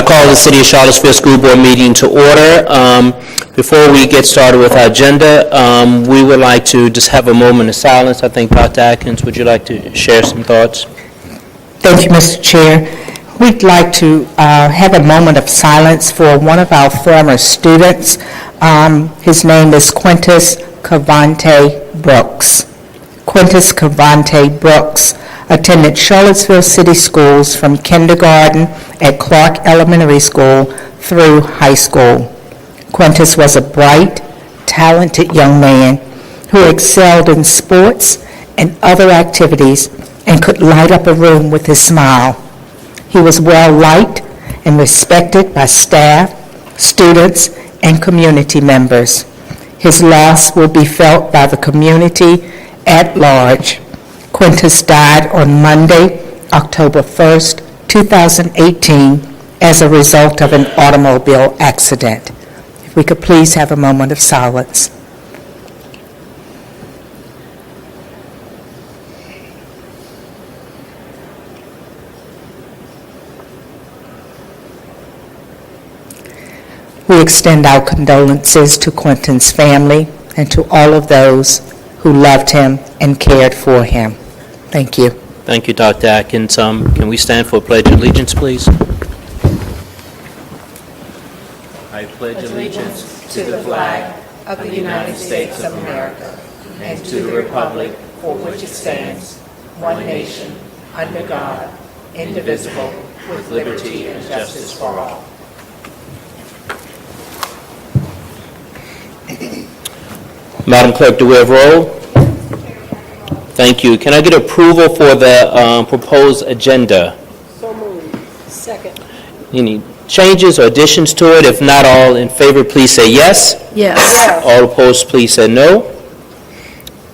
call the City of Charlottesville School Board meeting to order. Before we get started with our agenda, we would like to just have a moment of silence. I think Dr. Atkins, would you like to share some thoughts? Thank you, Mr. Chair. We'd like to have a moment of silence for one of our former students. His name is Quintus Cavante Brooks. Quintus Cavante Brooks attended Charlottesville City Schools from kindergarten at Clark Elementary School through high school. Quintus was a bright, talented young man who excelled in sports and other activities and could light up a room with his smile. He was well liked and respected by staff, students, and community members. His loss will be felt by the community at large. Quintus died on Monday, October 1st, 2018, as a result of an automobile accident. If we could please have a moment of silence. We extend our condolences to Quinton's family and to all of those who loved him and cared for him. Thank you. Thank you, Dr. Atkins. Can we stand for a pledge of allegiance, please? I pledge allegiance to the flag of the United States of America and to the republic for which it stands, one nation, under God, indivisible, with liberty and justice for all. Madam Clerk, do we have roll? Thank you. Can I get approval for the proposed agenda? So moved. Second. Any changes or additions to it? If not, all in favor, please say yes. Yes. All opposed, please say no.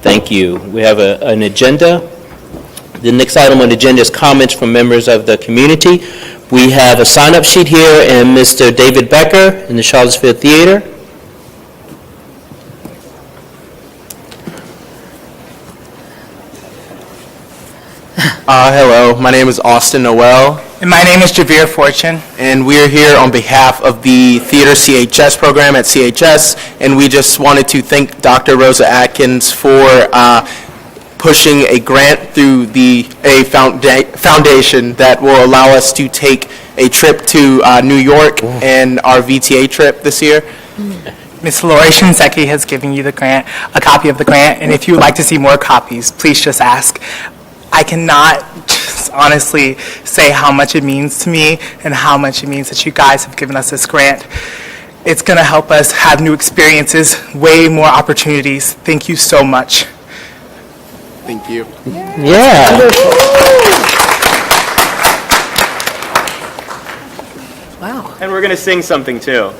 Thank you. We have an agenda. The next item on the agenda is comments from members of the community. We have a sign-up sheet here, and Mr. David Becker in the Charlottesville Theater. Hello, my name is Austin Noel. And my name is Javier Fortune. And we are here on behalf of the Theater CHS program at CHS, and we just wanted to thank Dr. Rosa Atkins for pushing a grant through a foundation that will allow us to take a trip to New York and our VTA trip this year. Ms. Lori Shinseki has given you the grant, a copy of the grant, and if you would like to see more copies, please just ask. I cannot just honestly say how much it means to me and how much it means that you guys have given us this grant. It's going to help us have new experiences, way more opportunities. Thank you so much. Thank you. Yeah. Wow. And we're going to sing something too.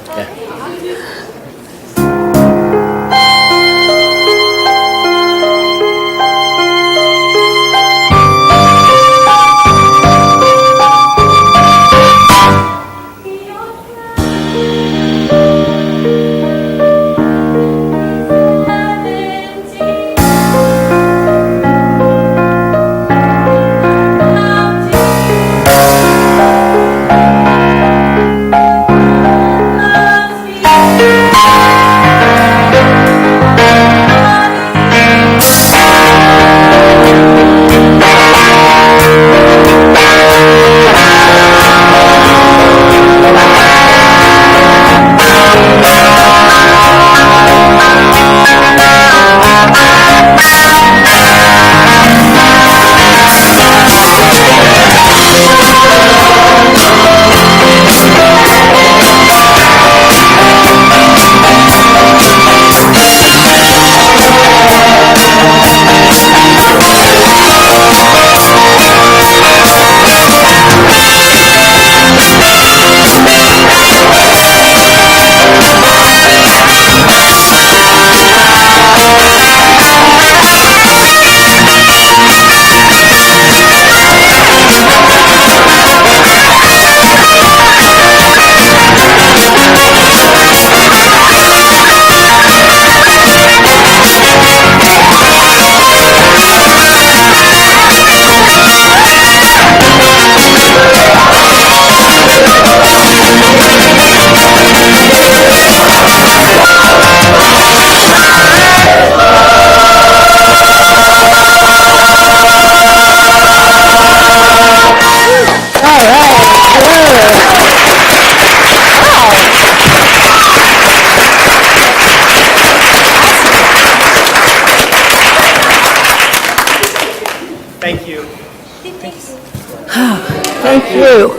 you.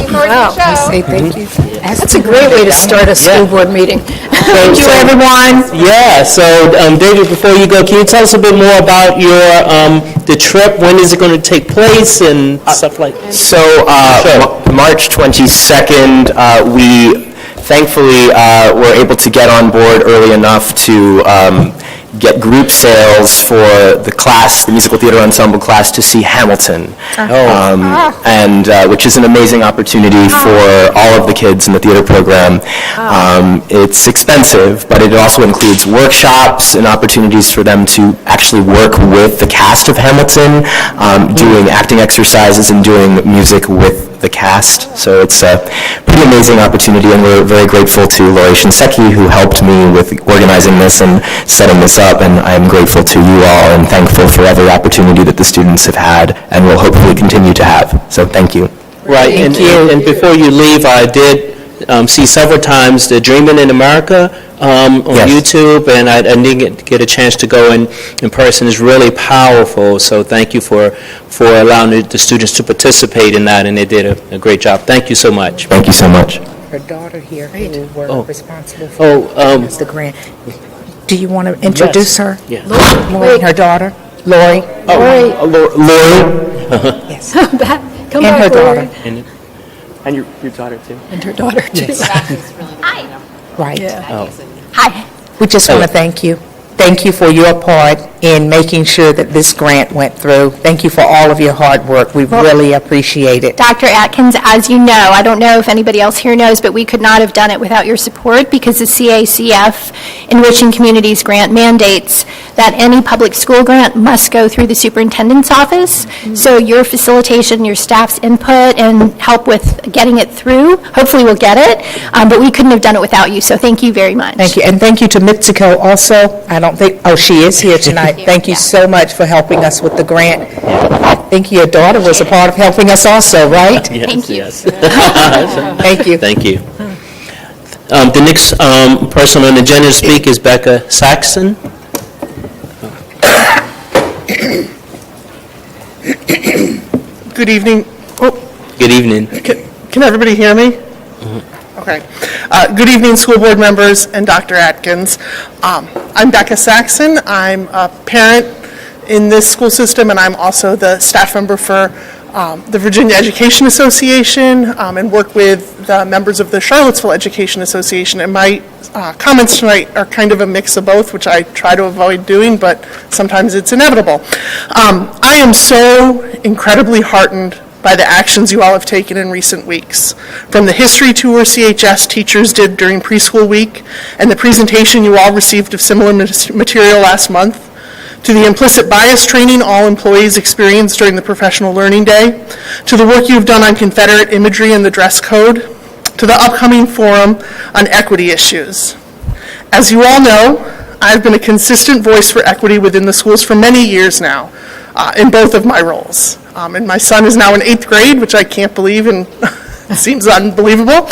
Wow. Say thank you. That's a great way to start a school board meeting. Thank you, everyone. Yeah, so David, before you go, can you tell us a bit more about your, the trip? When is it going to take place and stuff like that? So, March 22nd, we thankfully were able to get on board early enough to get group sales for the class, the musical theater ensemble class, to see Hamilton. And which is an amazing opportunity for all of the kids in the theater program. It's expensive, but it also includes workshops and opportunities for them to actually work with the cast of Hamilton, doing acting exercises and doing music with the cast. So it's a pretty amazing opportunity, and we're very grateful to Lori Shinseki, who helped me with organizing this and setting this up, and I'm grateful to you all and thankful for every opportunity that the students have had and will hopefully continue to have. So thank you. Right, and before you leave, I did see several times the Dreamin' in America on Yes. YouTube, and I didn't get a chance to go in person. It's really powerful, so thank you for allowing the students to participate in that, and they did a great job. Thank you so much. Thank you so much. Her daughter here, who were Oh. responsible Oh, for the grant. Do you want to introduce her? Yes. Lori, her daughter, Lori. Lori, Lori? Yes. come And her back, Lori. daughter. And your daughter, too? And her daughter, too. Right. Yeah. Hi. We just want to thank you. Thank you for your part in making sure that this grant went through. Thank you for all of your hard work. We really appreciate it. Dr. Atkins, as you know, I don't know if anybody else here knows, but we could not have done it without your support because the CACF Enriching Communities Grant mandates that any public school grant must go through the superintendent's office. So your facilitation, your staff's input, and help with getting it through, hopefully we'll get it, but we couldn't have done it without you, so thank you very much. Thank you. And thank you to Mitsuko also. I don't think, oh, she is here tonight. Thank you so much for helping us with the grant. I think your daughter was a part of helping us also, right? Thank you. Yes. Thank you. Thank you. The next person on the agenda to speak is Becca Saxon. Good evening. Oh, Good evening. can everybody hear me? Okay. Good evening, school board members and Dr. Atkins. I'm Becca Saxon. I'm a parent in this school system, and I'm also the staff member for the Virginia Education Association and work with the members of the Charlottesville Education Association. And my comments tonight are kind of a mix of both, which I try to avoid doing, but sometimes it's inevitable. I am so incredibly heartened by the actions you all have taken in recent weeks. From the history tour CHS teachers did during preschool week and the presentation you all received of similar material last month, to the implicit bias training all employees experienced during the professional learning day, to the work you've done on Confederate imagery and the dress code, to the upcoming forum on equity issues. As you all know, I've been a consistent voice for equity within the schools for many years now, in both of my roles. And my son is now in 8th grade, which I can't believe and seems unbelievable.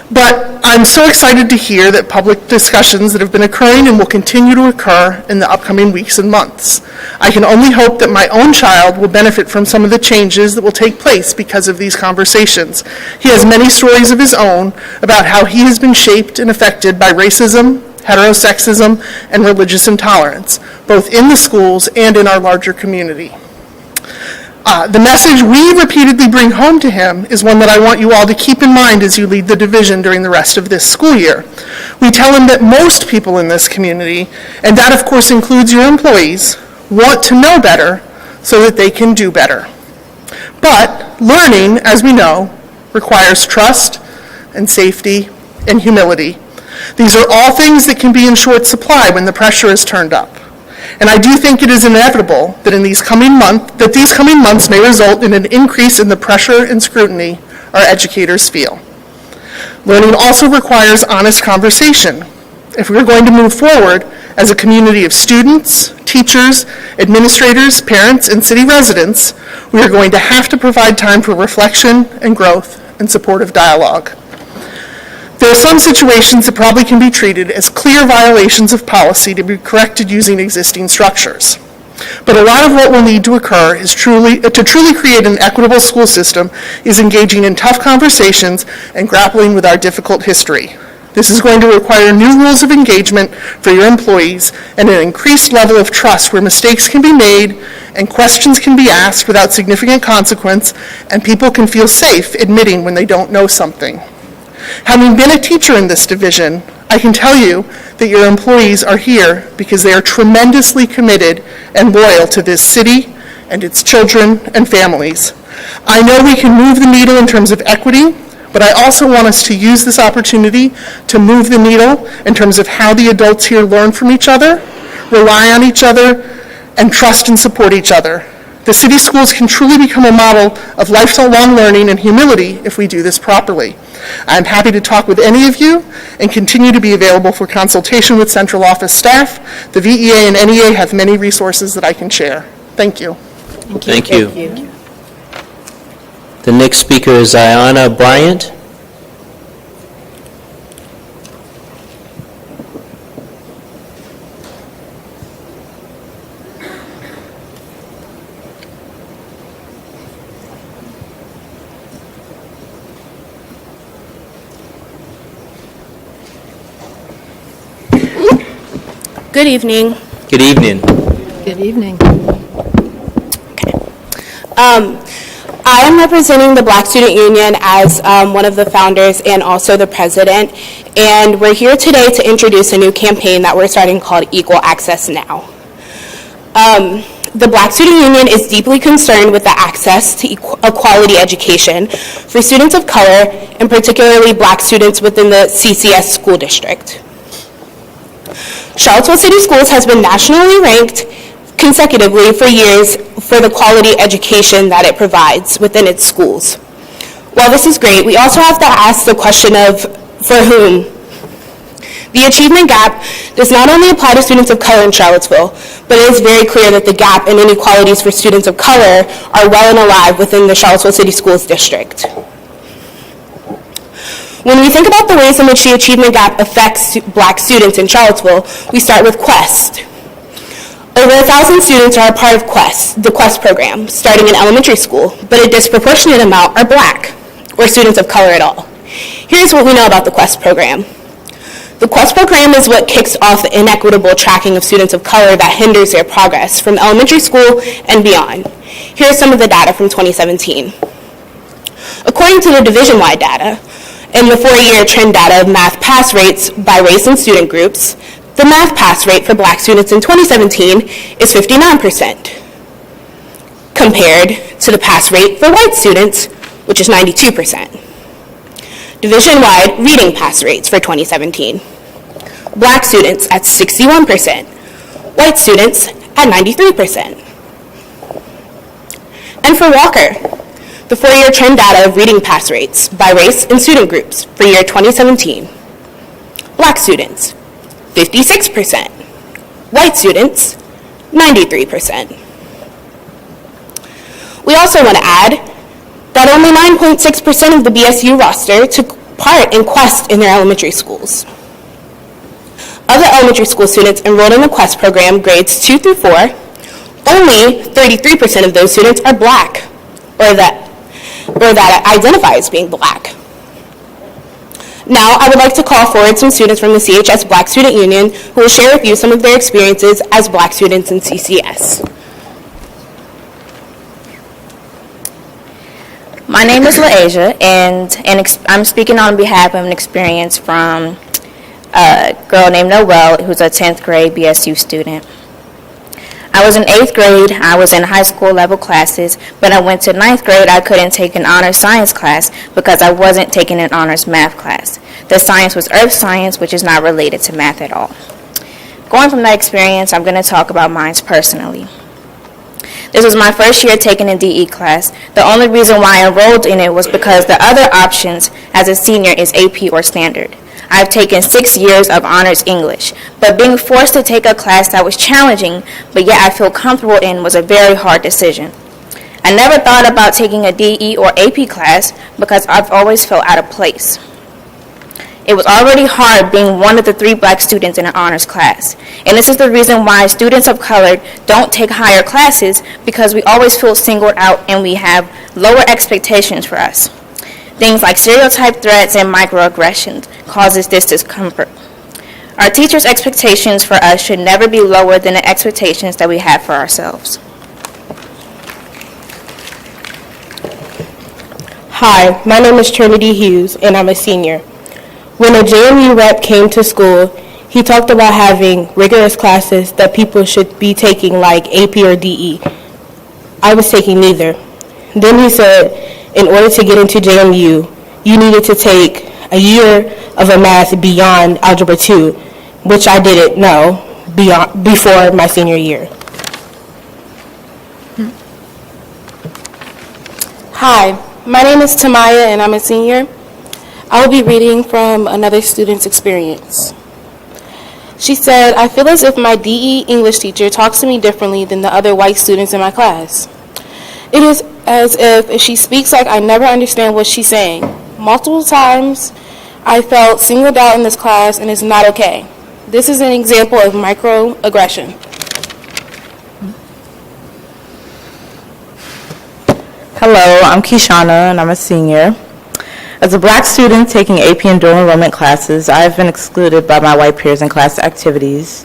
But I'm so excited to hear that public discussions that have been occurring and will continue to occur in the upcoming weeks and months. I can only hope that my own child will benefit from some of the changes that will take place because of these conversations. He has many stories of his own about how he has been shaped and affected by racism, heterosexism, and religious intolerance, both in the schools and in our larger community. The message we repeatedly bring home to him is one that I want you all to keep in mind as you lead the division during the rest of this school year. We tell him that most people in this community, and that of course includes your employees, want to know better so that they can do better. But learning, as we know, requires trust and safety and humility. These are all things that can be in short supply when the pressure is turned up. And I do think it is inevitable that these coming months may result in an increase in the pressure and scrutiny our educators feel. Learning also requires honest conversation. If we are going to move forward as a community of students, teachers, administrators, parents, and city residents, we are going to have to provide time for reflection and growth and supportive dialogue. There are some situations that probably can be treated as clear violations of policy to be corrected using existing structures. But a lot of what will need to occur is to truly create an equitable school system is engaging in tough conversations and grappling with our difficult history. This is going to require new rules of engagement for your employees and an increased level of trust where mistakes can be made and questions can be asked without significant consequence, and people can feel safe admitting when they don't know something. Having been a teacher in this division, I can tell you that your employees are here because they are tremendously committed and loyal to this city and its children and families. I know we can move the needle in terms of equity, but I also want us to use this opportunity to move the needle in terms of how the adults here learn from each other, rely on each other, and trust and support each other. The city schools can truly become a model of lifelong learning and humility if we do this properly. I'm happy to talk with any of you and continue to be available for consultation with central office staff. The VEA and NEA have many resources that I can share. Thank you. Thank you. The next speaker is Ayanna Bryant. Good evening. Good evening. Good evening. I am representing the Black Student Union as one of the founders and also the president, and we're here today to introduce a new campaign that we're starting called Equal Access Now. The Black Student Union is deeply concerned with the access to a quality education for students of color, and particularly Black students within the CCS school district. Charlottesville City Schools has been nationally ranked consecutively for years for the quality education that it provides within its schools. While this is great, we also have to ask the question of for whom. The achievement gap does not only apply to students of color in Charlottesville, but it is very clear that the gap and inequalities for students of color are well and alive within the Charlottesville City Schools district. When we think about the ways in which the achievement gap affects Black students in Charlottesville, we start with Quest. Over 1,000 students are a part of Quest, the Quest program, starting in elementary school, but a disproportionate amount are Black, or students of color at all. Here's what we know about the Quest program. The Quest program is what kicks off the inequitable tracking of students of color that hinders their progress from elementary school and beyond. Here's some of the data from 2017. According to the division-wide data, in the 4-year trend data of math pass rates by race and student groups, the math pass rate for Black students in 2017 is 59%, compared to the pass rate for white students, which is 92%. Division-wide reading pass rates for 2017. Black students at 61%, white students at 93%. And for Walker, the 4-year trend data of reading pass rates by race and student groups for year 2017. Black students, 56%. White students, 93%. We also want to add that only 9.6% of the BSU roster took part in Quest in their elementary schools. Of the elementary school students enrolled in the Quest program, grades 2 through 4, only 33% of those students are Black, or that identify as being Black. Now, I would like to call forward some students from the CHS Black Student Union who will share with you some of their experiences as Black students in CCS. My name is LaAsia, and I'm speaking on behalf of an experience from a girl named Noelle, who's a 10th grade BSU student. I was in 8th grade, I was in high school level classes, but I went to 9th grade, I couldn't take an honors science class because I wasn't taking an honors math class. The science was earth science, which is not related to math at all. Going from that experience, I'm going to talk about mine personally. This was my first year taking a DE class. The only reason why I enrolled in it was because the other options as a senior is AP or standard. I've taken 6 years of honors English, but being forced to take a class that was challenging, but yet I feel comfortable in, was a very hard decision. I never thought about taking a DE or AP class because I've always felt out of place. It was already hard being one of the 3 black students in an honors class. And this is the reason why students of color don't take higher classes, because we always feel singled out and we have lower expectations for us. Things like stereotype threats and microaggressions causes this discomfort. Our teachers' expectations for us should never be lower than the expectations that we have for ourselves. Hi, my name is Trinity Hughes, and I'm a senior. When a JMU rep came to school, he talked about having rigorous classes that people should be taking like AP or DE. I was taking neither. Then he said, in order to get into JMU, you needed to take a year of a math beyond Algebra 2, which I didn't know before my senior year. Hi, my name is Tamaya, and I'm a senior. I will be reading from another student's experience. She said, I feel as if my DE English teacher talks to me differently than the other white students in my class. It is as if she speaks like I never understand what she's saying. Multiple times, I felt singled out in this class, and it's not okay. This is an example of microaggression. Hello, I'm Kishana, and I'm a senior. As a black student taking AP and dual enrollment classes, I've been excluded by my white peers in class activities.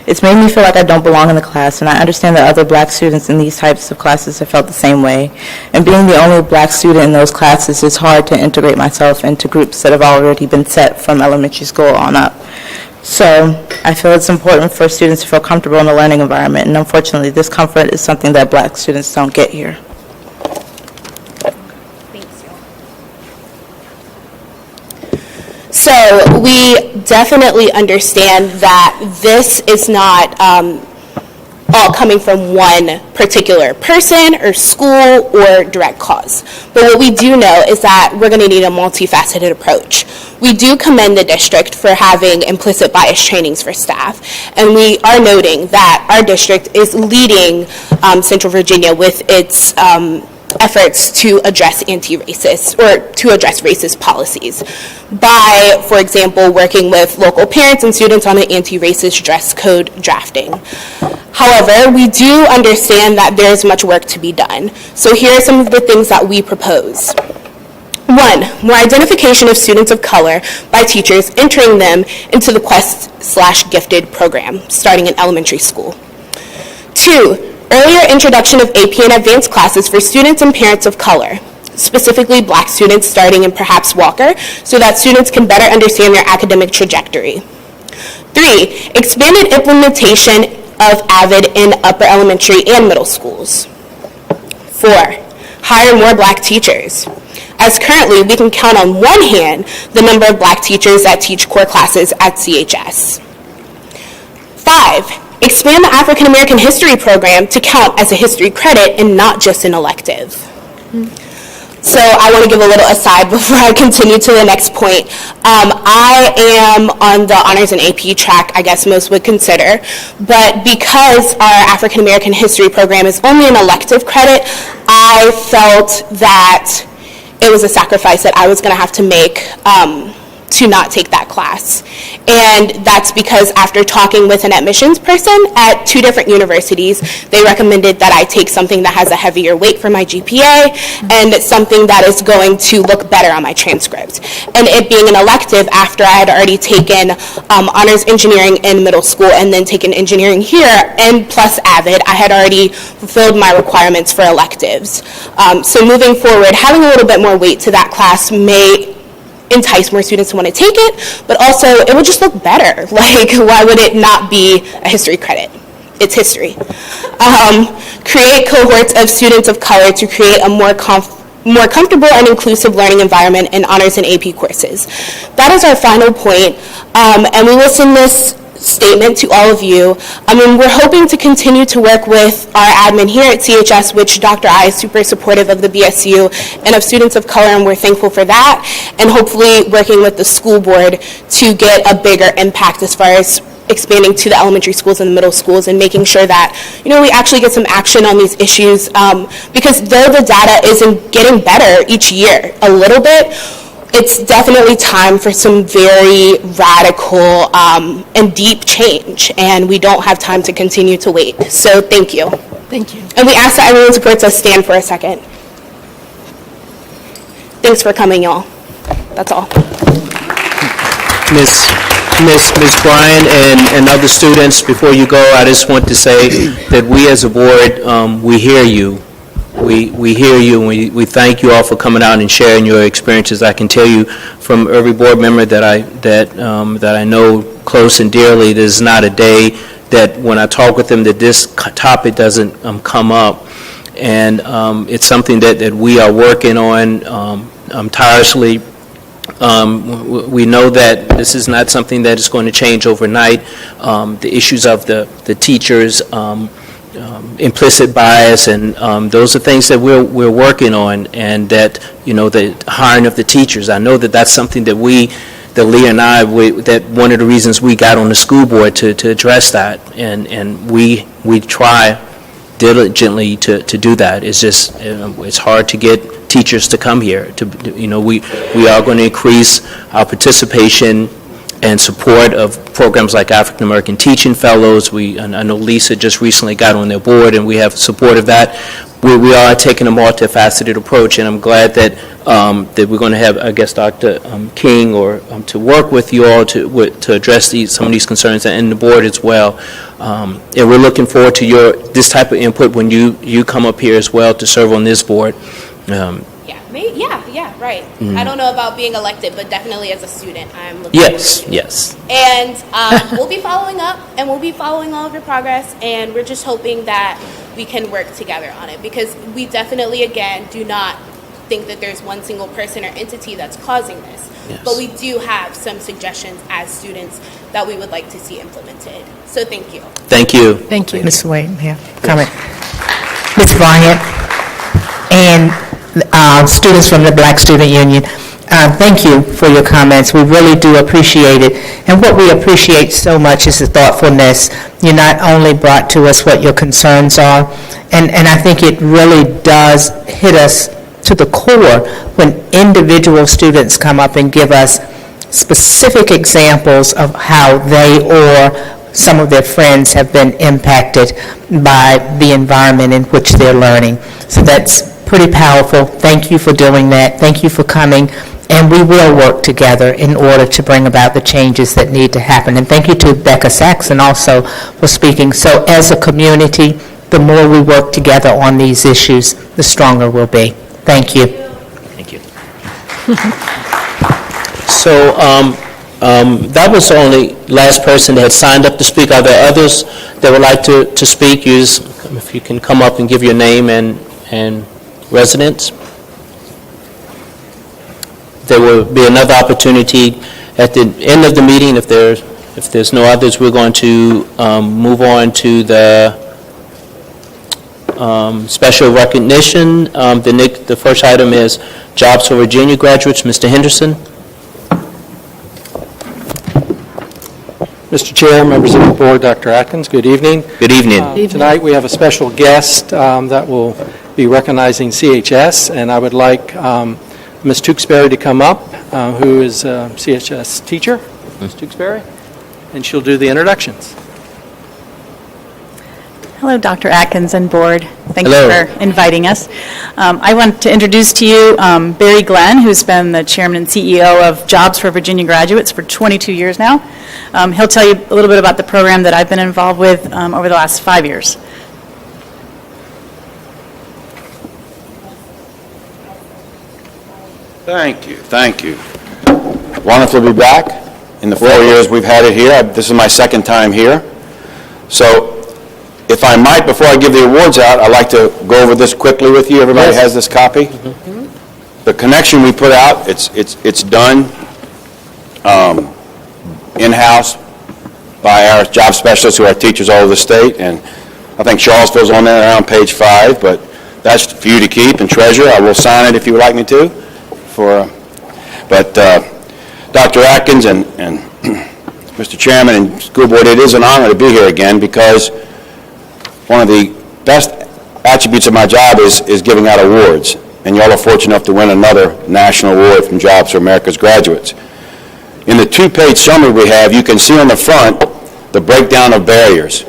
It's made me feel like I don't belong in the class, and I understand that other black students in these types of classes have felt the same way. And being the only black student in those classes, it's hard to integrate myself into groups that have already been set from elementary school on up. So I feel it's important for students to feel comfortable in the learning environment, and unfortunately, this comfort is something that black students don't get here. So we definitely understand that this is not all coming from one particular person or school or direct cause. But what we do know is that we're going to need a multifaceted approach. We do commend the district for having implicit bias trainings for staff, and we are noting that our district is leading Central Virginia with its efforts to address anti-racist or to address racist policies by, for example, working with local parents and students on an anti-racist dress code drafting. However, we do understand that there's much work to be done. So here are some of the things that we propose. 1, more identification of students of color by teachers, entering them into the Quest/Gifted program, starting in elementary school. 2, earlier introduction of AP and advanced classes for students and parents of color, specifically black students starting in perhaps Walker, so that students can better understand their academic trajectory. 3, expanded implementation of AVID in upper elementary and middle schools. 4, hire more black teachers, as currently we can count on one hand the number of black teachers that teach core classes at CHS. 5, expand the African American History program to count as a history credit and not just an elective. So I want to give a little aside before I continue to the next point. I am on the honors and AP track, I guess most would consider, but because our African American History program is only an elective credit, I felt that it was a sacrifice that I was going to have to make to not take that class. And that's because after talking with an admissions person at 2 different universities, they recommended that I take something that has a heavier weight for my GPA and something that is going to look better on my transcript. And it being an elective after I had already taken honors engineering in middle school and then taken engineering here and plus AVID, I had already fulfilled my requirements for electives. So moving forward, having a little bit more weight to that class may entice more students to want to take it, but also it would just look better. Like, why would it not be a history credit? It's history. Create cohorts of students of color to create a more comfortable and inclusive learning environment in honors and AP courses. That is our final point, and we will send this statement to all of you. We're hoping to continue to work with our admin here at CHS, which Dr. I is super supportive of the BSU and of students of color, and we're thankful for that, and hopefully working with the school board to get a bigger impact as far as expanding to the elementary schools and the middle schools and making sure that, we actually get some action on these issues, because though the data isn't getting better each year a little bit, it's definitely time for some very radical and deep change, and we don't have time to continue to wait. So thank you. Thank you. And we ask that everyone supports us stand for a second. Thanks for coming, y'all. That's all. Ms. Bryan and other students, before you go, I just want to say that we as a board, we hear you. We hear you, and we thank you all for coming out and sharing your experiences. I can tell you from every board member that I know close and dearly, there's not a day that when I talk with them that this topic doesn't come up. And it's something that we are working on tirelessly. We know that this is not something that is going to change overnight. The issues of the teachers, implicit bias, and those are things that we're working on, and that, the hiring of the teachers. I know that that's something that Leah and I, that one of the reasons we got on the school board to address that, and we try diligently to do that. It's just, it's hard to get teachers to come here. We are going to increase our participation and support of programs like African American Teaching Fellows. I know Lisa just recently got on their board, and we have support of that. We are taking a multifaceted approach, and I'm glad that we're going to have, I guess, Dr. King to work with you all to address some of these concerns, and the board as well. And we're looking forward to this type of input when you come up here as well to serve on this board. Yeah, right. I don't know about being elected, but definitely as a student, I'm looking Yes. And we'll be following up, and we'll be following all of your progress, and we're just hoping that we can work together on it, because we definitely, again, do not think that there's one single person or entity that's causing this. Yes. But we do have some suggestions as students that we would like to see implemented. So thank you. Thank you. Thank you. Ms. Wade, comment. Ms. Bryant and students from the Black Student Union, thank you for your comments. We really do appreciate it. And what we appreciate so much is the thoughtfulness. You not only brought to us what your concerns are, and I think it really does hit us to the core when individual students come up and give us specific examples of how they or some of their friends have been impacted by the environment in which they're learning. So that's pretty powerful. Thank you for doing that. Thank you for coming. And we will work together in order to bring about the changes that need to happen. And thank you to Becca Saxon also for speaking. So as a community, the more we work together on these issues, the stronger we'll be. Thank you. Thank you. So that was the only last person that had signed up to speak. Are there others that would like to speak? If you can come up and give your name and residence. There will be another opportunity at the end of the meeting. If there's no others, we're going to move on to the special recognition. The first item is Jobs for Virginia graduates. Mr. Henderson. Mr. Chair, members of the board, Dr. Atkins, good evening. Good evening. Tonight we have a special guest that will be recognizing CHS, and I would like Ms. Tewksbury to come up, who is a CHS teacher. Ms. Tewksbury, and she'll do the introductions. Hello, Dr. Atkins and board. Thank Hello. you for inviting us. I want to introduce to you Barry Glenn, who's been the chairman and CEO of Jobs for Virginia Graduates for 22 years now. He'll tell you a little bit about the program that I've been involved with over the last 5 years. Thank you. Wonderful to be back. In the 4 years we've had it here, this is my second time here. So if I might, before I give the awards out, I'd like to go over this quickly with you. Everybody has this copy? Mm-hmm. The connection we put out, it's done in-house by our job specialists who are teachers all over the state, and I think Charlottesville's on there around page 5, but that's for you to keep and treasure. I will sign it if you would like me to. But Dr. Atkins and Mr. Chairman and School Board, it is an honor to be here again, because one of the best attributes of my job is giving out awards. and y'all are fortunate enough to win another national award from Jobs for America's graduates. In the two-page summary we have, you can see on the front the breakdown of barriers.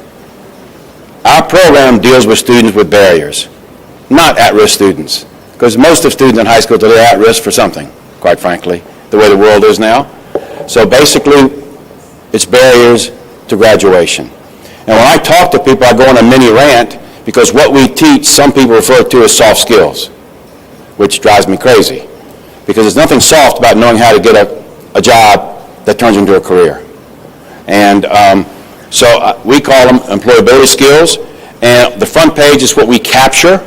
Our program deals with students with barriers, not at-risk students, because most of students in high school today are at risk for something, quite frankly, the way the world is now. So basically, it's barriers to graduation. And when I talk to people, I go on a mini rant, because what we teach, some people refer to as soft skills, which drives me crazy, because there's nothing soft about knowing how to get a job that turns into a career. And so we call them employability skills, and the front page is what we capture,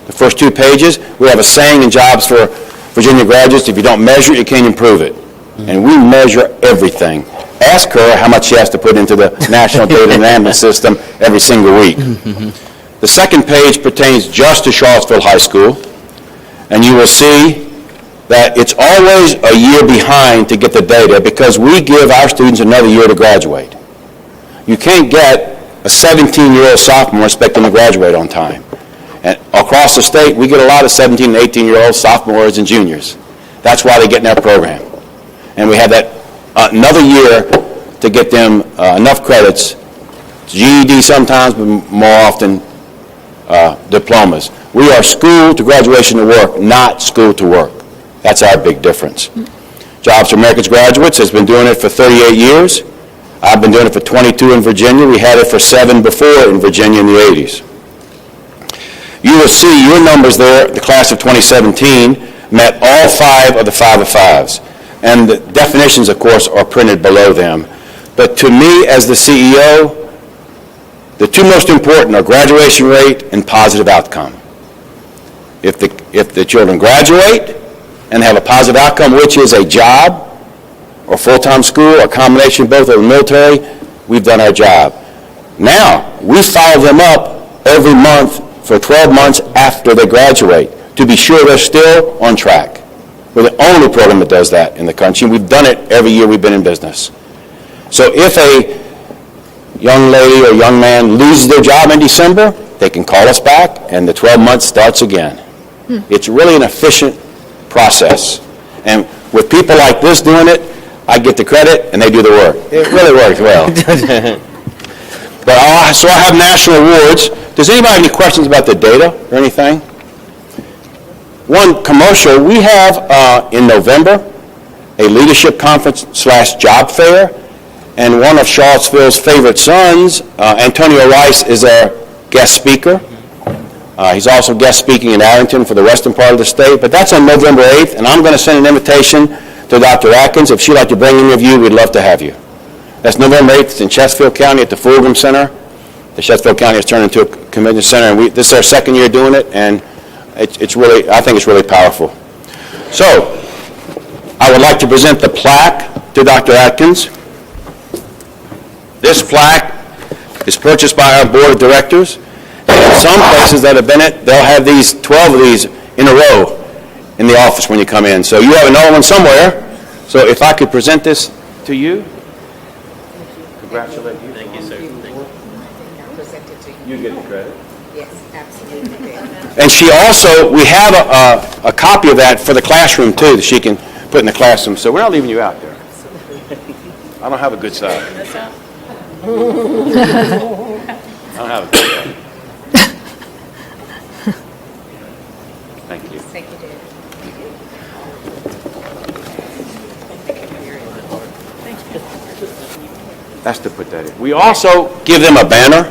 the first two pages. We have a saying in Jobs for Virginia graduates, if you don't measure it, you can't improve it. And we measure everything. Ask her how much she has to put into the National Data Management System every single week. The second page pertains just to Charlottesville High School, and you will see that it's always a year behind to get the data because we give our students another year to graduate. You can't get a 17-year-old sophomore expecting to graduate on time. And across the state, we get a lot of 17 and 18-year-old sophomores and juniors. That's why they get in our program. And we have that another year to get them enough credits, GED sometimes, but more often diplomas. We are school to graduation to work, not school to work. That's our big difference. Jobs for America's Graduates has been doing it for 38 years. I've been doing it for 22 in Virginia. We had it for 7 before in Virginia in the 80s. You will see your numbers there, the class of 2017, met all 5 of the 5 of 5s. And the definitions, of course, are printed below them. But to me, as the CEO, the two most important are graduation rate and positive outcome. If the children graduate and have a positive outcome, which is a job or full-time school or a combination of both of the military, we've done our job. Now, we follow them up every month for 12 months after they graduate to be sure they're still on track. We're the only program that does that in the country. We've done it every year we've been in business. So if a young lady or young man loses their job in December, they can call us back and the 12 months starts again. It's really an efficient process. And with people like this doing it, I get the credit and they do the work. It really works well. But so I have national awards. Does anybody have any questions about the data or anything? One commercial, we have in November a leadership conference / job fair, and one of Charlottesville's favorite sons, Antonio Rice, is our guest speaker. He's also guest speaking in Arlington for the western part of the state, but that's on November 8th, and I'm going to send an invitation to Dr. Atkins. If she'd like to bring any of you, we'd love to have you. That's November 8th. It's in Chesterfield County at the Fulgham Center. The Chesterfield County has turned into a convention center, and this is our second year doing it, and it's really, I think it's really powerful. So, I would like to present the plaque to Dr. Atkins. This plaque is purchased by our board of directors. And some places that have been it, they'll have these 12 of these in a row in the office when you come in. So you have another one somewhere. So if I could present this to you. Congratulate you. Thank you, sir. You get the credit. Yes, absolutely. And she also, we have a copy of that for the classroom too, that she can put in the classroom. So we're not leaving you out there. I don't have a good side. I don't have a good side. Thank you. Thank you, David. That's to put that in. We also give them a banner.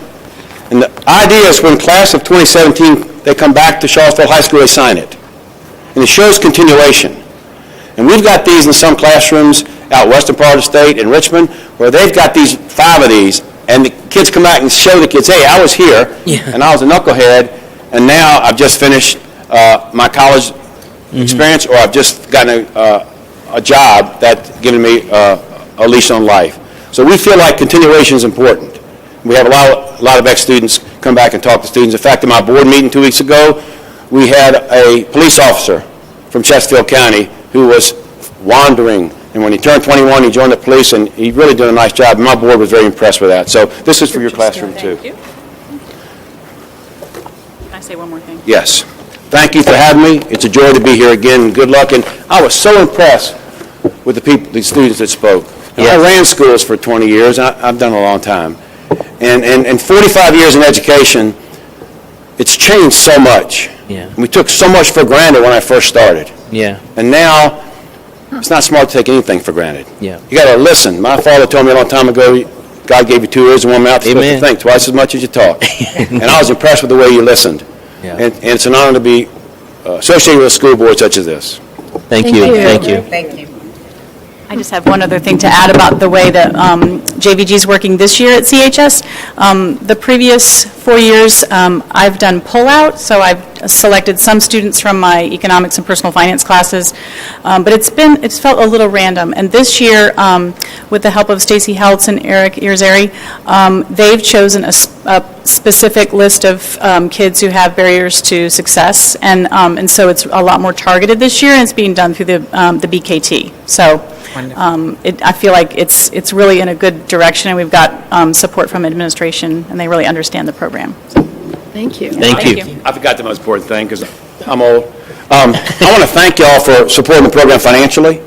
And the idea is when class of 2017, they come back to Charlottesville High School, they sign it. And it shows continuation. And we've got these in some classrooms out western part of the state, in Richmond, where they've got these 5 of these, and the kids come out and show the kids, hey, I was here, and I was a knucklehead, and now I've just finished my college experience, or I've just gotten a job that's given me a leash on life. So we feel like continuation is important. We have a lot of ex-students come back and talk to students. In fact, in my board meeting 2 weeks ago, we had a police officer from Chesterfield County who was wandering, and when he turned 21, he joined the police, and he really did a nice job. My board was very impressed with that. So this is for your classroom, too. Thank you. Can I say one more thing? Yes. Thank you for having me. It's a joy to be here again. Good luck. And I was so impressed with the people, the students that spoke. I ran schools for 20 years. I've done it a long time. And 45 years in education, it's changed so much. Yeah. We took so much for granted when I first started. Yeah. And now, it's not smart to take anything for granted. Yeah. You got to listen. My father told me a long time ago, God gave you 2 ears and 1 mouth. You're supposed to think twice as much as you talk. And I was impressed with the way you listened. Yeah. And it's an honor to be associated with a school board such as this. Thank you. Thank you. Thank you. I just have one other thing to add about the way that JVG is working this year at CHS. The previous 4 years, I've done pull-out, so I've selected some students from my economics and personal finance classes, but it's felt a little random. And this year, with the help of Stacy Heltz and Eric Irzeri, they've chosen a specific list of kids who have barriers to success, and so it's a lot more targeted this year, and it's being done through the BKT. So. I feel like it's really in a good direction, and we've got support from administration, and they really understand the program. Thank you. Thank you. I forgot the most important thing because I'm old. I want to thank y'all for supporting the program financially,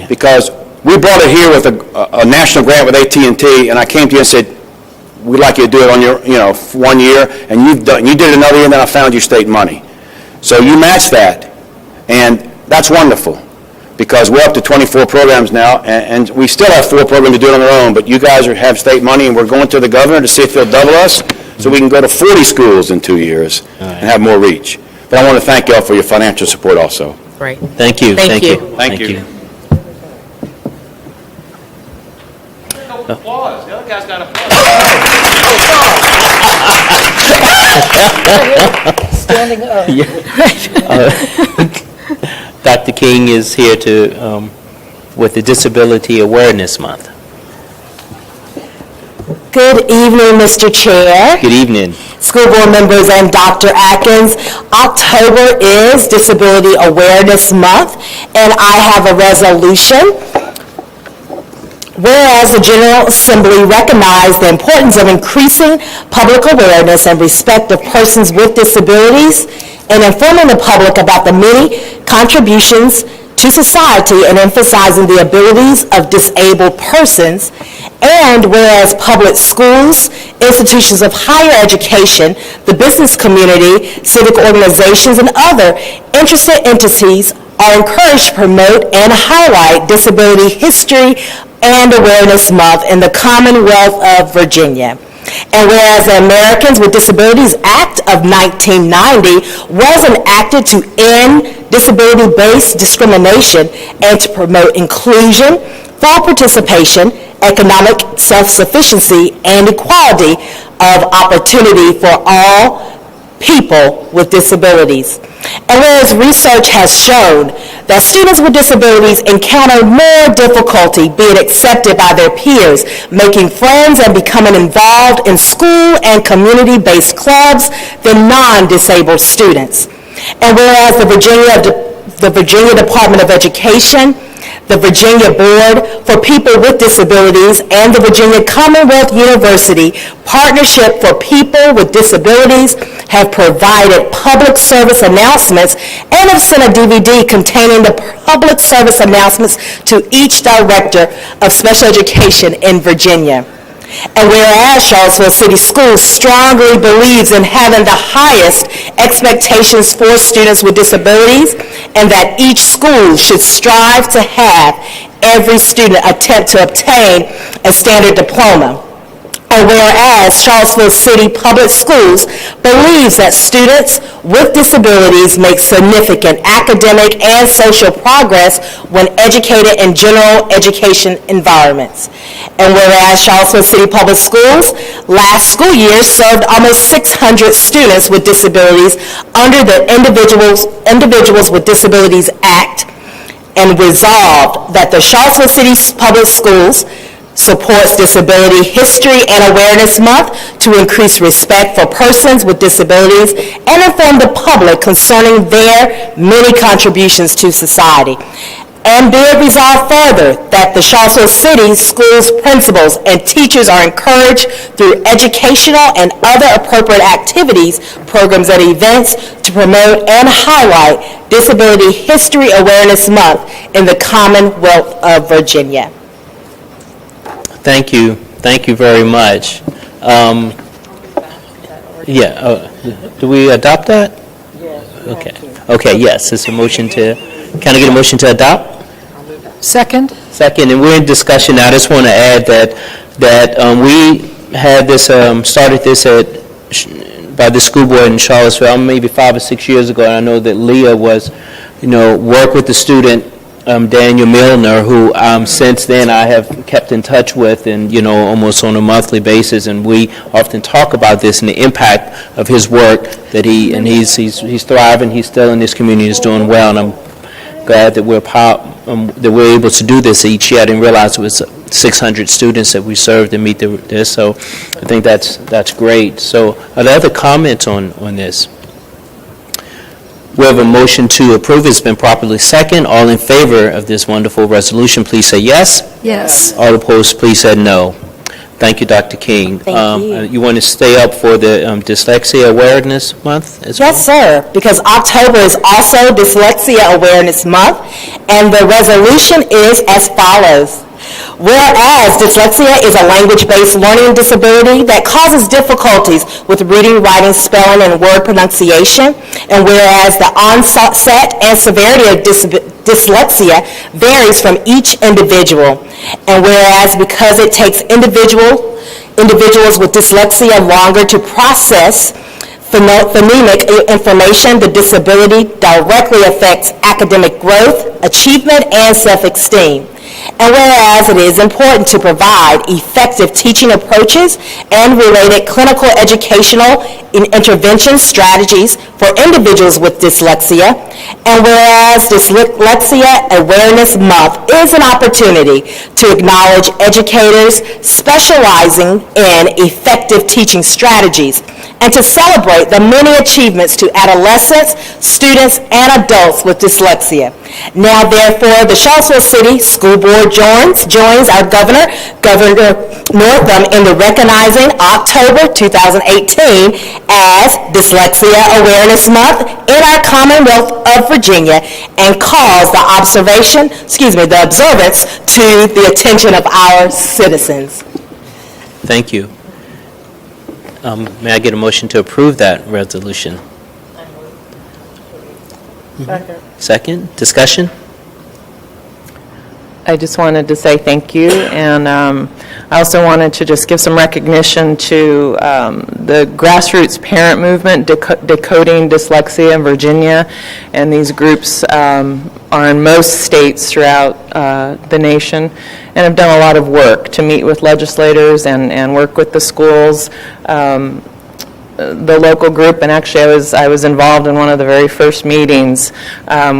because we brought it here with a national grant with AT&T, and I came to you and said, we'd like you to do it on your, 1 year, and you did it another year, and then I found you state money. So you matched that, and that's wonderful, because we're up to 24 programs now, and we still have 4 programs to do it on their own, but you guys have state money, and we're going to the governor to see if he'll double us, so we can go to 40 schools in 2 years and have more reach. But I want to thank y'all for your financial support also. Great. Thank you. Thank you. Thank you. Applause. The other guy's got Standing up. Dr. King is here to, with the Disability Awareness Month. Good evening, Mr. Chair, Good evening. school board members, and Dr. Atkins. October is Disability Awareness Month, and I have a resolution. Whereas the General Assembly recognized the importance of increasing public awareness and respect of persons with disabilities and informing the public about the many contributions to society and emphasizing the abilities of disabled persons, and whereas public schools, institutions of higher education, the business community, civic organizations, and other interested entities are encouraged to promote and highlight Disability History and Awareness Month in the Commonwealth of Virginia. And whereas the Americans with Disabilities Act of 1990 was enacted to end disability-based discrimination and to promote inclusion, full participation, economic self-sufficiency, and equality of opportunity for all people with disabilities. And whereas research has shown that students with disabilities encounter more difficulty being accepted by their peers, making friends, and becoming involved in school and community-based clubs than non-disabled students. And whereas the Virginia Department of Education, the Virginia Board for People with Disabilities, and the Virginia Commonwealth University Partnership for People with Disabilities have provided public service announcements and have sent a DVD containing the public service announcements to each director of special education in Virginia. And whereas Charlottesville City Schools strongly believes in having the highest expectations for students with disabilities, and that each school should strive to have every student attempt to obtain a standard diploma. And whereas Charlottesville City Public Schools believes that students with disabilities make significant academic and social progress when educated in general education environments. And whereas Charlottesville City Public Schools last school year served almost 600 students with disabilities under the Individuals with Disabilities Act, and resolved that the Charlottesville City Public Schools supports Disability History and Awareness Month to increase respect for persons with disabilities and inform the public concerning their many contributions to society. And be it resolved further that the Charlottesville City Schools principals and teachers are encouraged through educational and other appropriate activities, programs, and events to promote and highlight Disability History Awareness Month in the Commonwealth of Virginia. Thank you. Thank you very much. Do we adopt that? Okay. Okay, yes, it's a motion to, can I get a motion to adopt? Second? Second, and we're in discussion now. I just want to add that we had this, started this by the school board in Charlottesville maybe 5 or 6 years ago, and I know that Leah was, worked with the student, Daniel Milner, who since then I have kept in touch with, and almost on a monthly basis, and we often talk about this and the impact of his work that he's thriving, he's still in this community, he's doing well, and I'm glad that we're able to do this each year. I didn't realize it was 600 students that we served and meet this, so I think that's great. So are there other comments on this? We have a motion to approve. It's been properly second. All in favor of this wonderful resolution, please say yes. Yes. All opposed, please say no. Thank you, Dr. King. Thank you. You want to stay up for the Dyslexia Awareness Month as well? Yes, sir, because October is also Dyslexia Awareness Month, and the resolution is as follows. Whereas dyslexia is a language-based learning disability that causes difficulties with reading, writing, spelling, and word pronunciation, and whereas the onset and severity of dyslexia varies from each individual, and whereas because it takes individuals with dyslexia longer to process phonemic information, the disability directly affects academic growth, achievement, and self-esteem. And whereas it is important to provide effective teaching approaches and related clinical educational intervention strategies for individuals with dyslexia, and whereas Dyslexia Awareness Month is an opportunity to acknowledge educators specializing in effective teaching strategies and to celebrate the many achievements to adolescents, students, and adults with dyslexia. Now, therefore, the Charlottesville City School Board joins our Governor Northam, in the recognizing October 2018 as Dyslexia Awareness Month in our Commonwealth of Virginia, and calls the observance to the attention of our citizens. Thank you. May I get a motion to approve that resolution? Second. Discussion? I just wanted to say thank you, and I also wanted to just give some recognition to the grassroots parent movement, Decoding Dyslexia in Virginia, and these groups are in most states throughout the nation, and have done a lot of work to meet with legislators and work with the schools, the local group, and actually I was involved in one of the very first meetings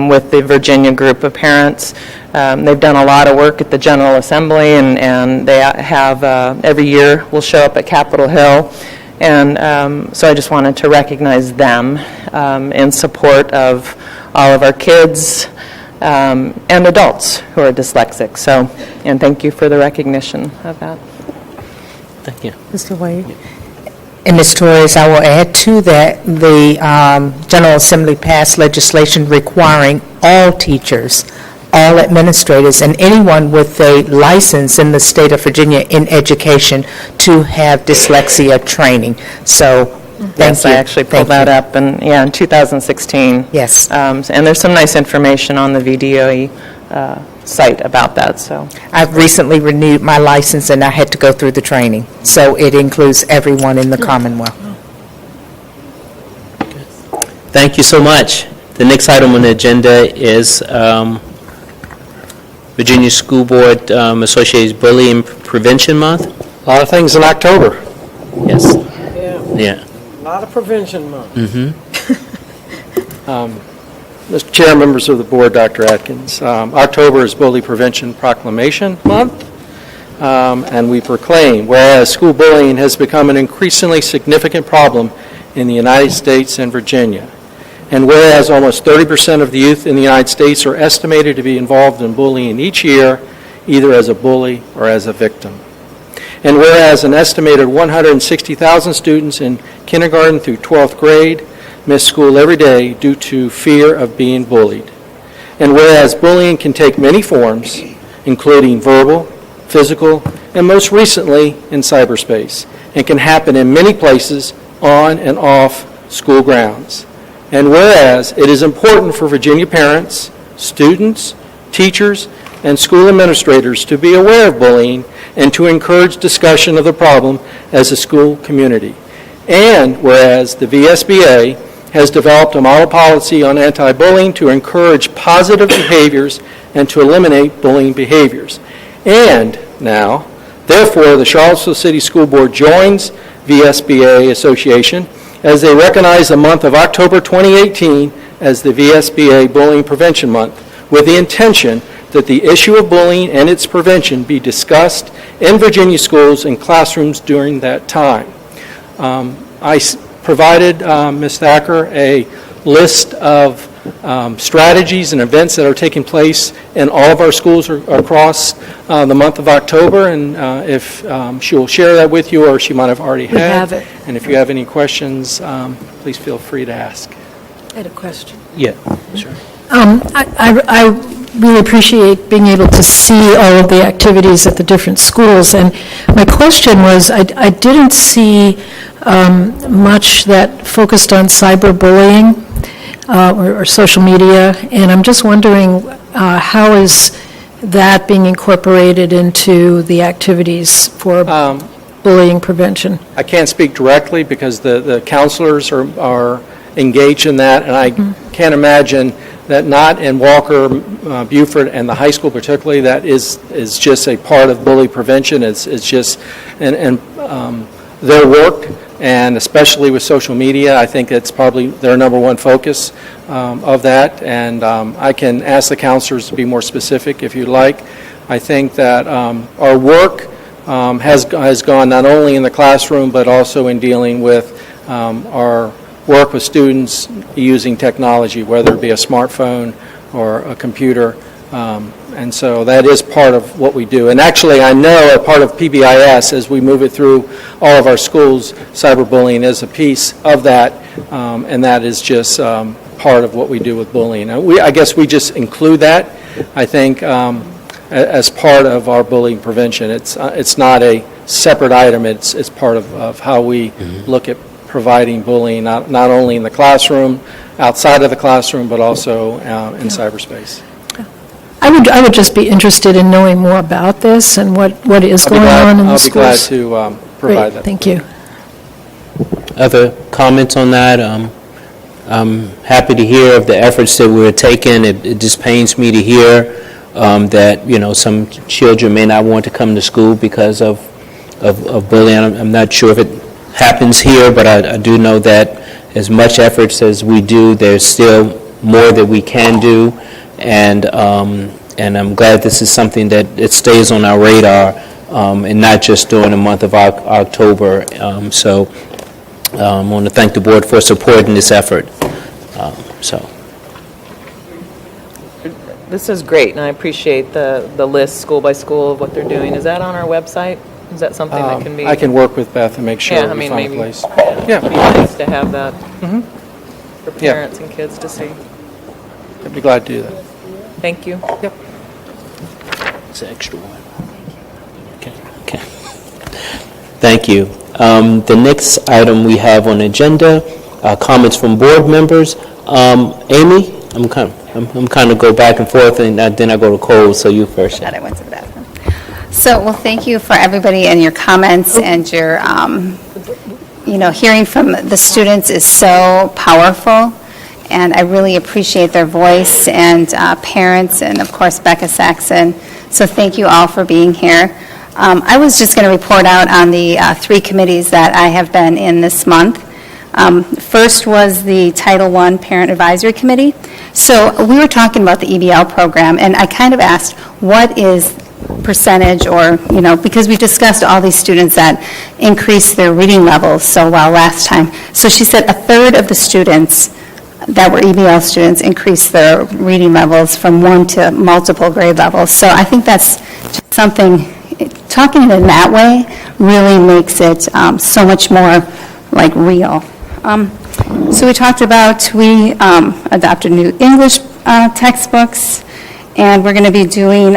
with the Virginia group of parents. They've done a lot of work at the General Assembly, and they have every year will show up at Capitol Hill, and so I just wanted to recognize them in support of all of our kids and adults who are dyslexic. So, and thank you for the recognition of that. Thank you. Mr. Wade? And Ms. Torres, I will add to that, the General Assembly passed legislation requiring all teachers, all administrators, and anyone with a license in the state of Virginia in education to have dyslexia training. So, thank Yes, you. I actually pulled that up, and in 2016. Yes. And there's some nice information on the VDOE site about that, so. I've recently renewed my license, and I had to go through the training. So it includes everyone in the Commonwealth. Thank you so much. The next item on the agenda is Virginia School Board Associated Bullying Prevention Month. A lot of things in October. Yes. Yeah. A lot of prevention month. Mr. Chair, members of the board, Dr. Atkins, October is Bully Prevention Proclamation Month, and we proclaim, whereas school bullying has become an increasingly significant problem in the United States and Virginia, And whereas almost 30% of the youth in the United States are estimated to be involved in bullying each year, either as a bully or as a victim. And whereas an estimated 160,000 students in kindergarten through 12th grade miss school every day due to fear of being bullied. And whereas bullying can take many forms, including verbal, physical, and most recently in cyberspace, and can happen in many places on and off school grounds. And whereas it is important for Virginia parents, students, teachers, and school administrators to be aware of bullying and to encourage discussion of the problem as a school community. And whereas the VSBA has developed a model policy on anti-bullying to encourage positive behaviors and to eliminate bullying behaviors. And now, therefore, the Charlottesville City School Board joins VSBA Association as they recognize the month of October 2018 as the VSBA Bullying Prevention Month, with the intention that the issue of bullying and its prevention be discussed in Virginia schools and classrooms during that time. I provided Ms. Thacker a list of strategies and events that are taking place in all of our schools across the month of October, and if she will share that with you, or she might have already had. We have it. And if you have any questions, please feel free to ask. I had a question. Yeah, sure. I really appreciate being able to see all of the activities at the different schools, and my question was, I didn't see much that focused on cyberbullying or social media, and I'm just wondering how is that being incorporated into the activities for bullying prevention? I can't speak directly because the counselors are engaged in that, and I can't imagine that not in Walker, Beaufort, and the high school particularly, that is just a part of bully prevention. It's just, and their work, and especially with social media, I think it's probably their number one focus of that, and I can ask the counselors to be more specific if you'd like. I think that our work has gone not only in the classroom, but also in dealing with our work with students using technology, whether it be a smartphone or a computer. And so that is part of what we do. And actually, I know a part of PBIS, as we move it through all of our schools, cyberbullying is a piece of that, and that is just part of what we do with bullying. I guess we just include that, I think, as part of our bullying prevention. It's not a separate item. It's part of how we look at providing bullying, not only in the classroom, outside of the classroom, but also in cyberspace. I would just be interested in knowing more about this and what is going on in the schools. I'll be glad to provide that. Thank you. Other comments on that? I'm happy to hear of the efforts that we're taking. It just pains me to hear that, some children may not want to come to school because of bullying. I'm not sure if it happens here, but I do know that as much efforts as we do, there's still more that we can do, and I'm glad this is something that it stays on our radar, and not just during the month of October. So I want to thank the board for supporting this effort. This is great, and I appreciate the list, school by school, of what they're doing. Is that on our website? Is that something that can be? I can work with Beth and make sure we find a place. Yeah, it'd be nice to have that for parents and kids to see. I'd be glad to do that. Thank you. Yep. It's an extra one. Okay. Thank you. The next item we have on the agenda, comments from board members. Amy, I'm kind of go back and forth, and then I go to Cole, so you first. I went to the bathroom. So, thank you for everybody and your comments and your, hearing from the students is so powerful, and I really appreciate their voice, and parents, and of course Becca Saxon. So thank you all for being here. I was just going to report out on the 3 committees that I have been in this month. First was the Title I Parent Advisory Committee. So we were talking about the EBL program, and I kind of asked, what is percentage, or, because we discussed all these students that increased their reading levels so well last time. So she said a third of the students that were EBL students increased their reading levels from 1 to multiple grade levels. So I think that's just something, talking in that way really makes it so much more like real. So we talked about, we adopted new English textbooks, and we're going to be doing,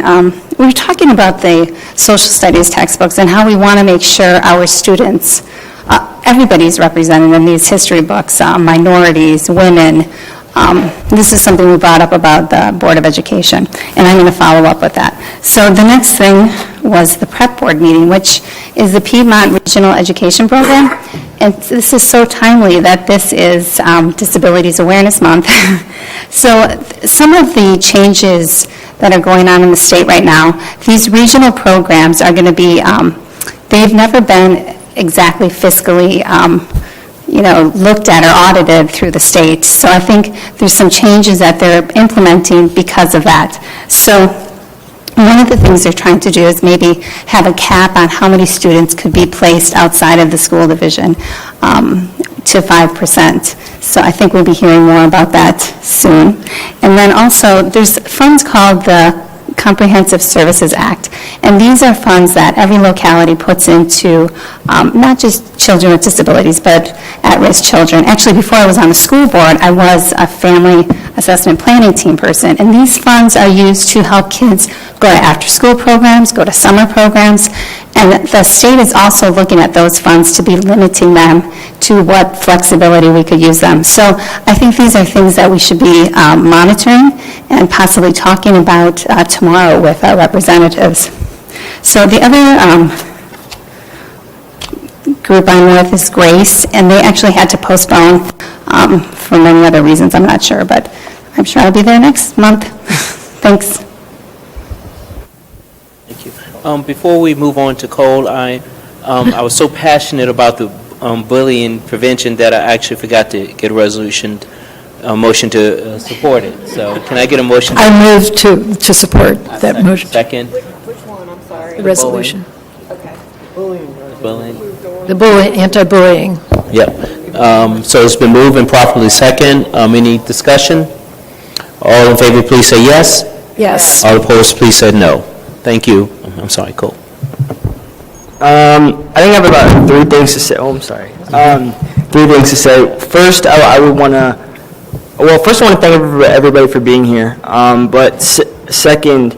we were talking about the social studies textbooks and how we want to make sure our students, everybody's represented in these history books, minorities, women. This is something we brought up about the Board of Education, and I'm going to follow up with that. So the next thing was the prep board meeting, which is the Piedmont Regional Education Program. And this is so timely that this is Disabilities Awareness Month. So some of the changes that are going on in the state right now, these regional programs are going to be, they've never been exactly fiscally looked at or audited through the state. So I think there's some changes that they're implementing because of that. So one of the things they're trying to do is maybe have a cap on how many students could be placed outside of the school division to 5%. So I think we'll be hearing more about that soon. And then also, there's funds called the Comprehensive Services Act, and these are funds that every locality puts into not just children with disabilities, but at-risk children. Actually, before I was on the school board, I was a family assessment planning team person, and these funds are used to help kids go to after-school programs, go to summer programs, and the state is also looking at those funds to be limiting them to what flexibility we could use them. So I think these are things that we should be monitoring and possibly talking about tomorrow with our representatives. So the other group I'm with is Grace, and they actually had to postpone for many other reasons, I'm not sure, but I'm sure I'll be there next month. Thanks. Thank you. Before we move on to Cole, I was so passionate about the bullying prevention that I actually forgot to get a motion to support it. So can I get a motion? I move to support that motion. Second. Which one, I'm sorry? The resolution. Okay. Bullying. Bullying. The anti-bullying. Yep. So it's been moved and properly second. Any discussion? All in favor, please say yes. Yes. All opposed, please say no. Thank you. I'm sorry, Cole. I think I have about 3 things to say. Oh, I'm sorry. 3 things to say. First, I would want to, first I want to thank everybody for being here. But second,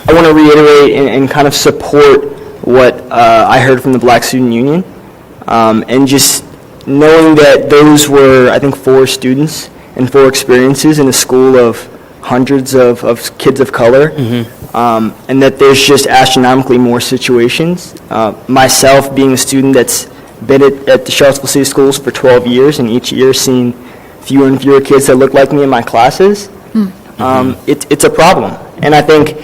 I want to reiterate and kind of support what I heard from the Black Student Union. And just knowing that those were, I think, 4 students and 4 experiences in a school of hundreds of kids of color, and that there's just astronomically more situations. Myself, being a student that's been at the Charlottesville City Schools for 12 years, and each year seen fewer and fewer kids that look like me in my classes, it's a problem. And I think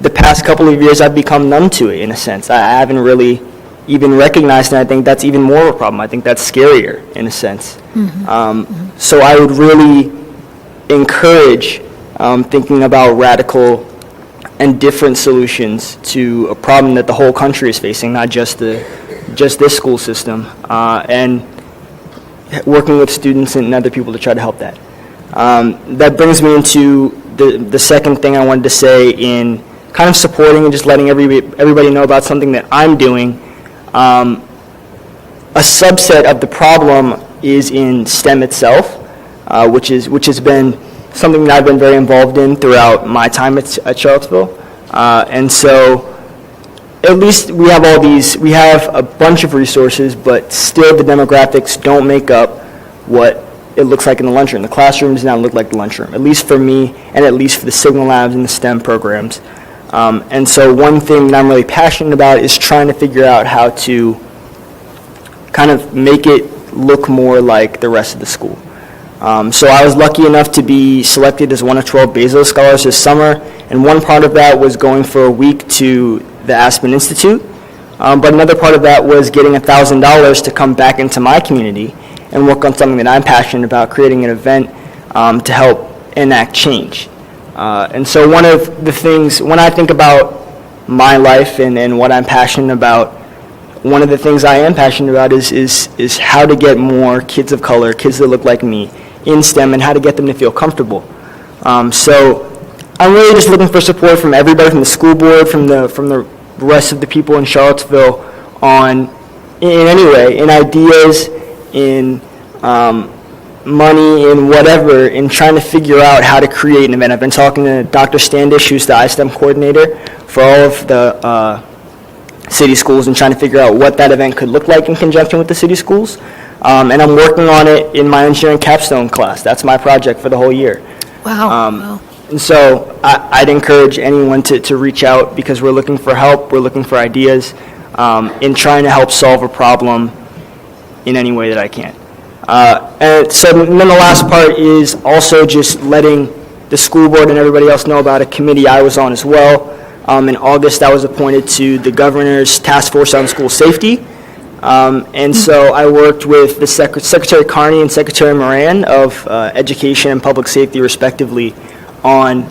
the past couple of years I've become numb to it, in a sense. I haven't really even recognized, and I think that's even more of a problem. I think that's scarier, in a sense. So I would really encourage thinking about radical and different solutions to a problem that the whole country is facing, not just this school system, and working with students and other people to try to help that. That brings me into the second thing I wanted to say in kind of supporting and just letting everybody know about something that I'm doing. A subset of the problem is in STEM itself, which has been something that I've been very involved in throughout my time at Charlottesville. And so at least we have a bunch of resources, but still the demographics don't make up what it looks like in the lunchroom. The classroom does not look like the lunchroom, at least for me and at least for the Signal Labs and the STEM programs. And so one thing that I'm really passionate about is trying to figure out how to kind of make it look more like the rest of the school. So I was lucky enough to be selected as one of 12 Bezos Scholars this summer, and one part of that was going for a week to the Aspen Institute, but another part of that was getting $1,000 to come back into my community and work on something that I'm passionate about, creating an event to help enact change. And so one of the things, when I think about my life and what I'm passionate about, one of the things I am passionate about is how to get more kids of color, kids that look like me, in STEM and how to get them to feel comfortable. So I'm really just looking for support from everybody, from the school board, from the rest of the people in Charlottesville on, in any way, in ideas, in money, in whatever, in trying to figure out how to create an event. I've been talking to Dr. Standish, who's the iSTEM coordinator for all of the city schools, and trying to figure out what that event could look like in conjunction with the city schools. And I'm working on it in my engineering capstone class. That's my project for the whole year. Wow. And so I'd encourage anyone to reach out, because we're looking for help, we're looking for ideas, in trying to help solve a problem in any way that I can. And so then the last part is also just letting the school board and everybody else know about a committee I was on as well. In August, I was appointed to the governor's task force on school safety. And so I worked with the Secretary Carney and Secretary Moran of Education and Public Safety, respectively, on,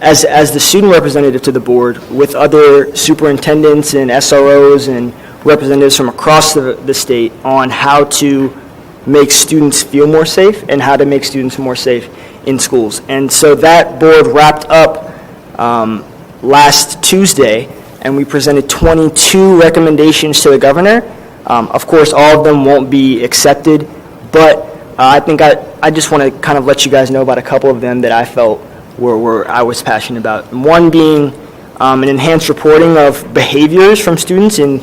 as the student representative to the board, with other superintendents and SROs and representatives from across the state on how to make students feel more safe and how to make students more safe in schools. And so that board wrapped up last Tuesday, and we presented 22 recommendations to the governor. Of course, all of them won't be accepted, but I think I just want to kind of let you guys know about a couple of them that I felt I was passionate about. One being an enhanced reporting of behaviors from students and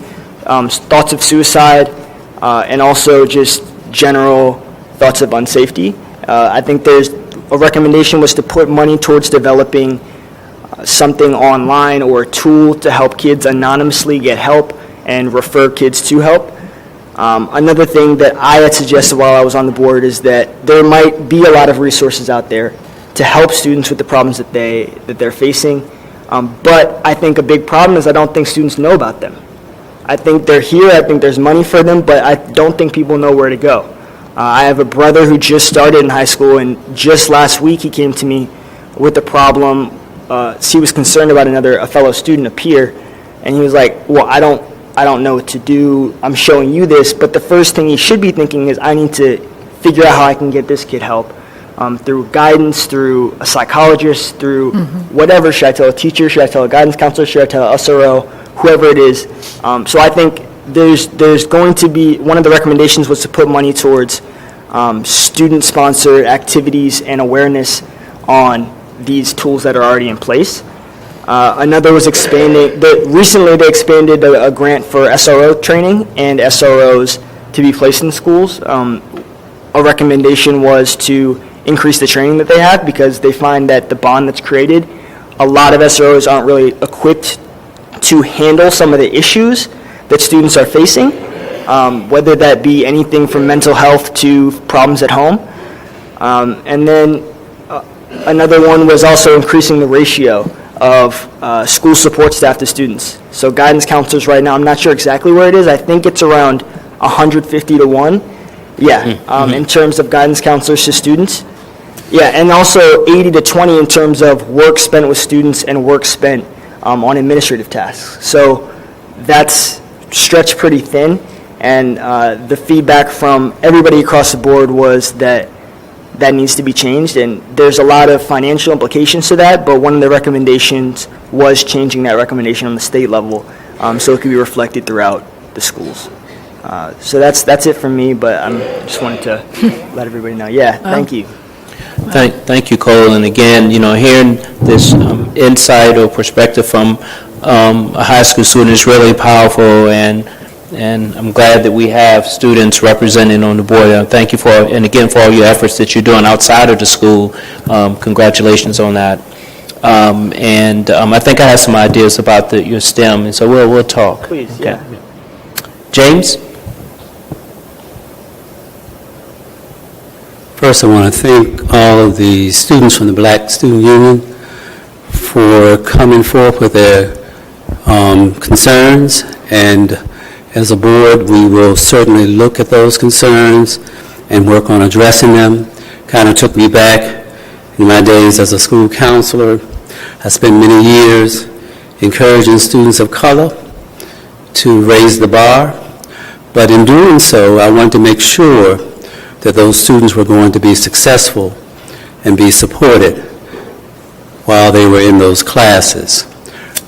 thoughts of suicide, and also just general thoughts of unsafety. I think there's a recommendation was to put money towards developing something online or a tool to help kids anonymously get help and refer kids to help. Another thing that I had suggested while I was on the board is that there might be a lot of resources out there to help students with the problems that they're facing. But I think a big problem is I don't think students know about them. I think they're here, I think there's money for them, but I don't think people know where to go. I have a brother who just started in high school, and just last week he came to me with a problem. He was concerned about a fellow student, a peer, and he was like, well, I don't know what to do. I'm showing you this, but the first thing he should be thinking is I need to figure out how I can get this kid help. Through guidance, through a psychologist, through whatever. Should I tell a teacher? Should I tell a guidance counselor? Should I tell an SRO? Whoever it is. So I think there's going to be, one of the recommendations was to put money towards student-sponsored activities and awareness on these tools that are already in place. Another was expanding, recently they expanded a grant for SRO training and SROs to be placed in schools. A recommendation was to increase the training that they have, because they find that the bond that's created, a lot of SROs aren't really equipped to handle some of the issues that students are facing, whether that be anything from mental health to problems at home. And then another one was also increasing the ratio of school support staff to students. So guidance counselors right now, I'm not sure exactly where it is, I think it's around 150 to 1. Yeah, in terms of guidance counselors to students. Yeah, and also 80 to 20 in terms of work spent with students and work spent on administrative tasks. So that's stretched pretty thin, and the feedback from everybody across the board was that needs to be changed, and there's a lot of financial implications to that, but one of the recommendations was changing that recommendation on the state level so it could be reflected throughout the schools. So that's it from me, but I just wanted to let everybody know. Yeah, thank you. Thank you, Cole. And again, hearing this insight or perspective from a high school student is really powerful, and I'm glad that we have students representing on the board. Thank you and again, for all your efforts that you're doing outside of the school. Congratulations on that. And I think I have some ideas about your STEM, and so we'll talk. Please, okay. Yeah. James? First, I want to thank all of the students from the Black Student Union for coming forth with their concerns, and as a board, we will certainly look at those concerns and work on addressing them. Kind of took me back in my days as a school counselor. I spent many years encouraging students of color to raise the bar, but in doing so, I wanted to make sure that those students were going to be successful and be supported while they were in those classes.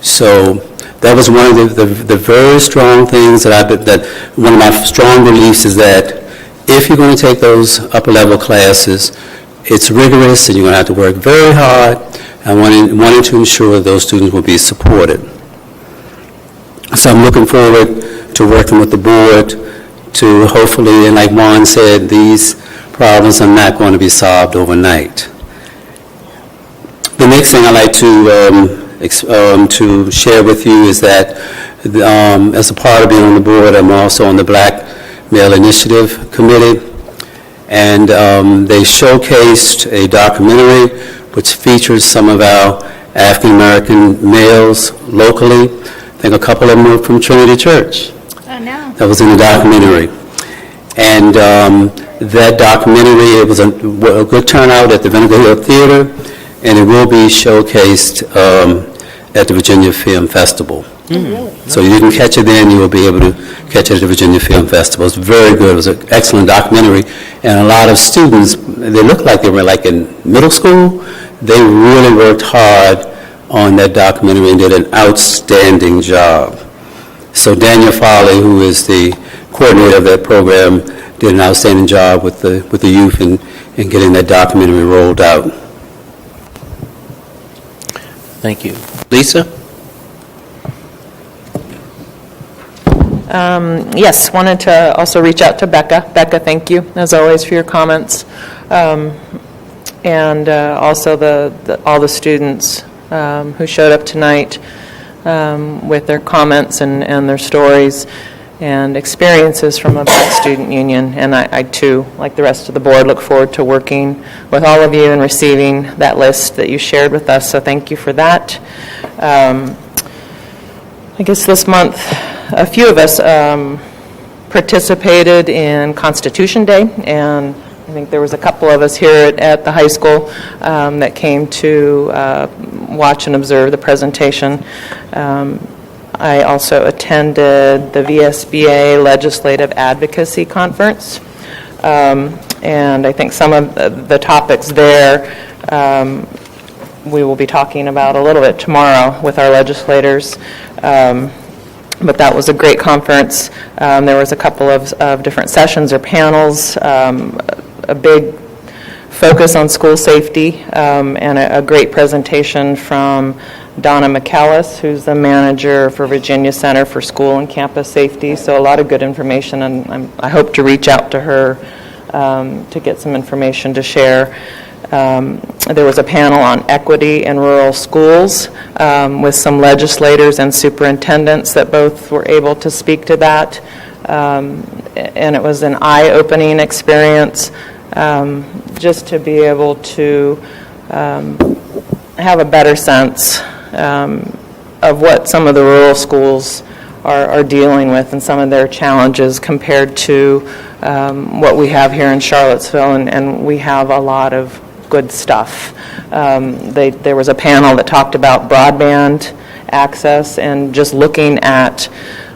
So that was one of the very strong things that one of my strong beliefs is that if you're going to take those upper level classes, it's rigorous and you're going to have to work very hard and wanting to ensure those students will be supported. So I'm looking forward to working with the board to hopefully, and like Juan said, these problems are not going to be solved overnight. The next thing I'd like to share with you is that as a part of being on the board, I'm also on the Black Male Initiative Committee, and they showcased a documentary which features some of our African American males locally. I think a couple of them were from Trinity Church. Oh, no. That was in the documentary. And that documentary, it was a good turnout at the Vinegar Hill Theater, and it will be showcased at the Virginia Film Festival. So you didn't catch it then, you will be able to catch it at the Virginia Film Festival. It's very good. It was an excellent documentary. And a lot of students, they looked like they were like in middle school. They really worked hard on that documentary and did an outstanding job. So Daniel Farley, who is the coordinator of that program, did an outstanding job with the youth in getting that documentary rolled out. Thank you. Lisa? Yes, wanted to also reach out to Becca. Becca, thank you, as always, for your comments. And also all the students who showed up tonight with their comments and their stories and experiences from a Black Student Union. And I too, like the rest of the board, look forward to working with all of you and receiving that list that you shared with us, so thank you for that. I guess this month, a few of us participated in Constitution Day, and I think there was a couple of us here at the high school that came to watch and observe the presentation. I also attended the VSBA Legislative Advocacy Conference, and I think some of the topics there we will be talking about a little bit tomorrow with our legislators. But that was a great conference. There was a couple of different sessions or panels, a big focus on school safety, and a great presentation from Donna McAllis, who's the manager for Virginia Center for School and Campus Safety. So a lot of good information, and I hope to reach out to her to get some information to share. There was a panel on equity in rural schools with some legislators and superintendents that both were able to speak to that. And it was an eye-opening experience just to be able to have a better sense of what some of the rural schools are dealing with and some of their challenges compared to what we have here in Charlottesville, and we have a lot of good stuff. There was a panel that talked about broadband access and just looking at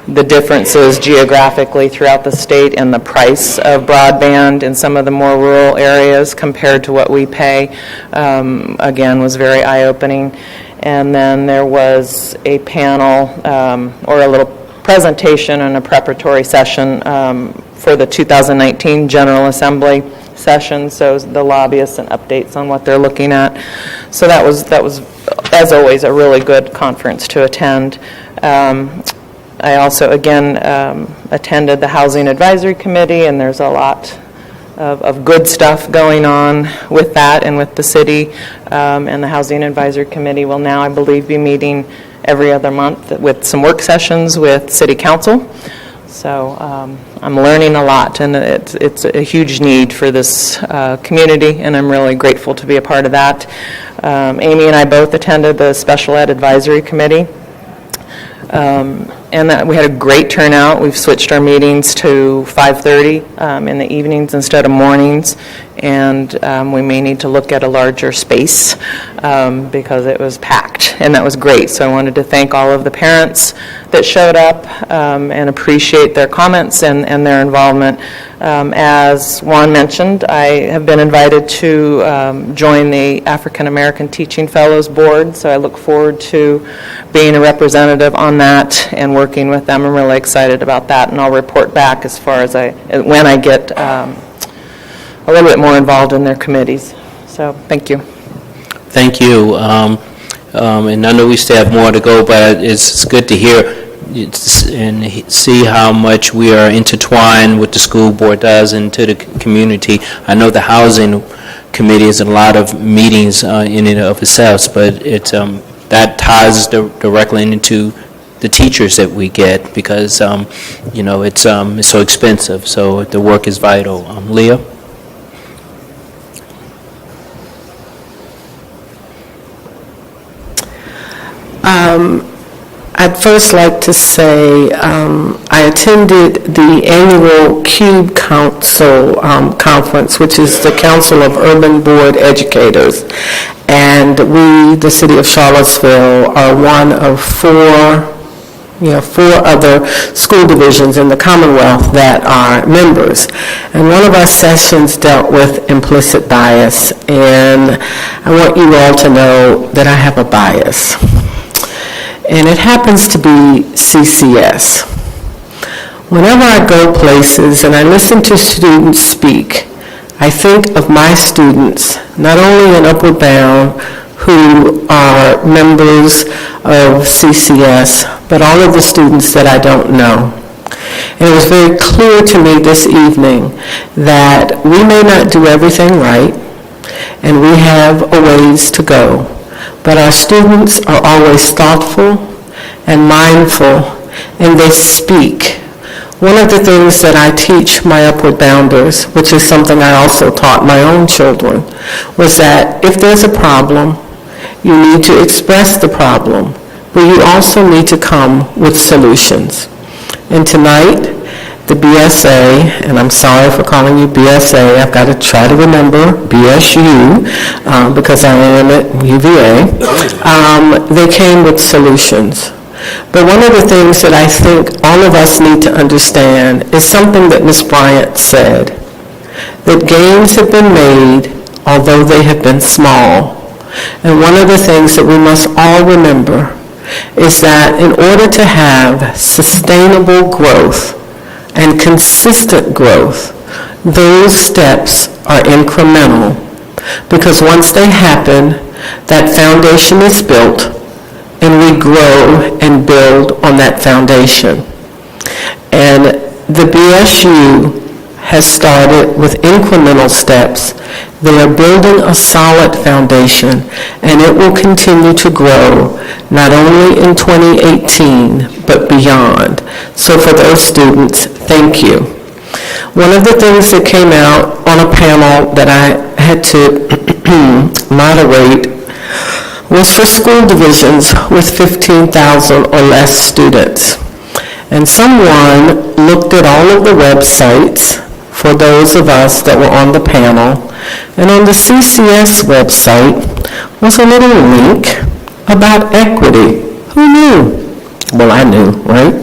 the differences geographically throughout the state and the price of broadband in some of the more rural areas compared to what we pay, again, was very eye-opening. And then there was a panel or a little presentation and a preparatory session for the 2019 General Assembly session, so the lobbyists and updates on what they're looking at. So that was, as always, a really good conference to attend. I also, again, attended the Housing Advisory Committee, and there's a lot of good stuff going on with that and with the city. And the Housing Advisory Committee will now, I believe, be meeting every other month with some work sessions with City Council. So I'm learning a lot, and it's a huge need for this community, and I'm really grateful to be a part of that. Amy and I both attended the Special Ed Advisory Committee, and that we had a great turnout. We've switched our meetings to 5:30 in the evenings instead of mornings, and we may need to look at a larger space because it was packed, and that was great. So I wanted to thank all of the parents that showed up and appreciate their comments and their involvement. As Juan mentioned, I have been invited to join the African American Teaching Fellows Board, so I look forward to being a representative on that and working with them. I'm really excited about that, and I'll report back as far as when I get a little bit more involved in their committees. So, thank you. Thank you. And I know we still have more to go, but it's good to hear and see how much we are intertwined with the school board does into the community. I know the housing committee is a lot of meetings in and of itself, but that ties directly into the teachers that we get because it's so expensive. So the work is vital. Leah? I'd first like to say I attended the annual CUBE Council conference, which is the Council of Urban Board Educators. And we, the city of Charlottesville, are one of four other school divisions in the Commonwealth that are members. And one of our sessions dealt with implicit bias. And I want you all to know that I have a bias. And it happens to be CCS. Whenever I go places and I listen to students speak, I think of my students, not only in Upward Bound, who are members of CCS, but all of the students that I don't know. And it was very clear to me this evening that we may not do everything right, and we have a ways to go. But our students are always thoughtful and mindful, and they speak. One of the things that I teach my Upward Bounders, which is something I also taught my own children, was that if there's a problem, you need to express the problem, but you also need to come with solutions. And tonight, the BSA, and I'm sorry for calling you BSA, I've got to try to remember BSU, because I am at UVA, they came with solutions. But one of the things that I think all of us need to understand is something that Ms. Bryant said, that gains have been made, although they have been small. And one of the things that we must all remember is that in order to have sustainable growth and consistent growth, those steps are incremental. Because once they happen, that foundation is built, and we grow and build on that foundation. And the BSU has started with incremental steps. They are building a solid foundation, and it will continue to grow, not only in 2018, but beyond. So for those students, thank you. One of the things that came out on a panel that I had to moderate was for school divisions with 15,000 or less students. And someone looked at all of the websites for those of us that were on the panel, and on the CCS website was a little link about equity. Who knew? Well, I knew, right?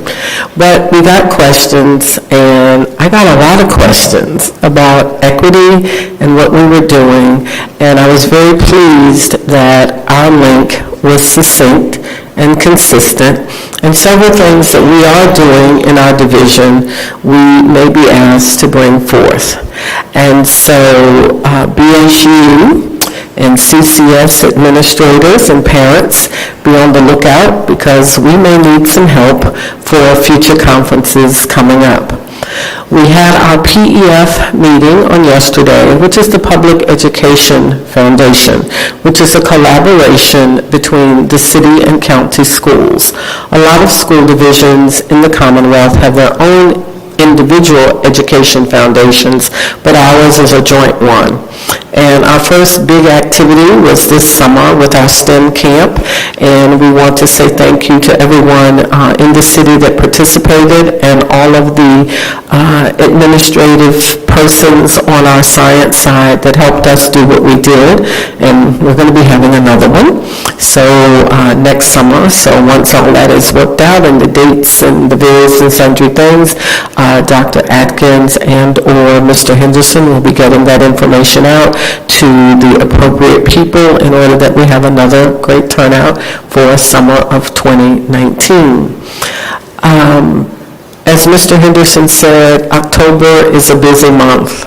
But we got questions, and I got a lot of questions about equity and what we were doing, and I was very pleased that our link was succinct and consistent, and several things that we are doing in our division we may be asked to bring forth. And so BSU and CCS administrators and parents, be on the lookout because we may need some help for future conferences coming up. We had our PEF meeting on yesterday, which is the Public Education Foundation, which is a collaboration between the city and county schools. A lot of school divisions in the Commonwealth have their own individual education foundations, but ours is a joint one. And our first big activity was this summer with our STEM camp, and we want to say thank you to everyone in the city that participated and all of the administrative persons on our science side that helped us do what we did, and we're going to be having another one. So next summer, so once all that is worked out and the dates and the various and sundry things, Dr. Atkins and/or Mr. Henderson will be getting that information out to the appropriate people in order that we have another great turnout for summer of 2019. As Mr. Henderson said, October is a busy month.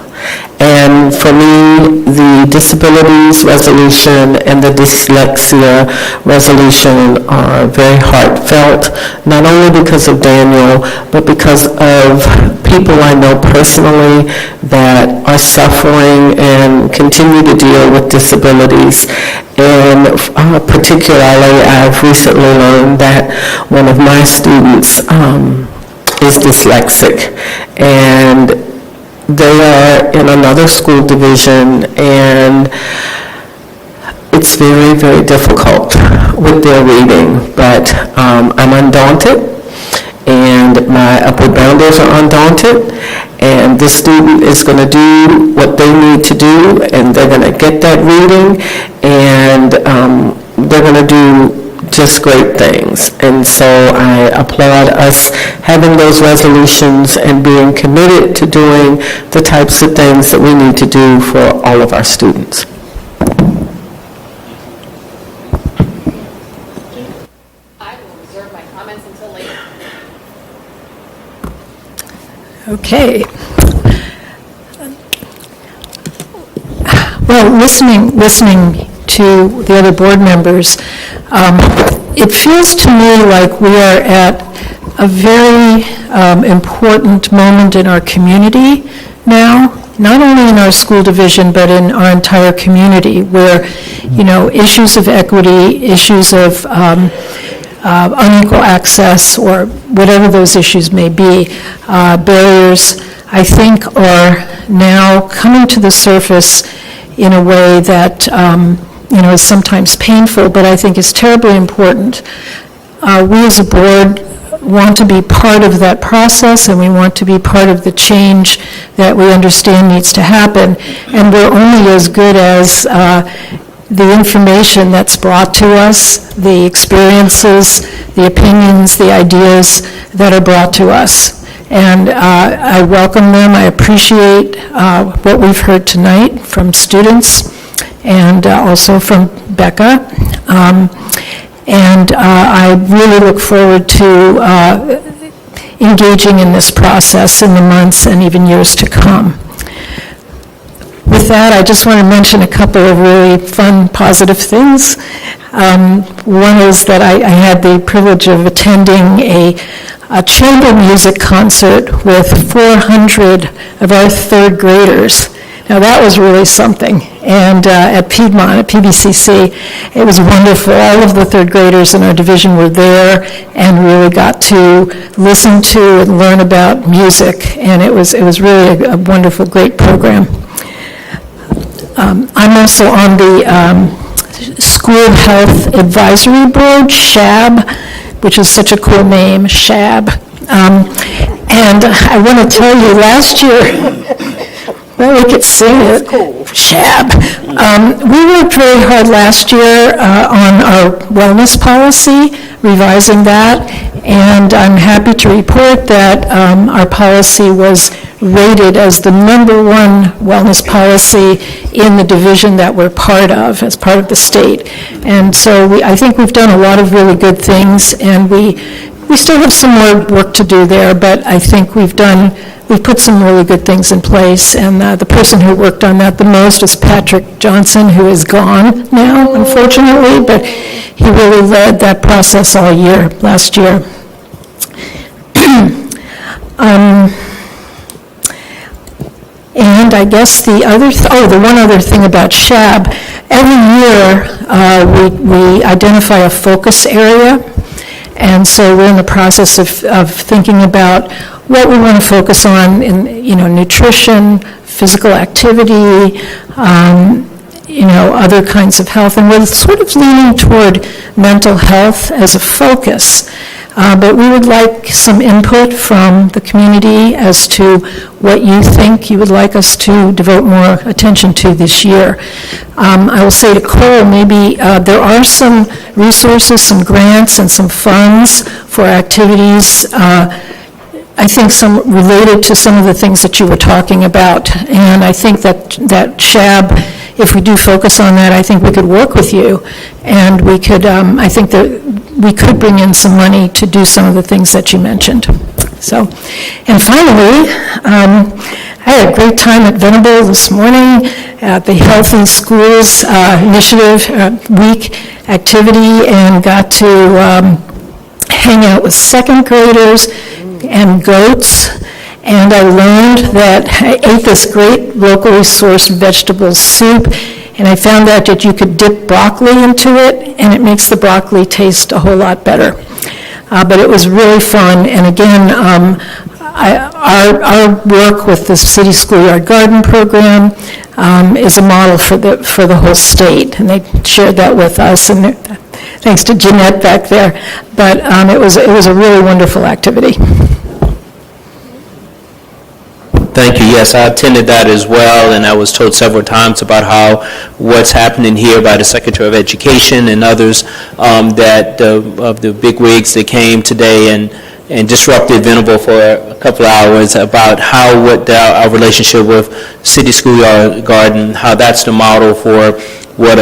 And for me, the disabilities resolution and the dyslexia resolution are very heartfelt, not only because of Daniel, but because of people I know personally that are suffering and continue to deal with disabilities. And particularly, I've recently learned that one of my students is dyslexic, and they are in another school division, and it's very, very difficult with their reading. But I'm undaunted, and my upward bounders are undaunted, and this student is going to do what they need to do, and they're going to get that reading, and they're going to do just great things. And so I applaud us having those resolutions and being committed to doing the types of things that we need to do for all of our students. I will reserve my comments until later. Okay. Well, listening to the other board members, it feels to me like we are at a very important moment in our community now, not only in our school division, but in our entire community, where, issues of equity, issues of unequal access, or whatever those issues may be, barriers, I think, are now coming to the surface in a way that is sometimes painful, but I think is terribly important. We as a board want to be part of that process, and we want to be part of the change that we understand needs to happen, and we're only as good as the information that's brought to us, the experiences, the opinions, the ideas that are brought to us. And I welcome them. I appreciate what we've heard tonight from students and also from Becca. And I really look forward to engaging in this process in the months and even years to come. With that, I just want to mention a couple of really fun, positive things. One is that I had the privilege of attending a chamber music concert with 400 of our third graders. Now, that was really something. And at Piedmont, at PBCC, it was wonderful. All of the third graders in our division were there and really got to listen to and learn about music. And it was really a wonderful, great program. I'm also on the School Health Advisory Board, SHAB, which is such a cool name, SHAB. And I want to tell you, last year, well, we could sing it. SHAB. We worked really hard last year on our wellness policy, revising that, and I'm happy to report that our policy was rated as the #1 wellness policy in the division that we're part of, as part of the state. And so I think we've done a lot of really good things, and we still have some more work to do there, but I think we've put some really good things in place, and the person who worked on that the most is Patrick Johnson, who is gone now, unfortunately, but he really led that process all year, last year. And I guess the one other thing about SHAB, every year we identify a focus area, and so we're in the process of thinking about what we want to focus on in, nutrition, physical activity, other kinds of health, and we're sort of leaning toward mental health as a focus. But we would like some input from the community as to what you think you would like us to devote more attention to this year. I will say to Cole, maybe there are some resources, some grants, and some funds for activities, I think some related to some of the things that you were talking about. And I think that SHAB, if we do focus on that, I think we could work with you, and we could, I think that we could bring in some money to do some of the things that you mentioned. So, and finally, I had a great time at Venable this morning at the Healthy Schools Initiative Week activity, and got to hang out with second graders and goats. And I learned that I ate this great locally sourced vegetable soup, and I found out that you could dip broccoli into it, and it makes the broccoli taste a whole lot better. But it was really fun, and again, our work with the City Schoolyard Garden Program is a model for the whole state, and they shared that with us, and thanks to Jeanette back there. But it was a really wonderful activity. Thank you. Yes, I attended that as well, and I was told several times about what's happening here by the Secretary of Education and others, that of the bigwigs that came today and disrupted Venable for a couple of hours about what our relationship with City Schoolyard Garden, how that's the model for what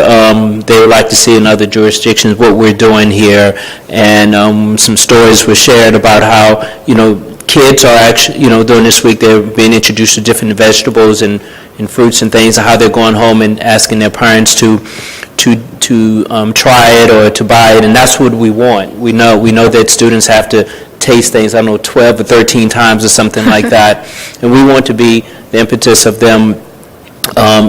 they would like to see in other jurisdictions, what we're doing here, and some stories were shared about how, kids are actually, during this week, they're being introduced to different vegetables and fruits and things, and how they're going home and asking their parents to try it or to buy it, and that's what we want. We know that students have to taste things, 12 or 13 times or something like that, and we want to be the impetus of them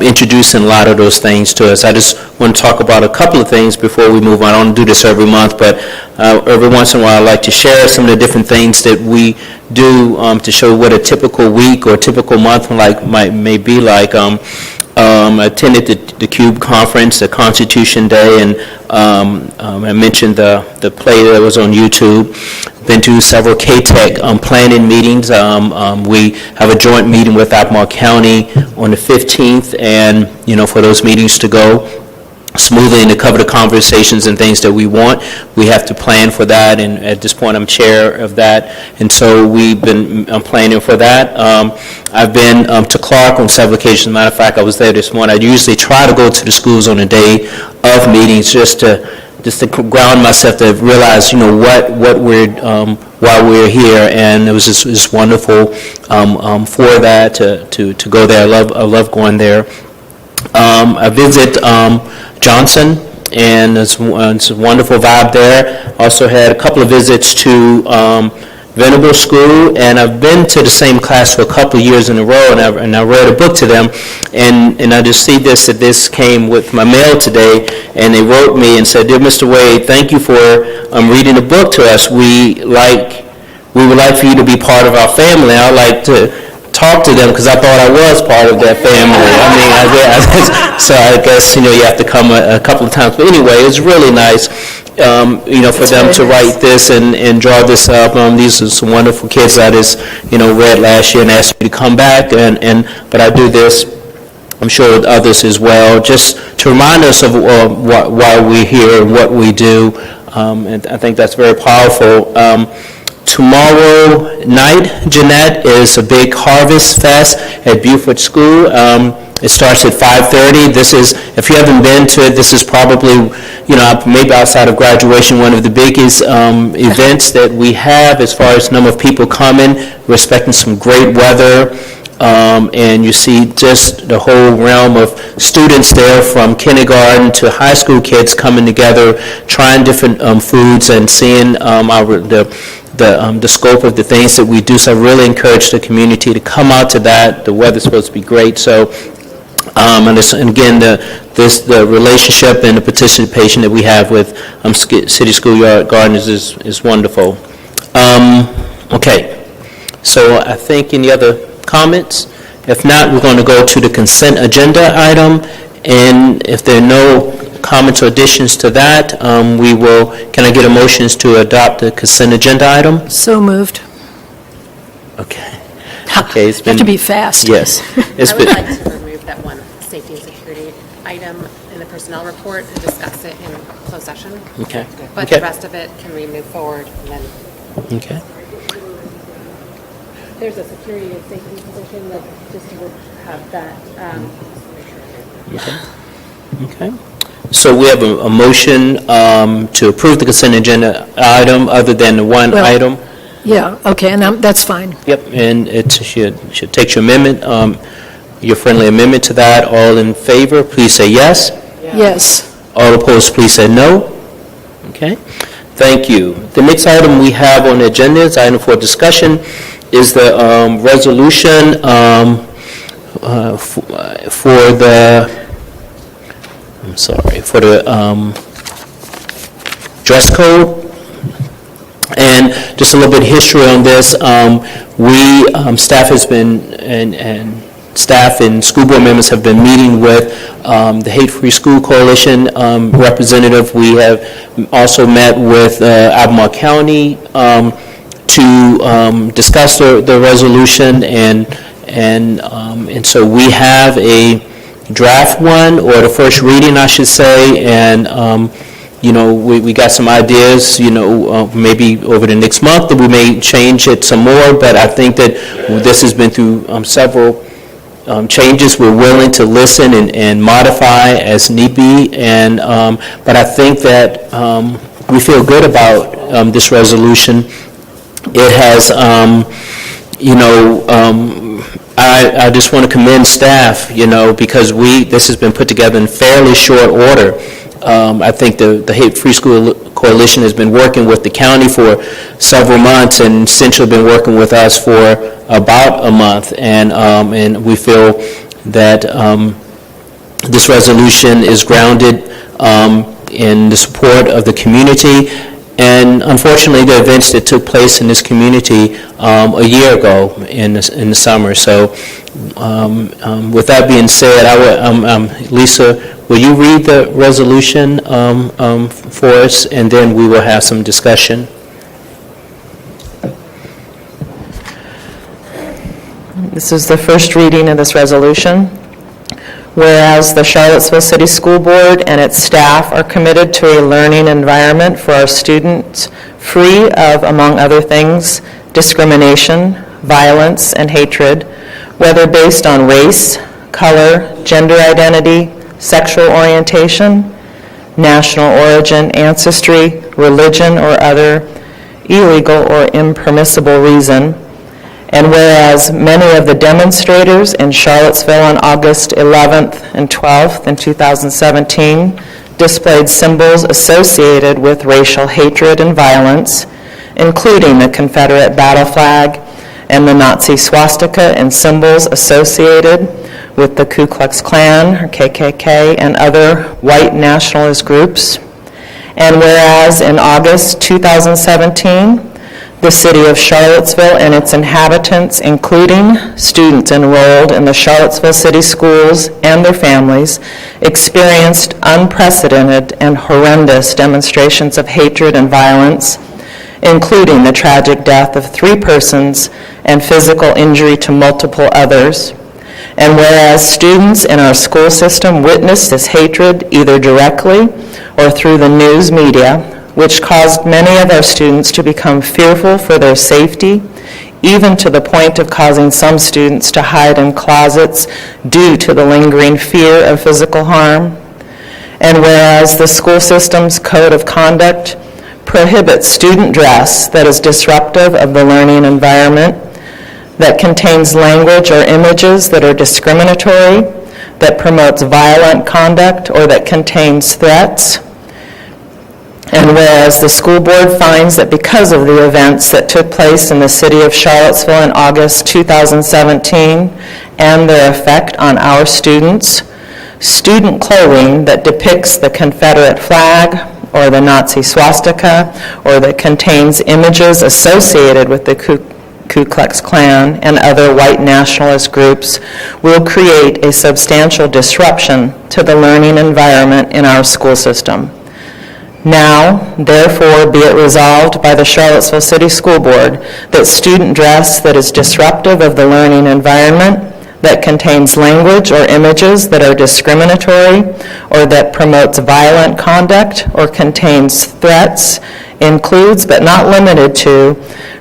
introducing a lot of those things to us. I just want to talk about a couple of things before we move on. I don't do this every month, but every once in a while I like to share some of the different things that we do to show what a typical week or typical month may be like. I attended the CUBE conference, the Constitution Day, and I mentioned the play that was on YouTube. Been to several K-Tech planning meetings. We have a joint meeting with Albemarle County on the 15th, and for those meetings to go smoothly and to cover the conversations and things that we want, we have to plan for that, and at this point I'm chair of that, and so we've been planning for that. I've been to Clark on several occasions. Matter of fact, I was there this morning. I usually try to go to the schools on the day of meetings just to ground myself, to realize, what we're, why we're here, and it was just wonderful for that to go there. I love going there. I visit Johnson, and it's a wonderful vibe there. Also had a couple of visits to Venable School, and I've been to the same class for a couple of years in a row, and I read a book to them, and I just see that this came with my mail today, and they wrote me and said, "Dear Mr. Wade, thank you for reading the book to us. We would like for you to be part of our family." I'd like to talk to them because I thought I was part of their family. So I guess, you have to come a couple of times. But anyway, it's really nice, for them to write this and draw this up. These are some wonderful kids I just, read last year and asked me to come back. But I do this, I'm sure with others as well, just to remind us of why we're here and what we do. And I think that's very powerful. Tomorrow night, Jeanette, is a big harvest fest at Beaufort School. It starts at 5:30. This is, if you haven't been to it, this is probably, maybe outside of graduation, one of the biggest events that we have as far as number of people coming. We're expecting some great weather. And you see just the whole realm of students there, from kindergarten to high school kids coming together, trying different foods and seeing the scope of the things that we do. So I really encourage the community to come out to that. The weather's supposed to be great. So, and again, the relationship and the participation that we have with City Schoolyard Gardens is wonderful. Okay, so I think any other comments? If not, we're going to go to the consent agenda item, And if there are no comments or additions to that, can I get a motions to adopt the consent agenda item? So moved. Okay. Okay, it's been... Have to be fast. Yes. It's I would been... like to remove that one safety and security item in the personnel report and discuss it in closed session. Okay. But Okay. the rest of it, can we move forward and then... Okay. There's a security and safety position that just would have that. Okay. So we have a motion to approve the consent agenda item other than the one Well- item. Yeah, okay, and that's fine. Yep, and it should take your amendment, your friendly amendment to that. All in favor, please say yes. Yes. All opposed, please say no. Okay, thank you. The next item we have on the agenda is item for discussion is the resolution for the, for the dress code. And just a little bit of history on this. Staff has been, and staff and school board members have been meeting with the Hate-Free School Coalition representative. We have also met with Albemarle County to discuss the resolution, and so we have a draft one, or the first reading, I should say, and we got some ideas, maybe over the next month that we may change it some more, but I think that this has been through several changes. We're willing to listen and modify as need be, but I think that we feel good about this resolution. It has, I just want to commend staff, because this has been put together in fairly short order. I think the Hate-Free School Coalition has been working with the county for several months and essentially been working with us for about a month. And we feel that this resolution is grounded in the support of the community. And unfortunately, the events that took place in this community a year ago in the summer. So with that being said, Lisa, will you read the resolution for us, and then we will have some discussion? This is the first reading of this resolution. Whereas the Charlottesville City School Board and its staff are committed to a learning environment for our students free of, among other things, discrimination, violence, and hatred, whether based on race, color, gender identity, sexual orientation, national origin, ancestry, religion, or other illegal or impermissible reason. And whereas many of the demonstrators in Charlottesville on August 11th and 12th in 2017 displayed symbols associated with racial hatred and violence, including the Confederate battle flag and the Nazi swastika and symbols associated with the Ku Klux Klan, or KKK, and other white nationalist groups. And whereas in August 2017, the city of Charlottesville and its inhabitants, including students enrolled in the Charlottesville City Schools and their families, experienced unprecedented and horrendous demonstrations of hatred and violence, including the tragic death of 3 persons and physical injury to multiple others. And whereas students in our school system witnessed this hatred either directly or through the news media, which caused many of our students to become fearful for their safety, even to the point of causing some students to hide in closets due to the lingering fear of physical harm. And whereas the school system's code of conduct prohibits student dress that is disruptive of the learning environment, that contains language or images that are discriminatory, that promotes violent conduct, or that contains threats. And whereas the school board finds that because of the events that took place in the city of Charlottesville in August 2017 and their effect on our students, student clothing that depicts the Confederate flag or the Nazi swastika or that contains images associated with the Ku Ku Klux Klan, and other white nationalist groups will create a substantial disruption to the learning environment in our school system. Now, therefore, be it resolved by the Charlottesville City School Board that student dress that is disruptive of the learning environment, that contains language or images that are discriminatory or that promotes violent conduct or contains threats, includes but not limited to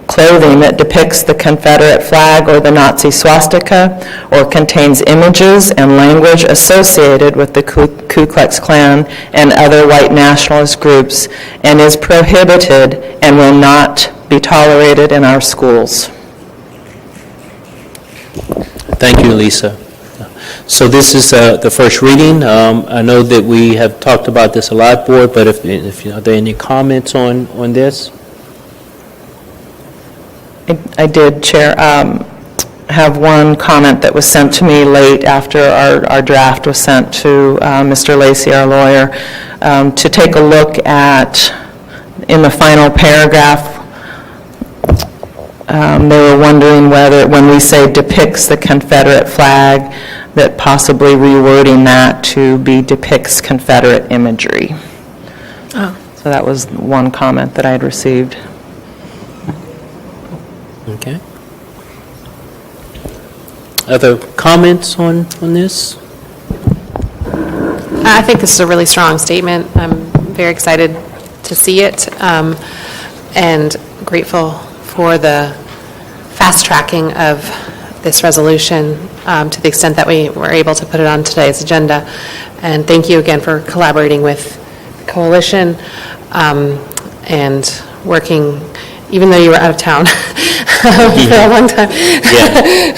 clothing that depicts the Confederate flag or the Nazi swastika, or contains images and language associated with the Ku Klux Klan and other white nationalist groups, and is prohibited and will not be tolerated in our schools. Thank you, Lisa. So this is the first reading. I know that we have talked about this a lot, Board, but if are there any comments on this? I did, Chair, have one comment that was sent to me late after our draft was sent to Mr. Lacey, our lawyer, to take a look at, in the final paragraph, they were wondering whether, when we say depicts the Confederate flag, that possibly rewording that to be depicts Confederate imagery. Oh. So that was one comment that I had received. Okay. Other comments on this? I think this is a really strong statement. I'm very excited to see it, and grateful for the fast tracking of this resolution to the extent that we were able to put it on today's agenda. And thank you again for collaborating with the coalition and working, even though you were out of town for a long time.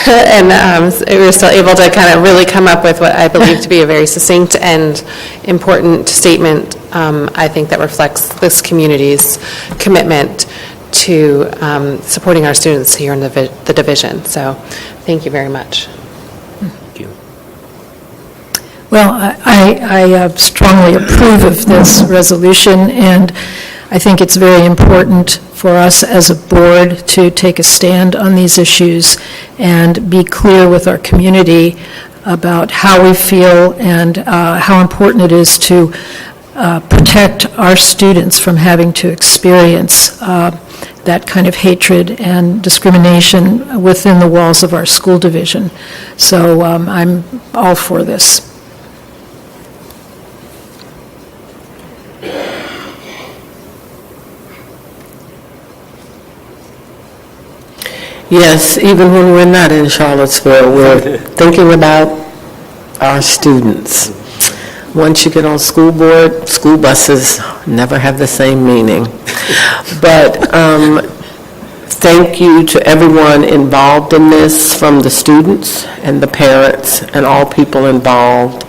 And we were still able to kind of really come up with what I believe to be a very succinct and important statement, I think, that reflects this community's commitment to supporting our students here in the division. So thank you very much. Thank you. Well, I strongly approve of this resolution, and I think it's very important for us as a board to take a stand on these issues and be clear with our community about how we feel and how important it is to protect our students from having to experience that kind of hatred and discrimination within the walls of our school division. So I'm all for this. Yes, even when we're not in Charlottesville, we're thinking about our students. Once you get on school board, school buses never have the same meaning. But thank you to everyone involved in this, from the students and the parents and all people involved.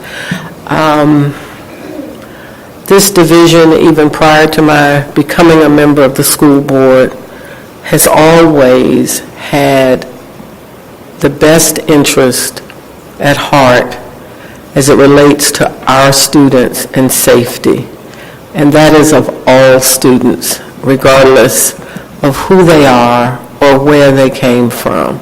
This division, even prior to my becoming a member of the school board, has always had the best interest at heart as it relates to our students and safety. And that is of all students, regardless of who they are or where they came from.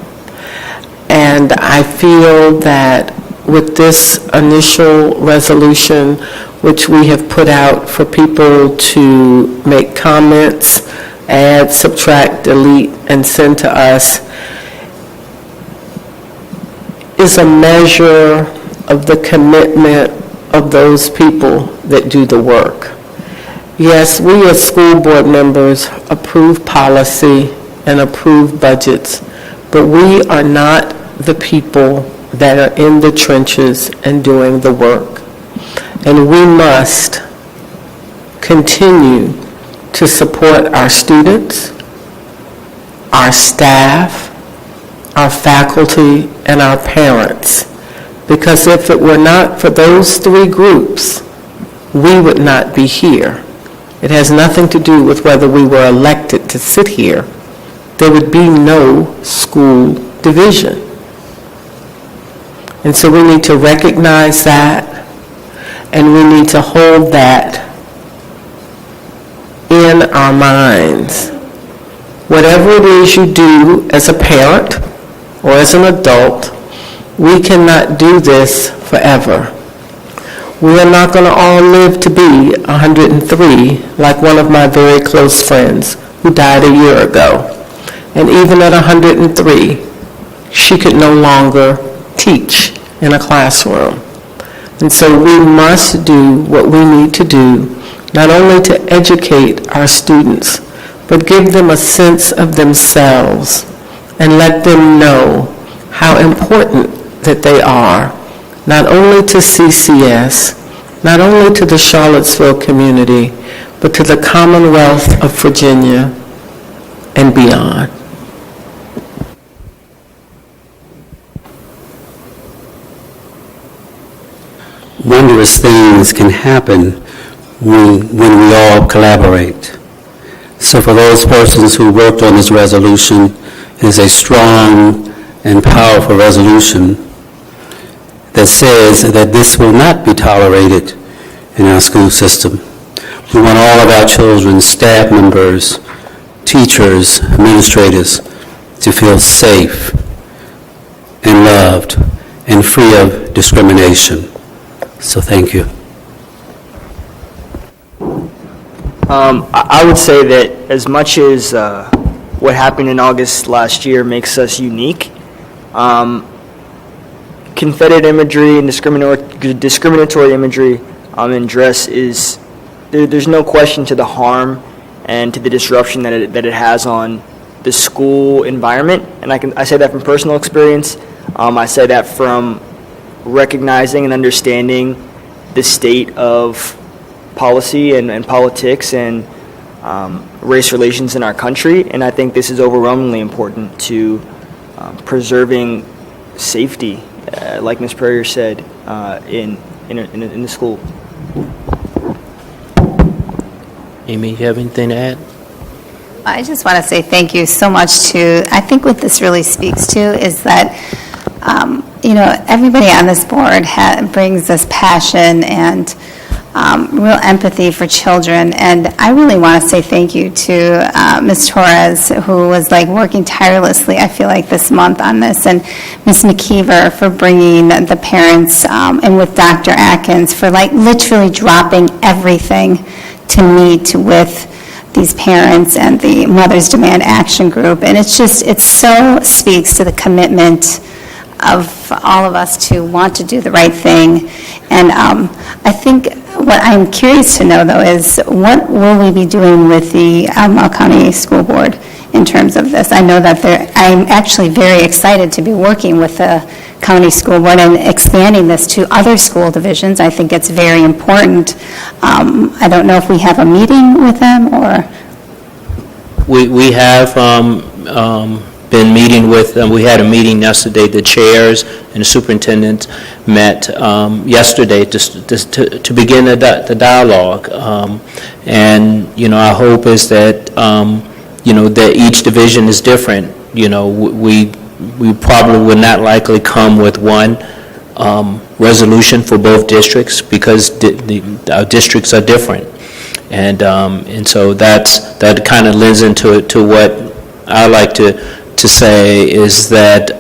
And I feel that with this initial resolution, which we have put out for people to make comments, add, subtract, delete, and send to us, is a measure of the commitment of those people that do the work. Yes, we as school board members approve policy and approve budgets, but we are not the people that are in the trenches and doing the work. And we must continue to support our students, our staff, our faculty, and our parents. Because if it were not for those three groups, we would not be here. It has nothing to do with whether we were elected to sit here. There would be no school division. And so we need to recognize that, and we need to hold that in our minds Whatever it is you do as a parent or as an adult, we cannot do this forever. We are not going to all live to be 103 like one of my very close friends who died a year ago. And even at 103, she could no longer teach in a classroom. And so we must do what we need to do, not only to educate our students, but give them a sense of themselves and let them know how important that they are, not only to CCS, not only to the Charlottesville community, but to the Commonwealth of Virginia and beyond. Wondrous things can happen when we all collaborate. So for those persons who worked on this resolution, it is a strong and powerful resolution that says that this will not be tolerated in our school system. We want all of our children, staff members, teachers, administrators to feel safe and loved and free of discrimination. So thank you. I would say that as much as what happened in August last year makes us unique, Confederate imagery and discriminatory imagery in dress is, there's no question to the harm and to the disruption that it has on the school environment. And I say that from personal experience. I say that from recognizing and understanding the state of policy and politics and race relations in our country. And I think this is overwhelmingly important to preserving safety, like Ms. Perrier said, in the school. Amy, you have anything to add? I just want to say thank you so much to, I think what this really speaks to is that, everybody on this board brings this passion and real empathy for children. And I really want to say thank you to Ms. Torres, who was working tirelessly, I feel like, this month on this, and Ms. McKeever for bringing the parents, and with Dr. Atkins for literally dropping everything to meet with these parents and the Mothers Demand Action Group. And it so speaks to the commitment of all of us to want to do the right thing. And I think what I'm curious to know, though, is what will we be doing with the Albemarle County School Board in terms of this? I know that I'm actually very excited to be working with the county school board and expanding this to other school divisions. I think it's very important. I don't know if we have a meeting with them or... We have been meeting with them. We had a meeting yesterday. The chairs and the superintendent met yesterday to begin the dialogue. And, our hope is that, that each division is different. We probably would not likely come with one resolution for both districts because our districts are different. And so that kind of lends into what I like to say is that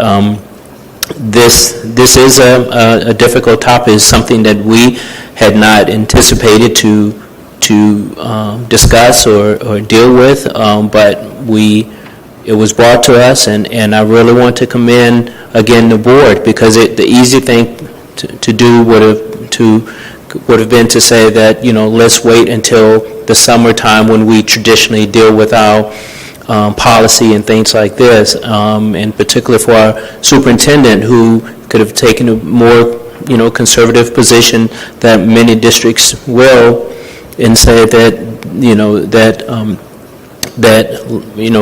this is a difficult topic. It's something that we had not anticipated to discuss or deal with, but it was brought to us, and I really want to commend again the board, because the easy thing to do would have been to say that, let's wait until the summertime when we traditionally deal with our policy and things like this, and particularly for our superintendent, who could have taken a more, conservative position that many districts will, and say that,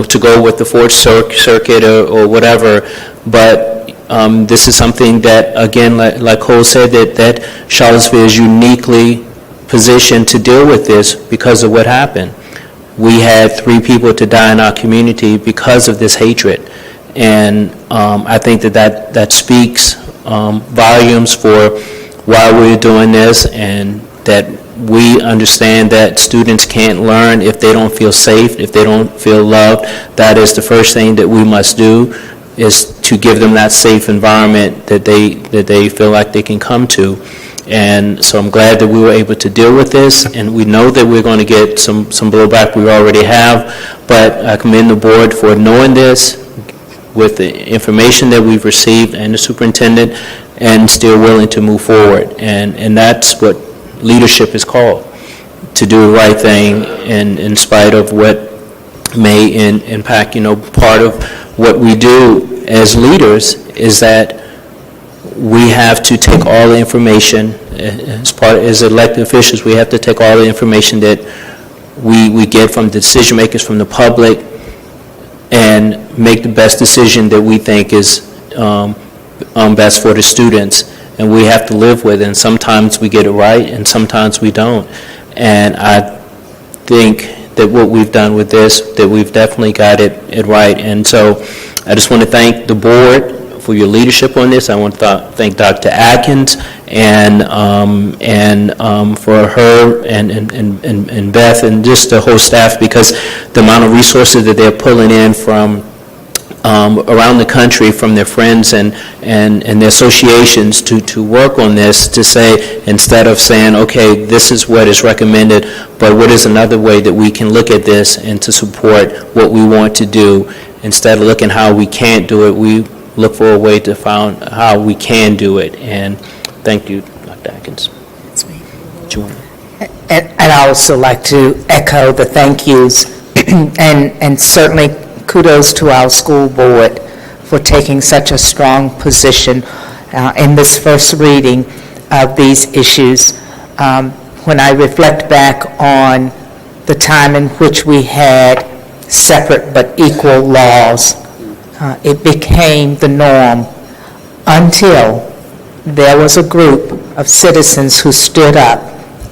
to go with the Fourth Circuit or whatever. But this is something that, again, like Cole said, that Charlottesville is uniquely positioned to deal with this because of what happened. We had 3 people to die in our community because of this hatred. And I think that speaks volumes for why we're doing this, and that we understand that students can't learn if they don't feel safe, if they don't feel loved. That is the first thing that we must do, is to give them that safe environment that they feel like they can come to. And so I'm glad that we were able to deal with this, and we know that we're going to get some blowback. We already have, but I commend the board for knowing this with the information that we've received and the superintendent, and still willing to move forward. And that's what leadership is called, to do the right thing in spite of what may impact. Part of what we do as leaders is that we have to take all the information, as elected officials, we have to take all the information that we get from the decision makers, from the public, and make the best decision that we think is best for the students. And we have to live with it, and sometimes we get it right, and sometimes we don't. And I think that what we've done with this, that we've definitely got it right. And so I just want to thank the board for your leadership on this. I want to thank Dr. Atkins and for her and Beth and just the whole staff, because the amount of resources that they're pulling in from around the country, from their friends and their associations to work on this, to say, instead of saying, okay, this is what is recommended, but what is another way that we can look at this and to support what we want to do. Instead of looking how we can't do it, we look for a way to find how we can do it. And thank you, Dr. Atkins. That's me. Joanne. And I'd also like to echo the thank yous and certainly kudos to our school board for taking such a strong position in this first reading of these issues. When I reflect back on the time in which we had separate but equal laws, it became the norm until there was a group of citizens who stood up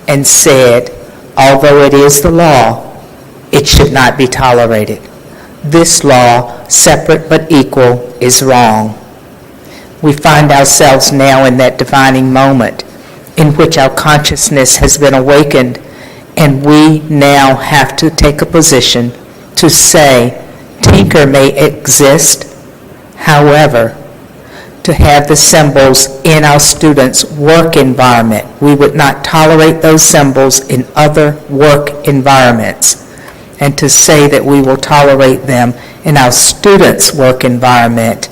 and said, although it is the law, it should not be tolerated. This law, separate but equal, is wrong. We find ourselves now in that defining moment in which our consciousness has been awakened, and we now have to take a position to say, tinker may exist, however, to have the symbols in our students' work environment. We would not tolerate those symbols in other work environments. And to say that we will tolerate them in our students' work environment,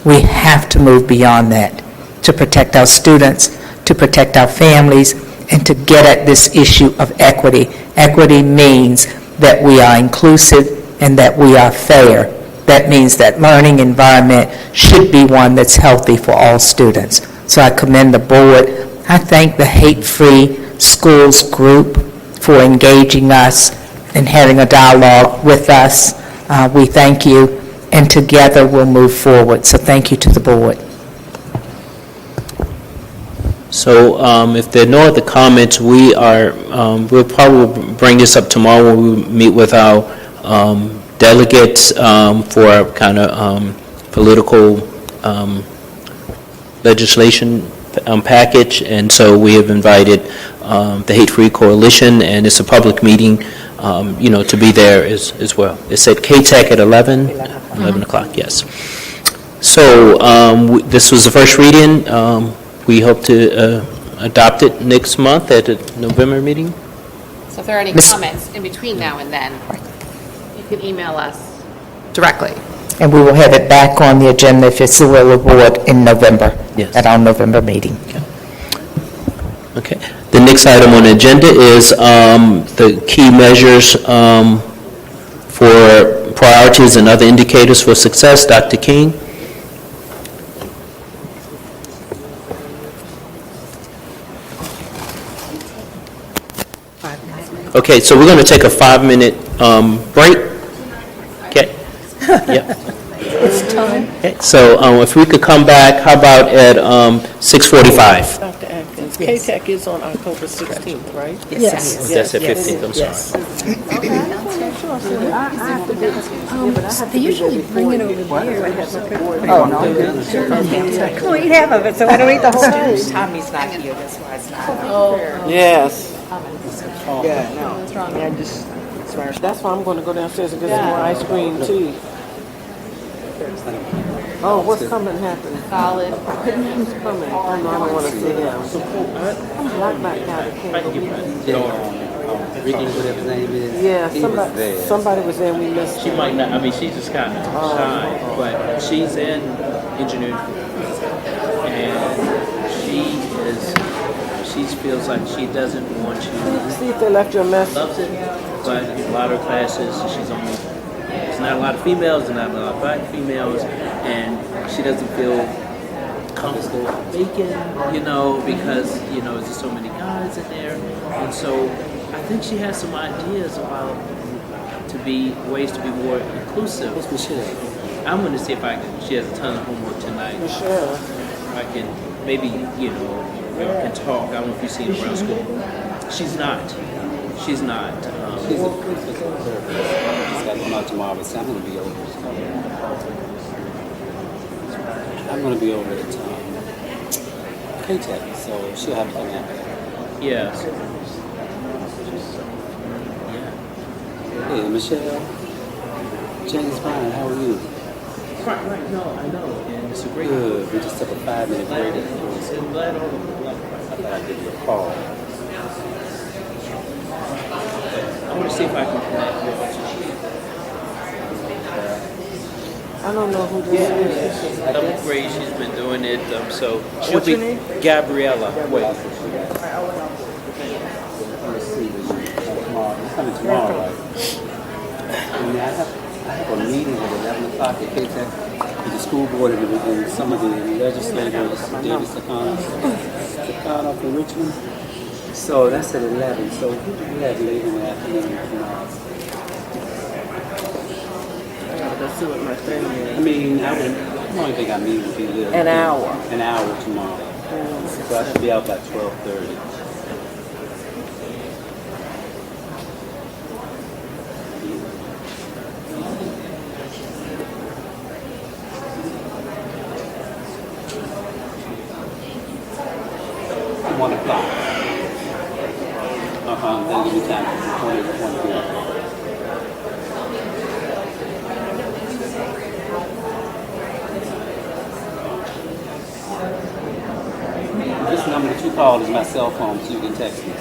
we have to move beyond that to protect our students, to protect our families, and to get at this issue of equity. Equity means that we are inclusive and that we are fair. That means that learning environment should be one that's healthy for all students. So I commend the board. I thank the Hate-Free Schools group for engaging us and having a dialogue with us. We thank you, and together we'll move forward. So thank you to the board. So if there are no other comments, we'll probably bring this up tomorrow when we meet with our delegates for a kind of political legislation package. And so we have invited the Hate-Free Coalition, and it's a public meeting, to be there as well. It's at K-Tech at 11 o'clock, yes. So this was the first reading. We hope to adopt it next month at the November meeting. So if there are any comments in between now and then, you can email us directly. And we will have it back on the agenda if it's the will of the board in November, Yes. at our November meeting. Okay. The next item on the agenda is the key measures for priorities and other indicators for success. Dr. King. Okay, so we're going to take a 5-minute break. Okay. Yeah. It's time. Okay. So if we could come back, how about at 6:45? Dr. Atkins, K-Tech is on October 16th, right? Yes. That's at 15th, I'm sorry. They usually bring it over here. Come on, eat half of it, so I don't eat the whole thing. Tommy's not here, that's why it's not. Yes. Yeah, no. What's wrong? Yeah, just smashed. That's why I'm going to go downstairs and get some more ice cream tea. Oh, what's coming happening? Solid. Who's coming? Oh, no, I don't want to see him. I'm black guy that came over. Ricky, whatever his name is. Yeah, he was there. somebody was there and we missed She him. might not, I mean, she's just kind of shy, but she's in engineering. And she feels like she doesn't want to. See if they left you a message. Loves it, but in a lot of her classes, there's not a lot of females, there's not a lot of black females, and she doesn't feel comfortable speaking, because, there's just so many guys in there. And so I think she has some ideas about ways to be more inclusive. What's Michelle? I'm going to see if she has a ton of homework tonight. Michelle. I can maybe, can talk. I don't know if you've seen her around school. She's not. She's a physical therapist. She's got to come out tomorrow, but I'm going to be over. I'm going to be over at K-Tech, so she'll have to come out. Yeah. Hey, Michelle. James Brown, how are you? Right, no, I know, and it's a great. Good. We just took a 5-minute break. I'm glad all the I thought I'd give you a call. I'm going to see if I can connect with her. I don't know who this is. 7th grade, she's been doing it, so she'll What's be your name? Gabriella. Wait. Let's see. It's coming tomorrow, right? I have a meeting at 11 o'clock at K-Tech with the school board and some of the legislators, David Sakana from Richmond. So that's at 11. So who do we have later in the afternoon tomorrow? Let's see what my thing is. I mean, the only thing I mean would be little. An hour. An hour tomorrow. So I should be out by 12:30. That'll give me time for 20 to 22. This number that you called is my cell phone, so you can text me.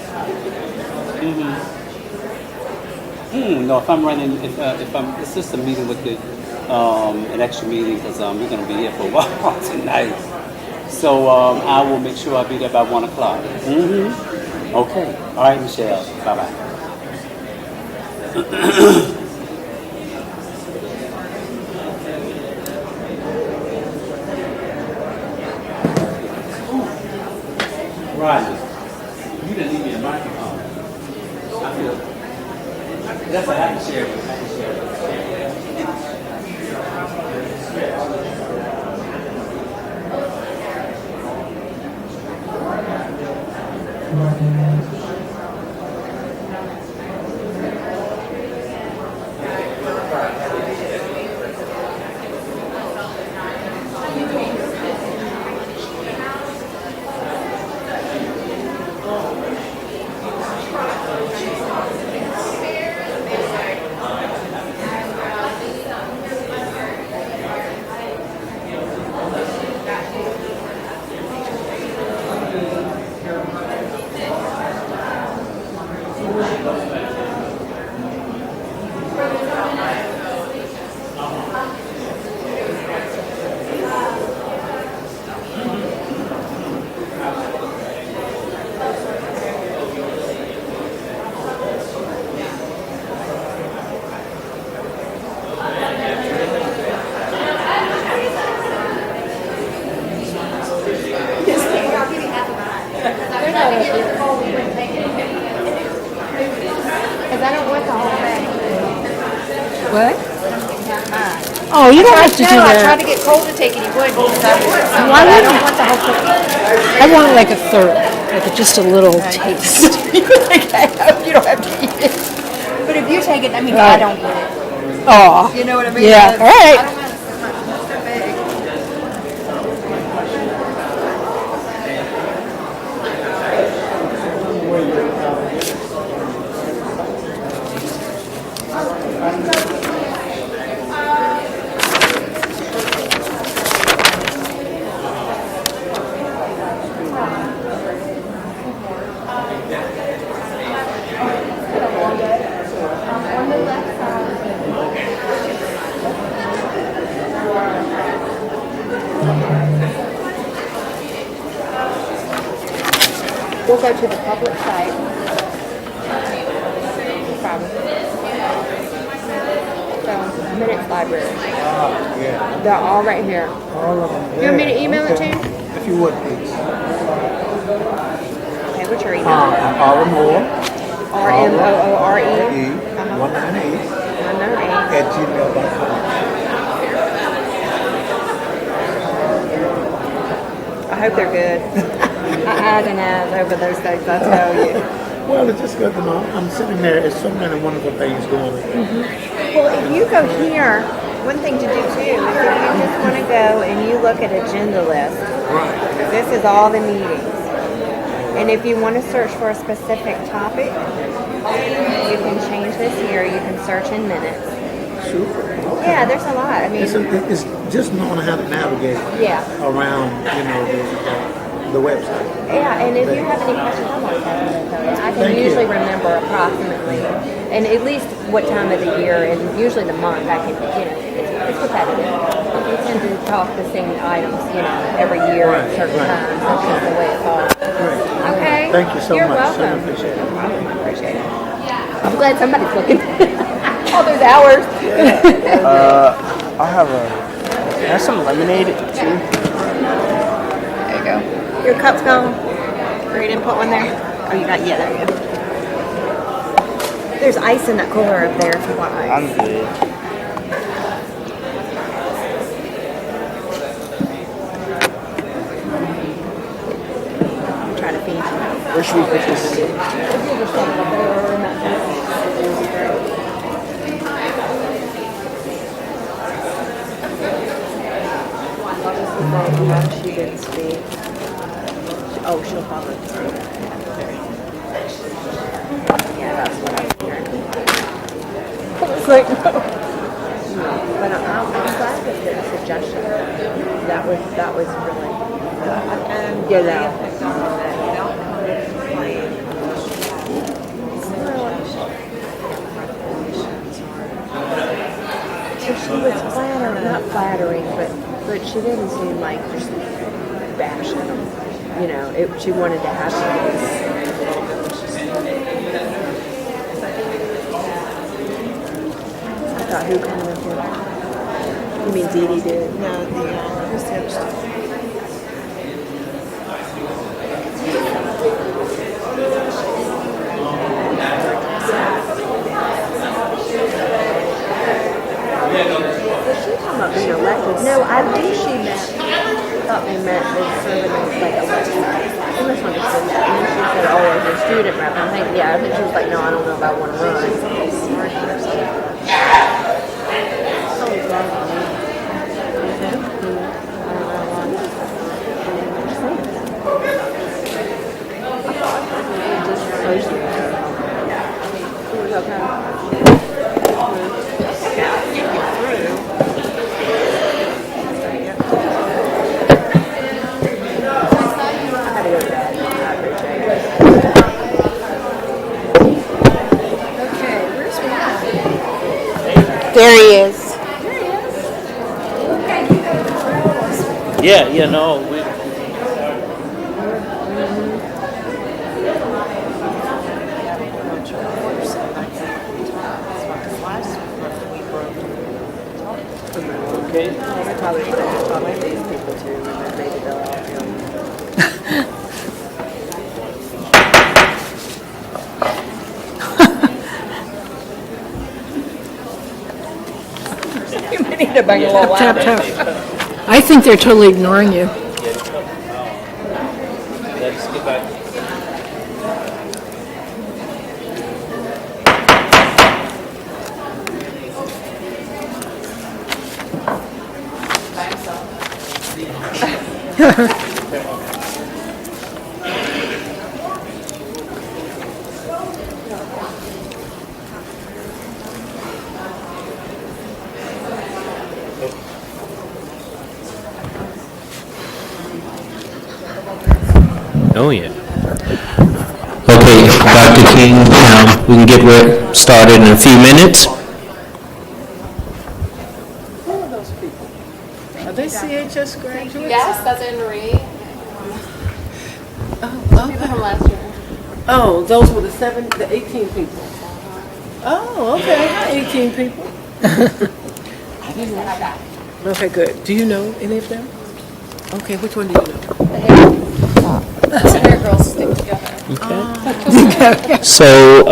No, if I'm running, it's just a meeting with an extra meeting because we're going to be here for a while tonight. So I will make sure I'll be there by 1 o'clock. Okay. All right, Michelle. Bye-bye. Roger, you didn't leave me a microphone. I feel that's what I can share with. What? Oh, you don't have to do I tried that. to get Cole to take it, he wouldn't, because I want some, Why but I wouldn't don't want the whole cookie. I want like a third, like just a little taste. You don't have to eat it. But if you take it, that means I don't eat it. Oh. You know what I mean? Yeah, all right. I don't want so big. We'll go to the public site. So, Minutes Library. They're all right here. All of them. You want me to email it to you? If you would, please. Okay, what's your email? R Moore. R-M-O-O-R-E. 198 @gmail.com. I hope they're good. I agonize over those things, I tell you. Well, it's just good to know. I'm sitting there. There's so many wonderful things going on. Well, if you go here, one thing to do too is if you just want to go and you look at agenda list, this is all the meetings. And if you want to search for a specific topic, you can change this here. You can search in minutes. Super. Yeah, there's a lot. I mean, It's just knowing how to navigate around, the website. yeah, and if you have any questions, I'm always happy to tell you. I can Thank you. usually remember approximately, and at least what time of the year, and usually the month. I can, it's repetitive. We tend to talk the same items, every year at certain times. That's just the way it falls. Okay. Thank you so You're much. welcome. So appreciate it. I appreciate it. I'm glad somebody's looking. All those hours. I have some lemonade too. There you go. Your cup's gone? Or you didn't put one there? Oh, you got, there you go. There's ice in that cooler up there if you want ice. I'm good. I'm trying to feed you. Where should we put this? She didn't speak. Oh, she'll probably speak. Yeah, that's what I'm hearing. It's like, no. But I'm glad that there's a suggestion. That was really, She was flattering, not flattering, but she didn't seem like just bashing them. She wanted to have these. I thought, who commented? You mean Dee Dee did? No, the receptionist. Being elected. No, I think she thought they meant they serving as like elected. I misunderstood that. And then she said, oh, as a student rep. I'm thinking, yeah, I think she was like, no, I don't know if I want to run. There he is. Yeah, no, we. Okay. I probably should have taught my these people too, and then maybe they'll all feel. Tap, tap, tap. I think they're totally ignoring you. Let's get back. Oh, yeah. Okay, Dr. King, we can get started in a few minutes. Who are those people? Are they CHS graduates? Yes, that's Anne Marie. Oh, those were the 18 people. Oh, okay, not 18 people. Okay, good. Do you know any of them? Okay, which one do you know? The hair girls stick together. So,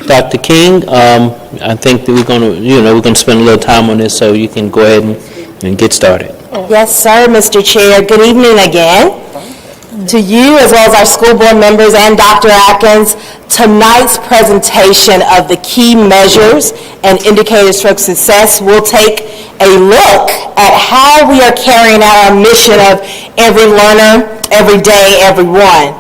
Dr. King, I think that we're going to spend a little time on this, so you can go ahead and get started. Yes, sir, Mr. Chair. Good evening again. To you, as well as our school board members and Dr. Atkins, tonight's presentation of the key measures and indicators for success will take a look at how we are carrying out our mission of every learner, every day, everyone.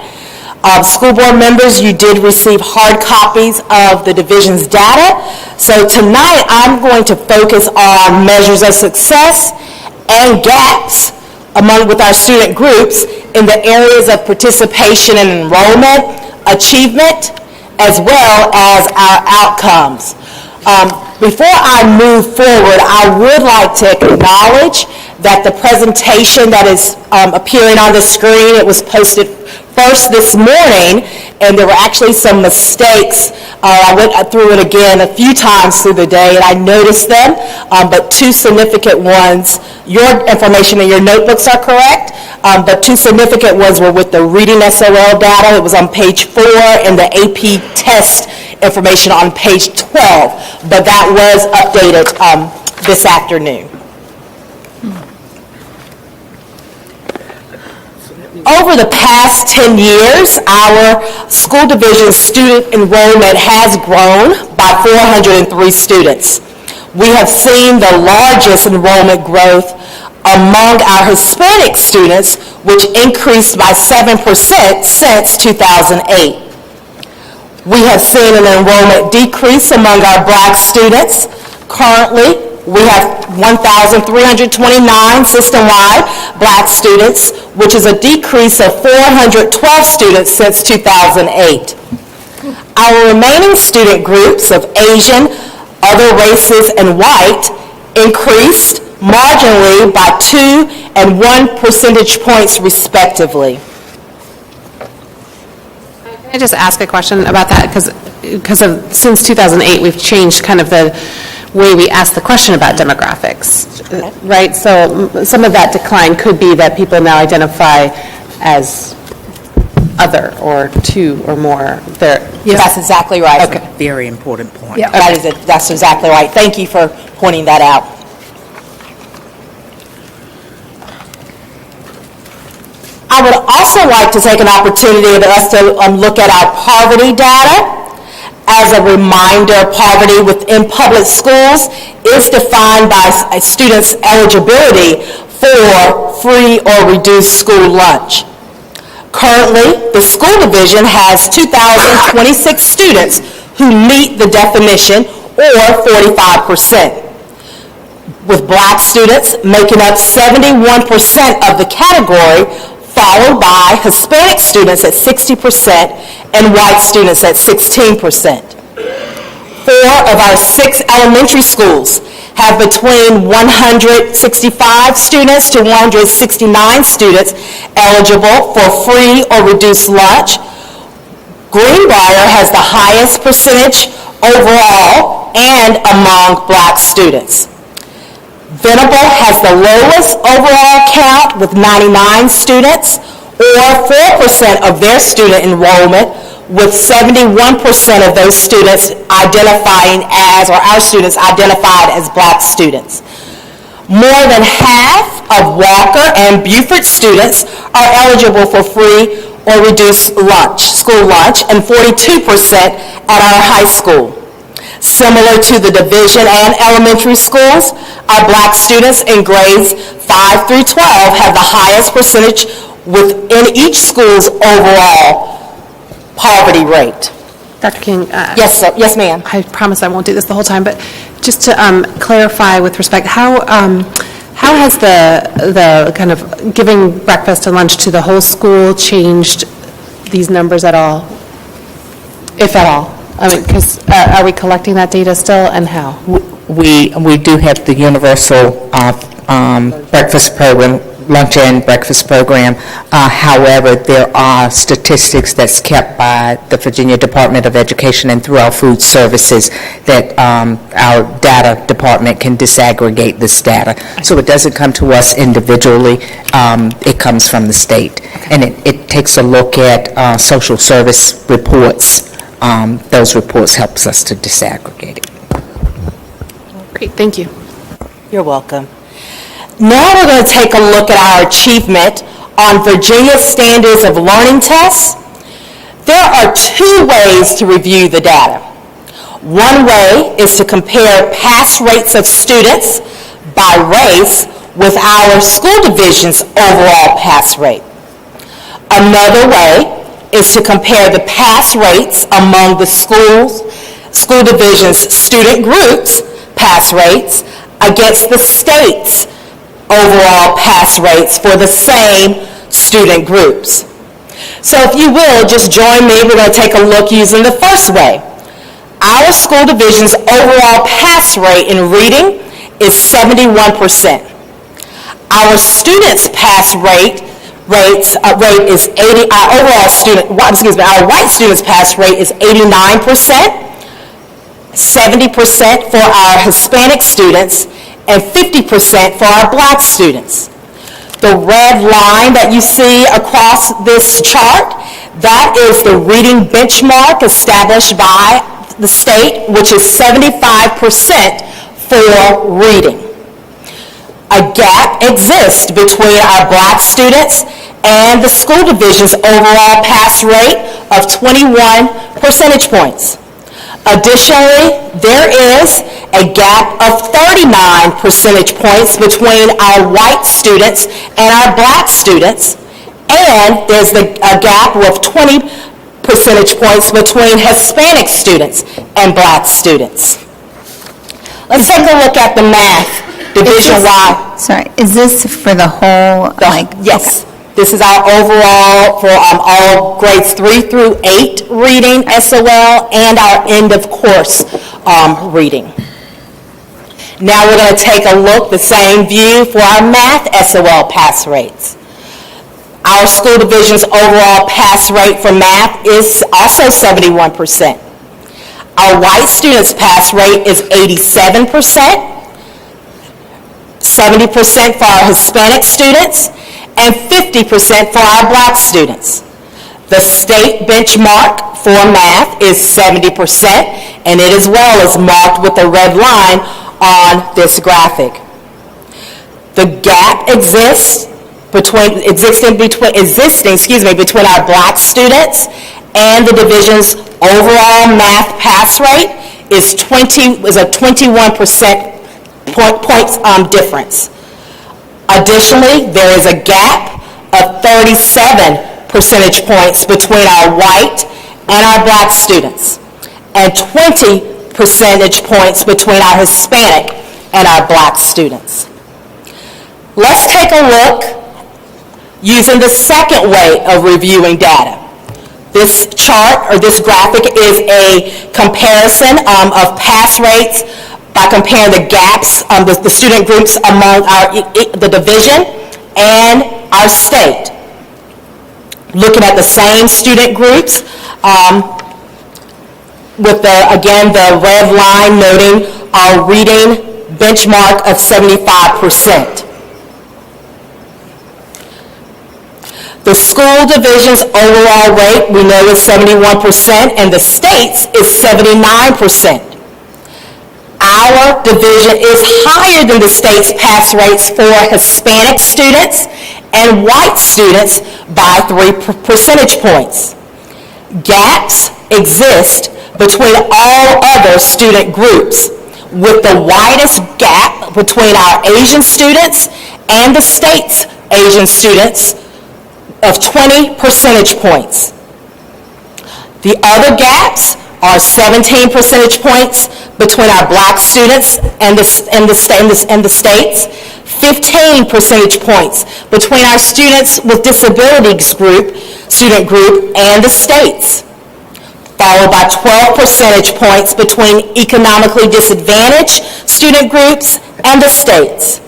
School board members, you did receive hard copies of the division's data. So tonight, I'm going to focus on measures of success and gaps with our student groups in the areas of participation and enrollment, achievement, as well as our outcomes. Before I move forward, I would like to acknowledge that the presentation that is appearing on the screen, it was posted first this morning, and there were actually some mistakes. I went through it again a few times through the day, and I noticed them, but two significant ones. Your information in your notebooks are correct, but two significant ones were with the reading SOL data. It was on page 4, and the AP test information on page 12, but that was updated this afternoon. Over the past 10 years, our school division student enrollment has grown by 403 students. We have seen the largest enrollment growth among our Hispanic students, which increased by 7% since 2008. We have seen an enrollment decrease among our Black students. Currently, we have 1,329 system-wide Black students, which is a decrease of 412 students since 2008. Our remaining student groups of Asian, other races, and white increased marginally by 2 and 1 percentage points respectively. Can I just ask a question about that? Because since 2008, we've changed kind of the way we ask the question about demographics, right? So some of that decline could be that people now identify as other or two or more. That's exactly right. Okay. Very important point. Yeah. That's exactly right. Thank you for pointing that out. I would also like to take an opportunity for us to look at our poverty data. As a reminder, poverty within public schools is defined by a student's eligibility for free or reduced school lunch. Currently, the school division has 2,026 students who meet the definition, or 45%, with Black students making up 71% of the category, followed by Hispanic students at 60% and white students at 16%. 4 of our 6 elementary schools have between 165 students to 169 students eligible for free or reduced lunch. Greenbrier has the highest percentage overall and among Black students. Venable has the lowest overall count with 99 students, or 4% of their student enrollment, with 71% of those students identifying as, or our students identified as Black students. More than half of Walker and Beaufort students are eligible for free or reduced lunch, school lunch, and 42% at our high school. Similar to the division and elementary schools, our Black students in grades 5 through 12 have the highest percentage within each school's overall poverty rate. Dr. King? Yes, sir. Yes, ma'am. I promise I won't do this the whole time, but just to clarify with respect, how has the kind of giving breakfast and lunch to the whole school changed these numbers at all, if at all? I mean, because are we collecting that data still, and how? We do have the universal breakfast program lunch and breakfast program. However, there are statistics that's kept by the Virginia Department of Education and through our food services that our data department can disaggregate this data. So it doesn't come to us individually, it comes from the state. And it takes a look at social service reports. Those reports helps us to disaggregate it. Great, thank you. You're welcome. Now we're going to take a look at our achievement on Virginia Standards of Learning tests. There are two ways to review the data. One way is to compare pass rates of students by race with our school division's overall pass rate. Another way is to compare the pass rates among the school division's student groups' pass rates against the state's overall pass rates for the same student groups. So if you will, just join me. We're going to take a look using the first way. Our school division's overall pass rate in reading is 71%. Our students' pass rate is 80. Our white students' pass rate is 89%. 70% for our Hispanic students, and 50% for our black students. The red line that you see across this chart, that is the reading benchmark established by the state, which is 75% for reading. A gap exists between our black students and the school division's overall pass rate of 21 percentage points. Additionally, there is a gap of 39 percentage points between our white students and our black students, and there's a gap of 20 percentage points between Hispanic students and black students. Let's take a look at the math division-wide. Sorry, is this for the whole, Yes. Okay. This is our overall for all grades 3 through 8 reading SOL and our end of course reading. Now we're going to take a look, the same view for our math SOL pass rates. Our school division's overall pass rate for math is also 71%. Our white students' pass rate is 87%, 70% for our Hispanic students, and 50% for our black students. The state benchmark for math is 70%, and it as well is marked with a red line on this graphic. The gap exists between our black students and the division's overall math pass rate is a 21% point difference. Additionally, there is a gap of 37 percentage points between our white and our black students, and 20 percentage points between our Hispanic and our black students. Let's take a look using the second way of reviewing data. This chart, or this graphic, is a comparison of pass rates by comparing the gaps, the student groups among the division and our state. Looking at the same student groups, with the red line noting our reading benchmark of 75%. The school division's overall rate, we know, is 71%, and the state's is 79%. Our division is higher than the state's pass rates for Hispanic students and white students by 3 percentage points. Gaps exist between all other student groups, with the widest gap between our Asian students and the state's Asian students of 20 percentage points. The other gaps are 17 percentage points between our black students and the states, 15 percentage points between our students with disabilities student group and the states, followed by 12 percentage points between economically disadvantaged student groups and the states.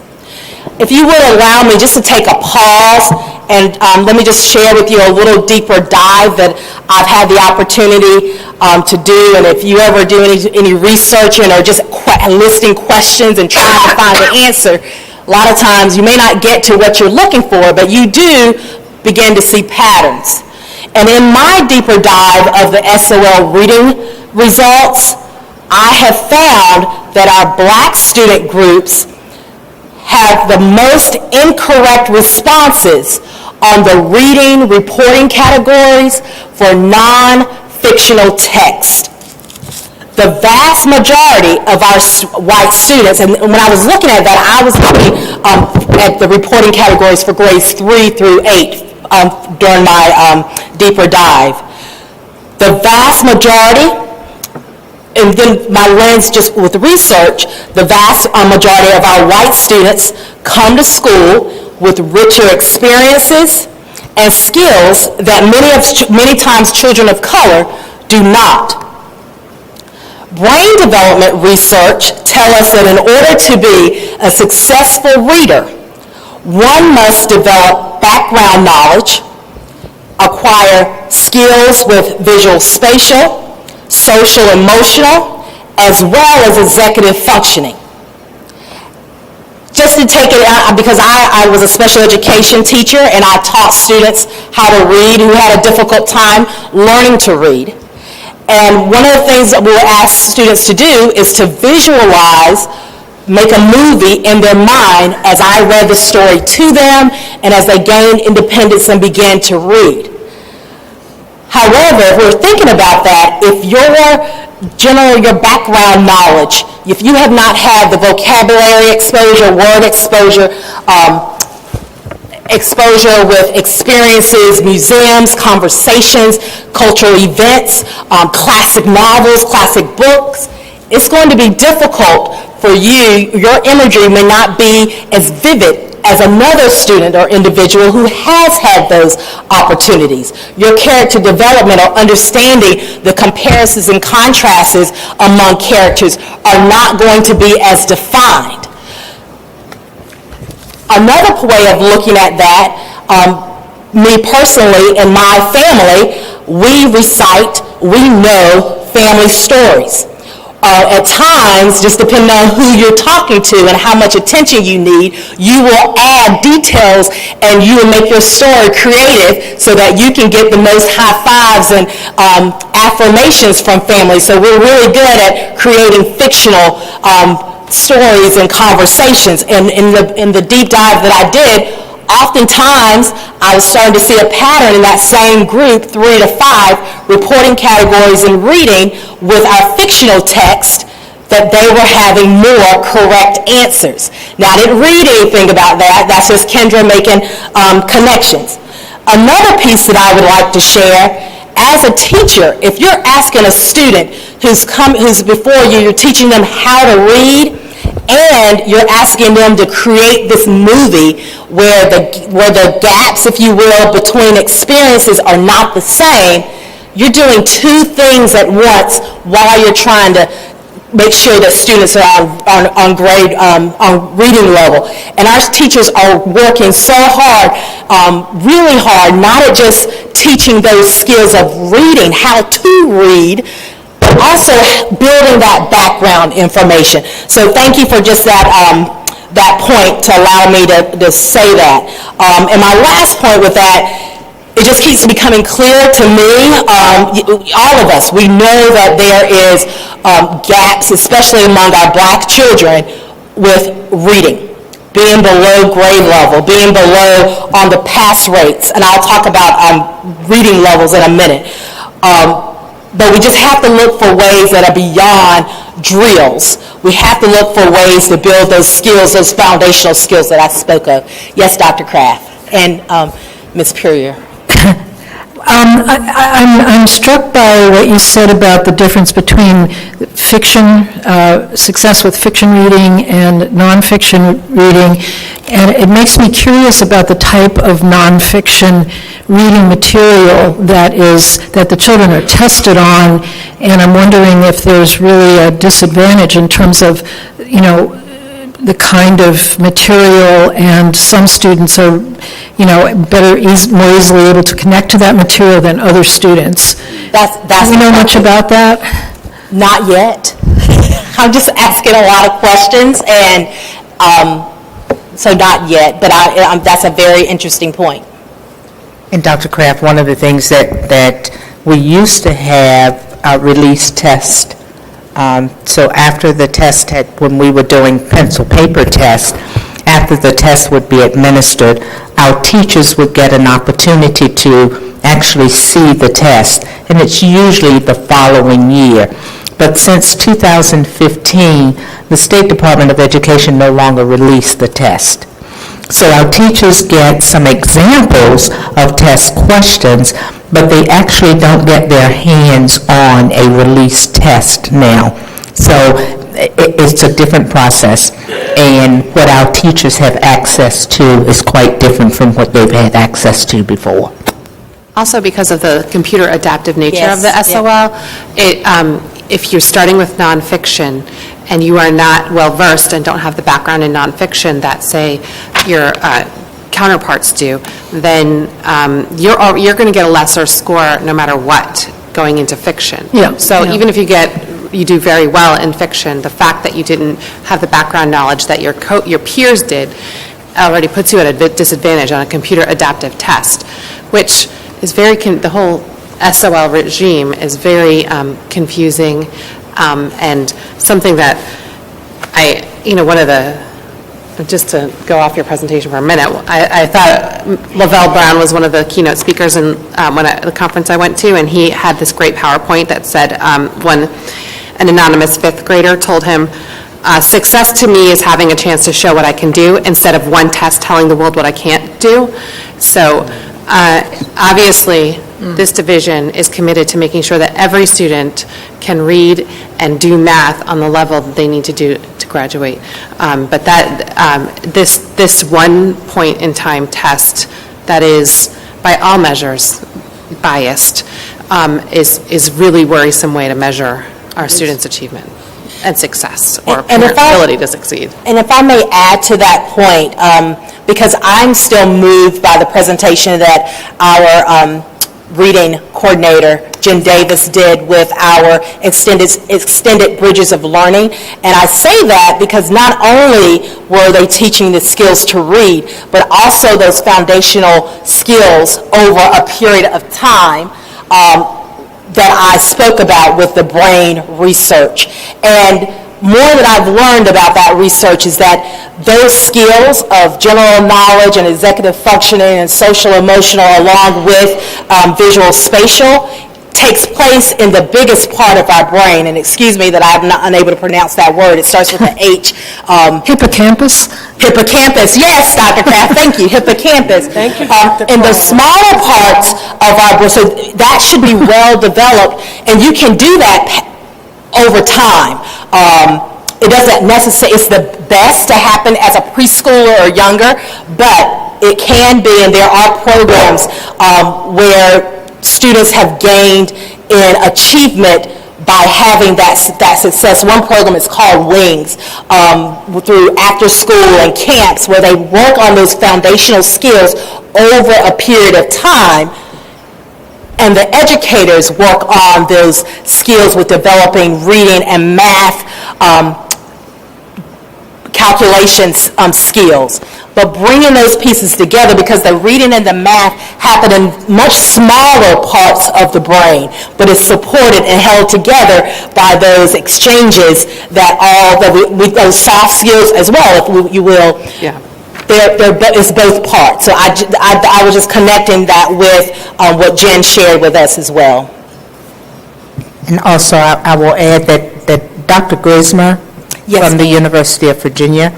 if you would allow me just to take a pause and let me just share with you a little deeper dive that I've had the opportunity to do. And if you ever do any researching or just listing questions and trying to find an answer, a lot of times you may not get to what you're looking for, but you do begin to see patterns. And in my deeper dive of the SOL reading results, I have found that our Black student groups have the most incorrect responses on the reading reporting categories for non-fictional text. The vast majority of our white students, and when I was looking at that, I was looking at the reporting categories for grades 3 through 8 during my deeper dive. The vast majority, and then my lens just with research, the vast majority of our white students come to school with richer experiences and skills that many times children of color do not. Brain development research tells us that in order to be a successful reader, one must develop background knowledge, acquire skills with visual spatial, social emotional, as well as executive functioning. Just to take it out, because I was a special education teacher and I taught students how to read who had a difficult time learning to read. And one of the things that we would ask students to do is to visualize, make a movie in their mind as I read the story to them and as they gained independence and began to read. However, if we're thinking about that, if your background knowledge, if you have not had the vocabulary exposure, word exposure, exposure with experiences, museums, conversations, cultural events, classic novels, classic books, it's going to be difficult for you. Your imagery may not be as vivid as another student or individual who has had those opportunities. Your character development or understanding the comparisons and contrasts among characters are not going to be as defined. Another way of looking at that, me personally and my family, we know family stories. At times, just depending on who you're talking to and how much attention you need, you will add details and you will make your story creative so that you can get the most high fives and affirmations from family. So we're really good at creating fictional stories and conversations. And in the deep dive that I did, oftentimes I was starting to see a pattern in that same group, 3 to 5, reporting categories and reading with our fictional text, that they were having more correct answers. Now, I didn't read anything about that. That's just Kendra making connections. Another piece that I would like to share, as a teacher, if you're asking a student who's before you, you're teaching them how to read, and you're asking them to create this movie where the gaps, if you will, between experiences are not the same, you're doing two things at once while you're trying to make sure that students are on reading level. And our teachers are working so hard, really hard, not at just teaching those skills of reading, how to read, but also building that background information. So thank you for just that point to allow me to say that. And my last point with that, it just keeps becoming clear to me, all of us, we know that there is gaps, especially among our Black children, with reading, being below grade level, being below on the pass rates, and I'll talk about reading levels in a minute. But we just have to look for ways that are beyond drills. We have to look for ways to build those skills, those foundational skills that I spoke of. Yes, Dr. Kraft and Ms. Purrier. I'm struck by what you said about the difference between fiction, success with fiction reading and nonfiction reading, and it makes me curious about the type of nonfiction reading material that the children are tested on, and I'm wondering if there's really a disadvantage in terms of, the kind of material, and some students are, more easily able to connect to that material than other students. That's Do you know much about that? Not yet. I'm just asking a lot of questions, and so not yet, but that's a very interesting point. And Dr. Kraft, one of the things that we used to have a release test. So after the test, when we were doing pencil paper tests, after the test would be administered, our teachers would get an opportunity to actually see the test, and it's usually the following year. But since 2015, the State Department of Education no longer released the test. So our teachers get some examples of test questions, but they actually don't get their hands on a released test now. So it's a different process, and what our teachers have access to is quite different from what they've had access to before. Also, because of the computer adaptive nature of the SOL, if you're starting with nonfiction and you are not well-versed and don't have the background in nonfiction that, say, your counterparts do, then you're going to get a lesser score no matter what going into fiction. Yeah. So even if you do very well in fiction, the fact that you didn't have the background knowledge that your peers did already puts you at a disadvantage on a computer adaptive test, which is the whole SOL regime is very confusing, and something that just to go off your presentation for a minute, I thought Lavelle Brown was one of the keynote speakers in the conference I went to, and he had this great PowerPoint that said when an anonymous fifth grader told him, success to me is having a chance to show what I can do instead of one test telling the world what I can't do. So obviously, this division is committed to making sure that every student can read and do math on the level that they need to do to graduate. But that this one point in time test that is, by all measures, biased, is really worrisome way to measure our students' achievement and success, or ability to succeed. And if I may add to that point, because I'm still moved by the presentation that our reading coordinator, Jen Davis, did with our extended Bridges of Learning. And I say that because not only were they teaching the skills to read, but also those foundational skills over a period of time that I spoke about with the brain research. And more that I've learned about that research is that those skills of general knowledge and executive functioning and social emotional, along with visual spatial, takes place in the biggest part of our brain. And excuse me that I'm not unable to pronounce that word. It starts with an H. Hippocampus? Hippocampus, yes, Dr. Kraft, thank you, hippocampus. Thank you, in the smaller parts of our brain, so that should be well developed, and you can do that over time. It doesn't necessarily, it's the best to happen as a preschooler or younger, but it can be, and there are programs where students have gained in achievement by having that success. One program is called Wings, through after school and camps where they work on those foundational skills over a period of time, and the educators work on those skills with developing reading and math calculations skills. But bringing those pieces together, because the reading and the math happen in much smaller parts of the brain, but it's supported and held together by those exchanges that with those soft skills as well, if you will. Yeah. It's both parts. So I was just connecting that with what Jen shared with us as well. And also, I will add that Dr. Grismer from the University of Virginia,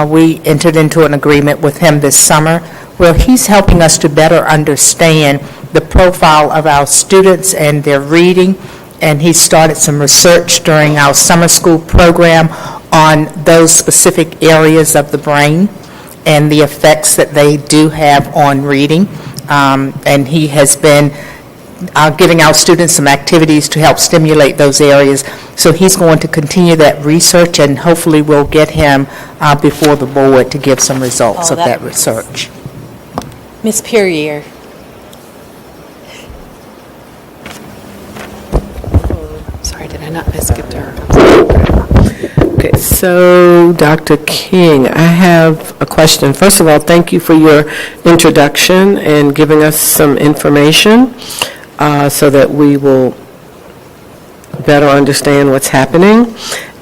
we entered into an agreement with him this summer where he's helping us to better understand the profile of our students and their reading, and he started some research during our summer school program on those specific areas of the brain and the effects that they do have on reading. And he has been giving our students some activities to help stimulate those areas. So he's going to continue that research, and hopefully we'll get him before the board to give some results of that research. Ms. Perrier. Sorry, did I not skip to her? Okay, so Dr. King, I have a question. First of all, thank you for your introduction and giving us some information so that we will better understand what's happening.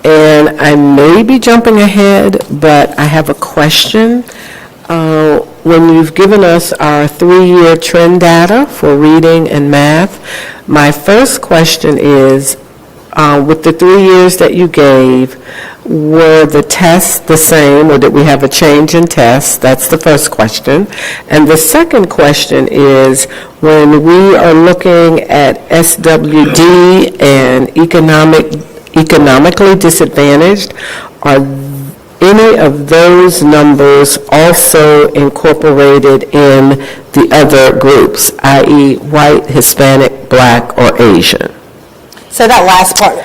And I may be jumping ahead, but I have a question. When you've given us our 3-year trend data for reading and math, my first question is, with the 3 years that you gave, were the tests the same, or did we have a change in tests? That's the first question. And the second question is, when we are looking at SWD and economically disadvantaged, are any of those numbers also incorporated in the other groups, i.e. white, Hispanic, black, or Asian? So that last part,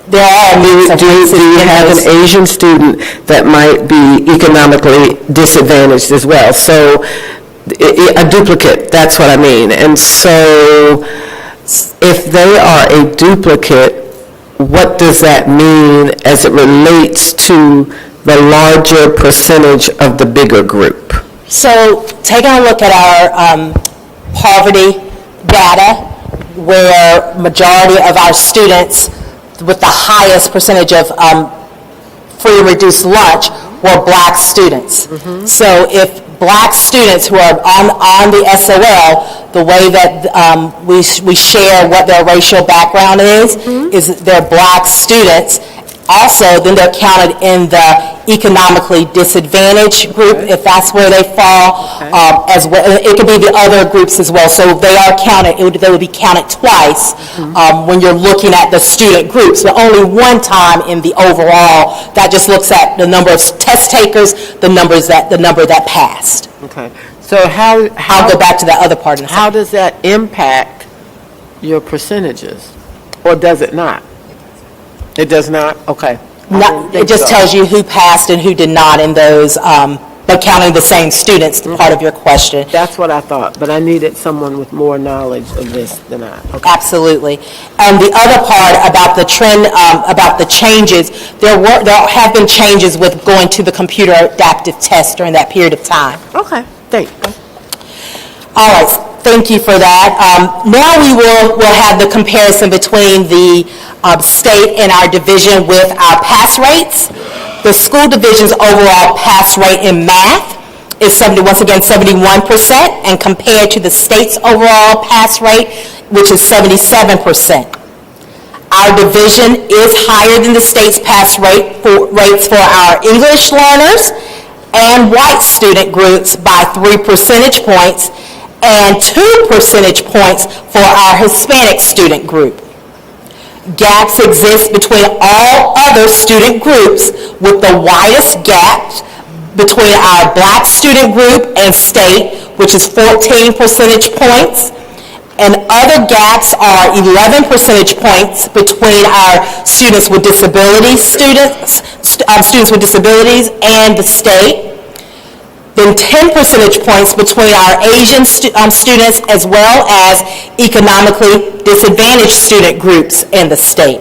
there are a mix of races. Do you have an Asian student that might be economically disadvantaged as well? So a duplicate, that's what I mean. And so if they are a duplicate, what does that mean as it relates to the larger percentage of the bigger group? So taking a look at our poverty data, where majority of our students with the highest percentage of free and reduced lunch were black students. So if black students who are on the SOL, the way that we share what their racial background is they're black students. Also, then they're counted in the economically disadvantaged group, if that's where they fall, as well. It could be the other groups as well. So they are counted, they would be counted twice when you're looking at the student groups, but only one time in the overall. That just looks at the number of test takers, the number that passed. Okay. So I'll go back to that other part in a second. How does that impact your percentages, or does it not? It does not? Okay. It just tells you who passed and who did not in those, but counting the same students, part of your question. That's what I thought, but I needed someone with more knowledge of this than I. Okay. Absolutely. And the other part about the trend, about the changes, there have been changes with going to the computer adaptive test during that period of time. Okay, thank you. All right, thank you for that. Now we'll have the comparison between the state and our division with our pass rates. The school division's overall pass rate in math is once again 71%, and compared to the state's overall pass rate, which is 77%. Our division is higher than the state's pass rates for our English learners and white student groups by 3 percentage points and 2 percentage points for our Hispanic student group. Gaps exist between all other student groups, with the widest gaps between our black student group and state, which is 14 percentage points, and other gaps are 11 percentage points between our students with disabilities, students with disabilities and the state. Then 10 percentage points between our Asian students as well as economically disadvantaged student groups in the state.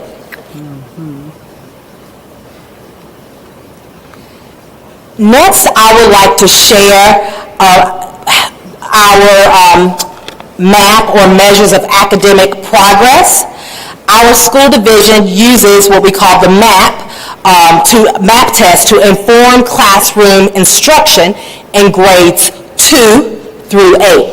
Next, I would like to share our map or measures of academic progress. Our school division uses what we call the MAP test to inform classroom instruction in grades 2 through 8.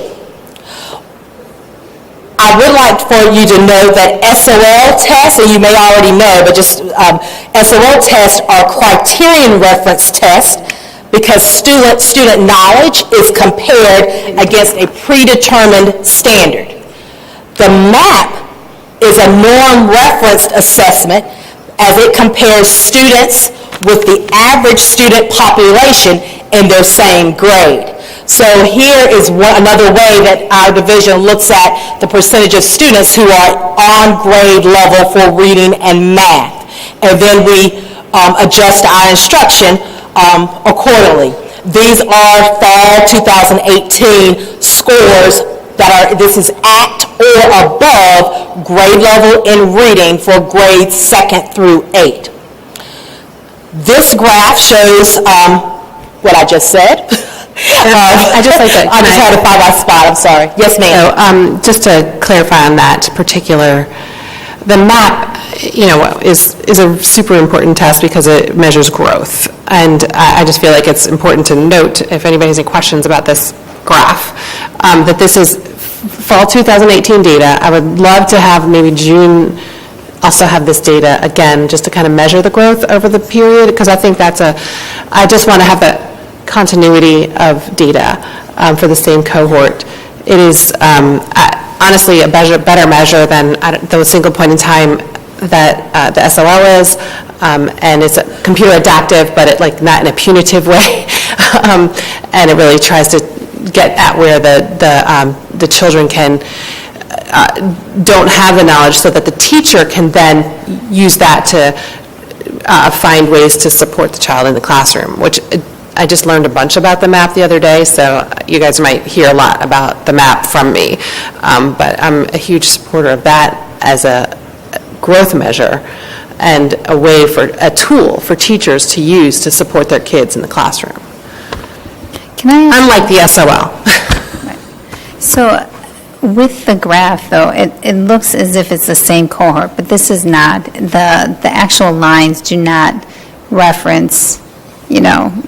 I would like for you to know that SOL tests, and you may already know, but just SOL tests are criterion reference tests because student knowledge is compared against a predetermined standard. The MAP is a norm referenced assessment as it compares students with the average student population in their same grade. So here is another way that our division looks at the percentage of students who are on grade level for reading and math. And then we adjust our instruction accordingly. These are fall 2018 scores that are, this is at or above grade level in reading for grades 2nd through 8. This graph shows what I just said. I just like that. I just had to find my spot, I'm sorry. Yes, ma'am. So, just to clarify on that particular, the MAP, is a super important test because it measures growth. And I just feel like it's important to note, if anybody has any questions about this graph, that this is fall 2018 data. I would love to have maybe June also have this data again, just to kind of measure the growth over the period, because I think I just want to have the continuity of data for the same cohort. It is honestly a better measure than the single point in time that the SOL is, and it's computer adaptive, but not in a punitive way, and it really tries to get at where the children don't have the knowledge, so that the teacher can then use that to find ways to support the child in the classroom, which I just learned a bunch about the MAP the other day, so you guys might hear a lot about the MAP from me. But I'm a huge supporter of that as a growth measure and a tool for teachers to use to support their kids in the classroom. Unlike the SOL. So with the graph, though, it looks as if it's the same cohort, but this is not. The actual lines do not reference,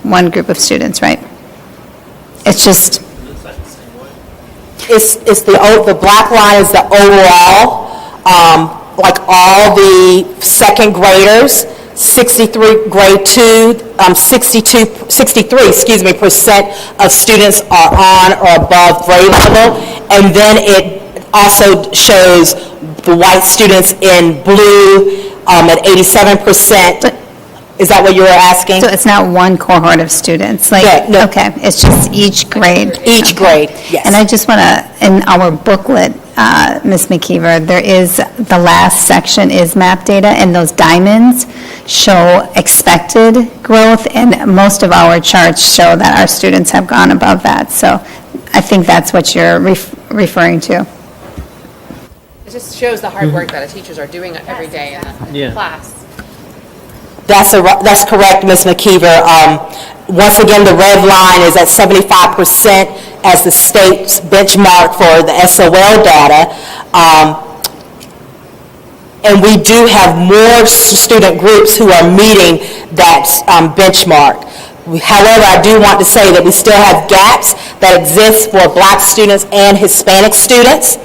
one group of students, right? It's just... It's the black line is the overall, like all the second graders, 63 grade 2, 63% of students are on or above grade level, and then it also shows the white students in blue at 87%. Is that what you were asking? So it's not one cohort of students? No. Okay, it's just each grade? Each grade, yes. And I just want to, in our booklet, Ms. McKeever, there is, the last section is MAP data, and those diamonds show expected growth, and most of our charts show that our students have gone above that. So I think that's what you're referring to. It just shows the hard work that the teachers are doing every day in the class. That's correct, Ms. McKeever. Once again, the red line is at 75% as the state's benchmark for the SOL data. And we do have more student groups who are meeting that benchmark. However, I do want to say that we still have gaps that exist for Black students and Hispanic students.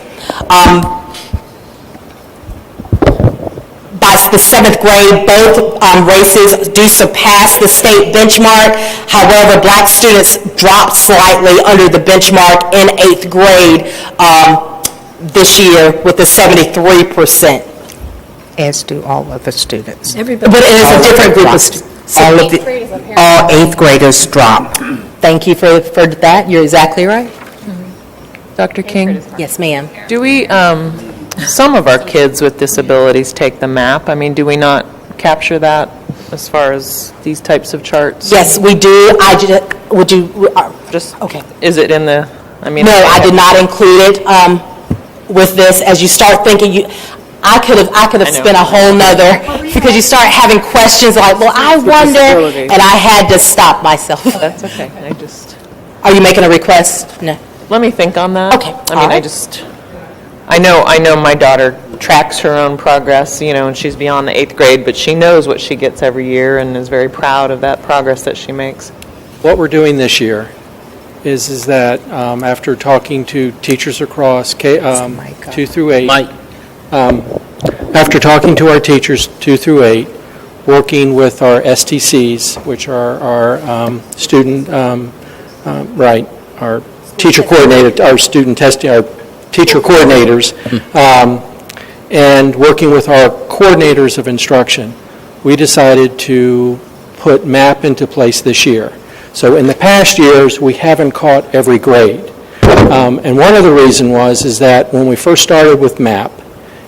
By the 7th grade, both races do surpass the state benchmark. However, Black students dropped slightly under the benchmark in 8th grade this year with the 73%. As do all other students. Everybody. But it is a different group of students. All 8th graders drop. Thank you for that. You're exactly right. Dr. King? Yes, ma'am. Do we, some of our kids with disabilities take the MAP. I mean, do we not capture that as far as these types of charts? Yes, we do. Would you, okay. Is it in the, No, I did not include it with this. As you start thinking, I could have spent a whole nother, because you start having questions like, well, I wonder, and I had to stop myself. That's okay. Are you making a request? No. Let me think on that. Okay. I know my daughter tracks her own progress, and she's beyond the 8th grade, but she knows what she gets every year and is very proud of that progress that she makes. What we're doing this year is that after talking to teachers across 2 through 8, after talking to our teachers 2 through 8, working with our STCs, which are our our teacher coordinated, our student testing, our teacher coordinators, and working with our coordinators of instruction, we decided to put MAP into place this year. So in the past years, we haven't caught every grade. And one of the reasons is that when we first started with MAP,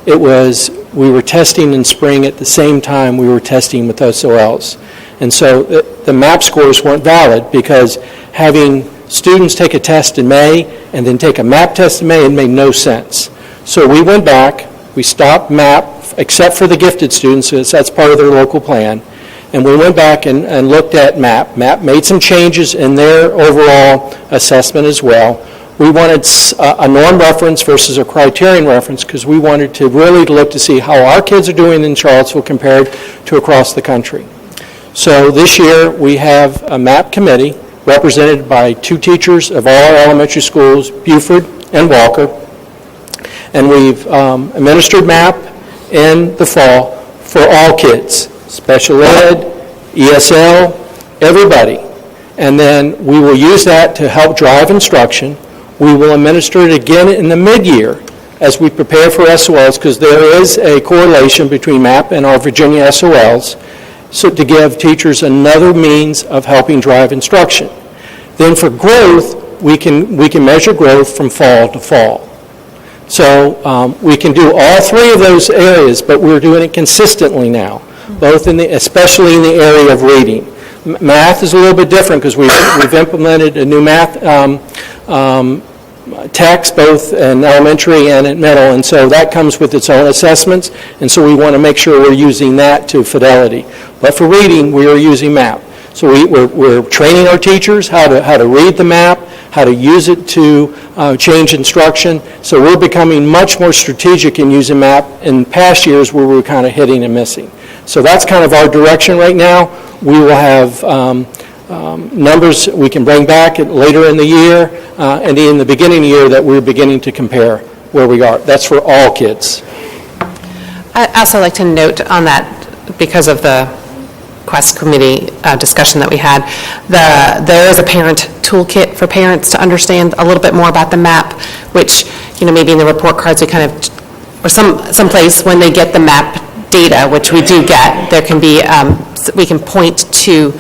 we were testing in spring at the same time we were testing with SOLs. And so the MAP scores weren't valid because having students take a test in May and then take a MAP test in May, it made no sense. So we went back, we stopped MAP, except for the gifted students, because that's part of their local plan, and we went back and looked at MAP. MAP made some changes in their overall assessment as well. We wanted a norm reference versus a criterion reference because we wanted to really look to see how our kids are doing in Charlottesville compared to across the country. So this year, we have a MAP committee represented by 2 teachers of all our elementary schools, Buford and Walker, and we've administered MAP in the fall for all kids, special ed, ESL, everybody. And then we will use that to help drive instruction. We will administer it again in the mid-year as we prepare for SOLs, because there is a correlation between MAP and our Virginia SOLs, so to give teachers another means of helping drive instruction. Then for growth, we can measure growth from fall to fall. So we can do all 3 of those areas, but we're doing it consistently now, both especially in the area of reading. Math is a little bit different because we've implemented a new math text both in elementary and in middle, and so that comes with its own assessments, and so we want to make sure we're using that to fidelity. But for reading, we are using MAP. So we're training our teachers how to read the MAP, how to use it to change instruction. So we're becoming much more strategic in using MAP in past years where we were kind of hitting and missing. So that's kind of our direction right now. We will have numbers we can bring back later in the year and in the beginning of the year that we're beginning to compare where we are. That's for all kids. I'd also like to note on that, because of the Quest Committee discussion that we had, there is a parent toolkit for parents to understand a little bit more about the MAP, which, maybe in the report cards we kind of, or someplace when they get the MAP data, which we do get, there can be, we can point to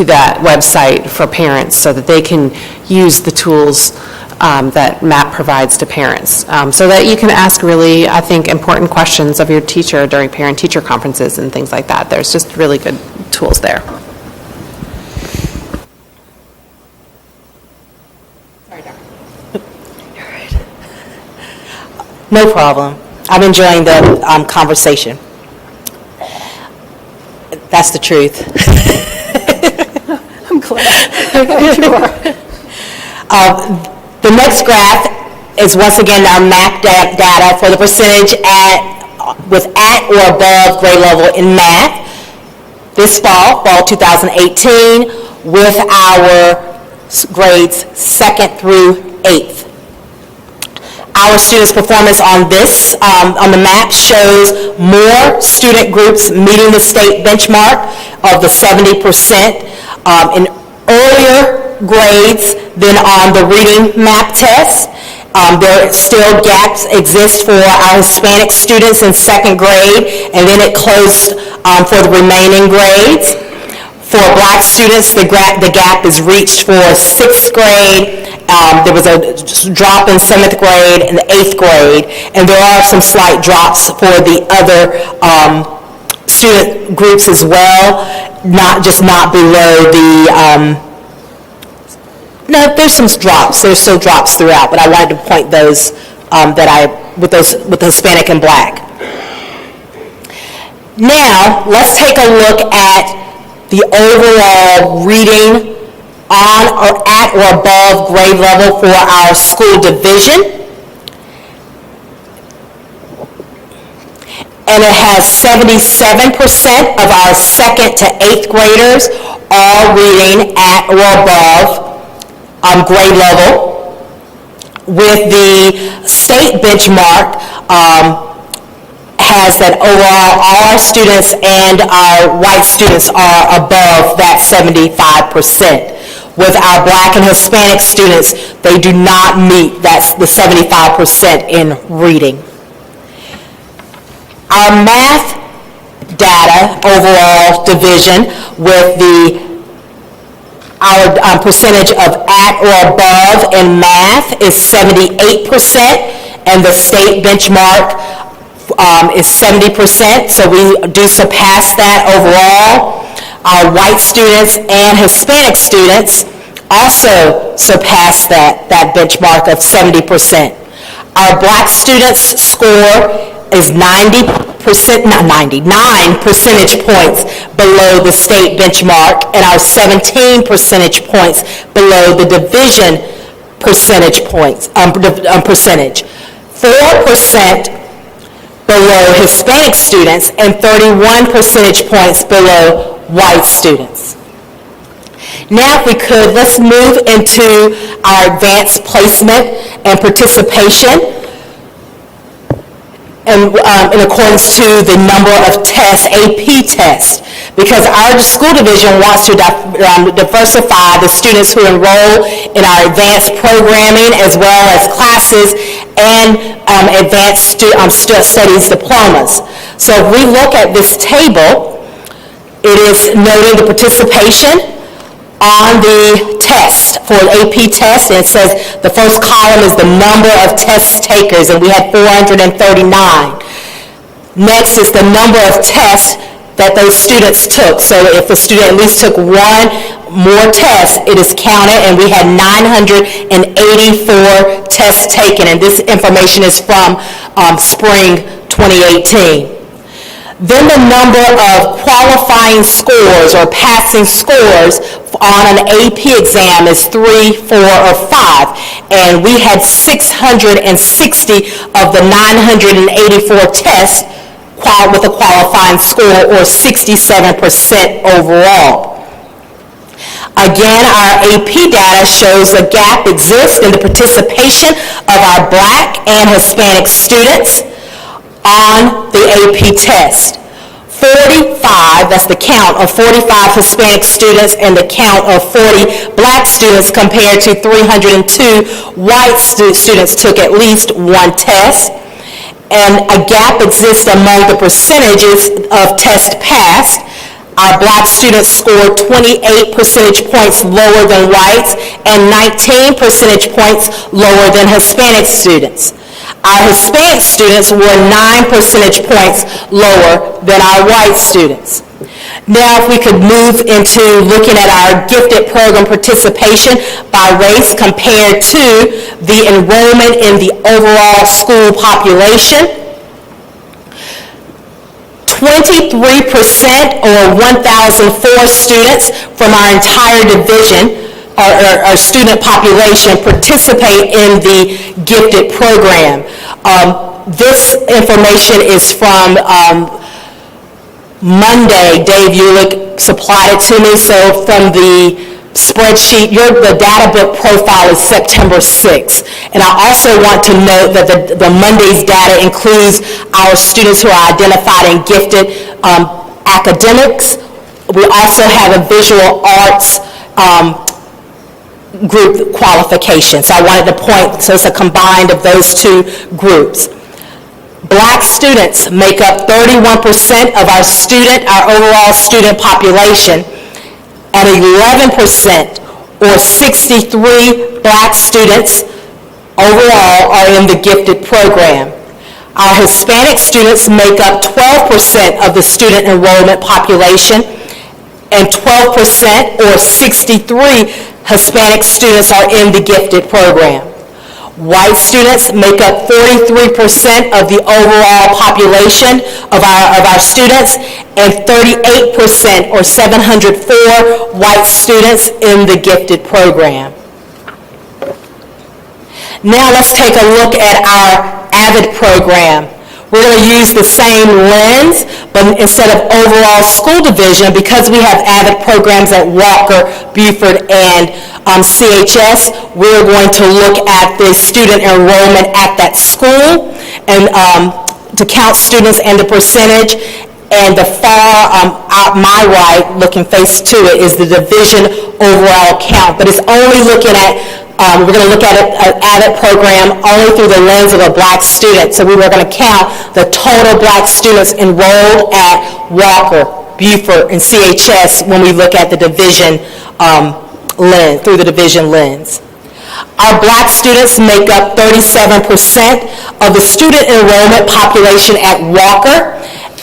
that website for parents so that they can use the tools that MAP provides to parents, so that you can ask really, I think, important questions of your teacher during parent-teacher conferences and things like that. There's just really good tools there. No problem. I'm enjoying the conversation. That's the truth. I'm glad you are. The next graph is once again our MAP data for the percentage at or above grade level in math. This fall 2018, with our grades 2nd through 8th. Our students' performance on the MAP shows more student groups meeting the state benchmark of the 70% in earlier grades than on the reading MAP test. There still gaps exist for our Hispanic students in 2nd grade, and then it closed for the remaining grades. For Black students, the gap is reached for 6th grade. There was a drop in 7th grade and the 8th grade, and there are some slight drops for the other student groups as well, not below the no, there's some drops. There's still drops throughout, but I wanted to point those with the Hispanic and Black. Now, let's take a look at the overall reading on or at or above grade level for our school division. And it has 77% of our 2nd to 8th graders all reading at or above grade level, with the state benchmark has that overall all our students and our white students are above that 75%. With our Black and Hispanic students, they do not meet the 75% in reading. Our math data overall division, with the Our percentage of at or above in math is 78%, and the state benchmark is 70%, so we do surpass that overall. Our white students and Hispanic students also surpass that benchmark of 70%. Our black students' score is 9 percentage points below the state benchmark, and our 17 percentage points below the division percentage points, percentage. 4% below Hispanic students and 31 percentage points below white students. Now, if we could, let's move into our advanced placement and participation in accordance to the number of tests, AP tests, because our school division wants to diversify the students who enroll in our advanced programming as well as classes and advanced studies diplomas. So if we look at this table, it is noting the participation on the test for an AP test, and it says the first column is the number of test takers, and we had 439. Next is the number of tests that those students took. So if a student at least took one more test, it is counted, and we had 984 tests taken, and this information is from spring 2018. Then the number of qualifying scores or passing scores on an AP exam is 3, 4, or 5. And we had 660 of the 984 tests with a qualifying score, or 67% overall. Again, our AP data shows a gap exists in the participation of our black and Hispanic students on the AP test. 45, that's the count of 45 Hispanic students and the count of 40 black students compared to 302 white students took at least one test. And a gap exists among the percentages of tests passed. Our black students scored 28 percentage points lower than whites and 19 percentage points lower than Hispanic students. Our Hispanic students were 9 percentage points lower than our white students. Now, if we could move into looking at our gifted program participation by race compared to the enrollment in the overall school population. 23% or 1,004 students from our entire division, our student population, participate in the gifted program. This information is from Monday. Dave Ulick supplied it to me. So from the spreadsheet, the data book profile is September 6th. And I also want to note that the Monday's data includes our students who are identified in gifted academics. We also have a visual arts group qualification. So I wanted to point, so it's a combined of those two groups. Black students make up 31% of our overall student population, and 11% or 63 black students overall are in the gifted program. Our Hispanic students make up 12% of the student enrollment population, and 12% or 63 Hispanic students are in the gifted program. White students make up 43% of the overall population of our students, and 38% or 704 white students in the gifted program. Now let's take a look at our AVID program. We're going to use the same lens, but instead of overall school division, because we have AVID programs at Walker, Beaufort, and CHS, we're going to look at the student enrollment at that school and to count students and the percentage. And the far my right, looking face to it, is the division overall count. But it's only looking at we're going to look at an AVID program only through the lens of a black student. So we were going to count the total black students enrolled at Walker, Beaufort, and CHS when we look at the division lens, through the division lens. Our Black students make up 37% of the student enrollment population at Walker,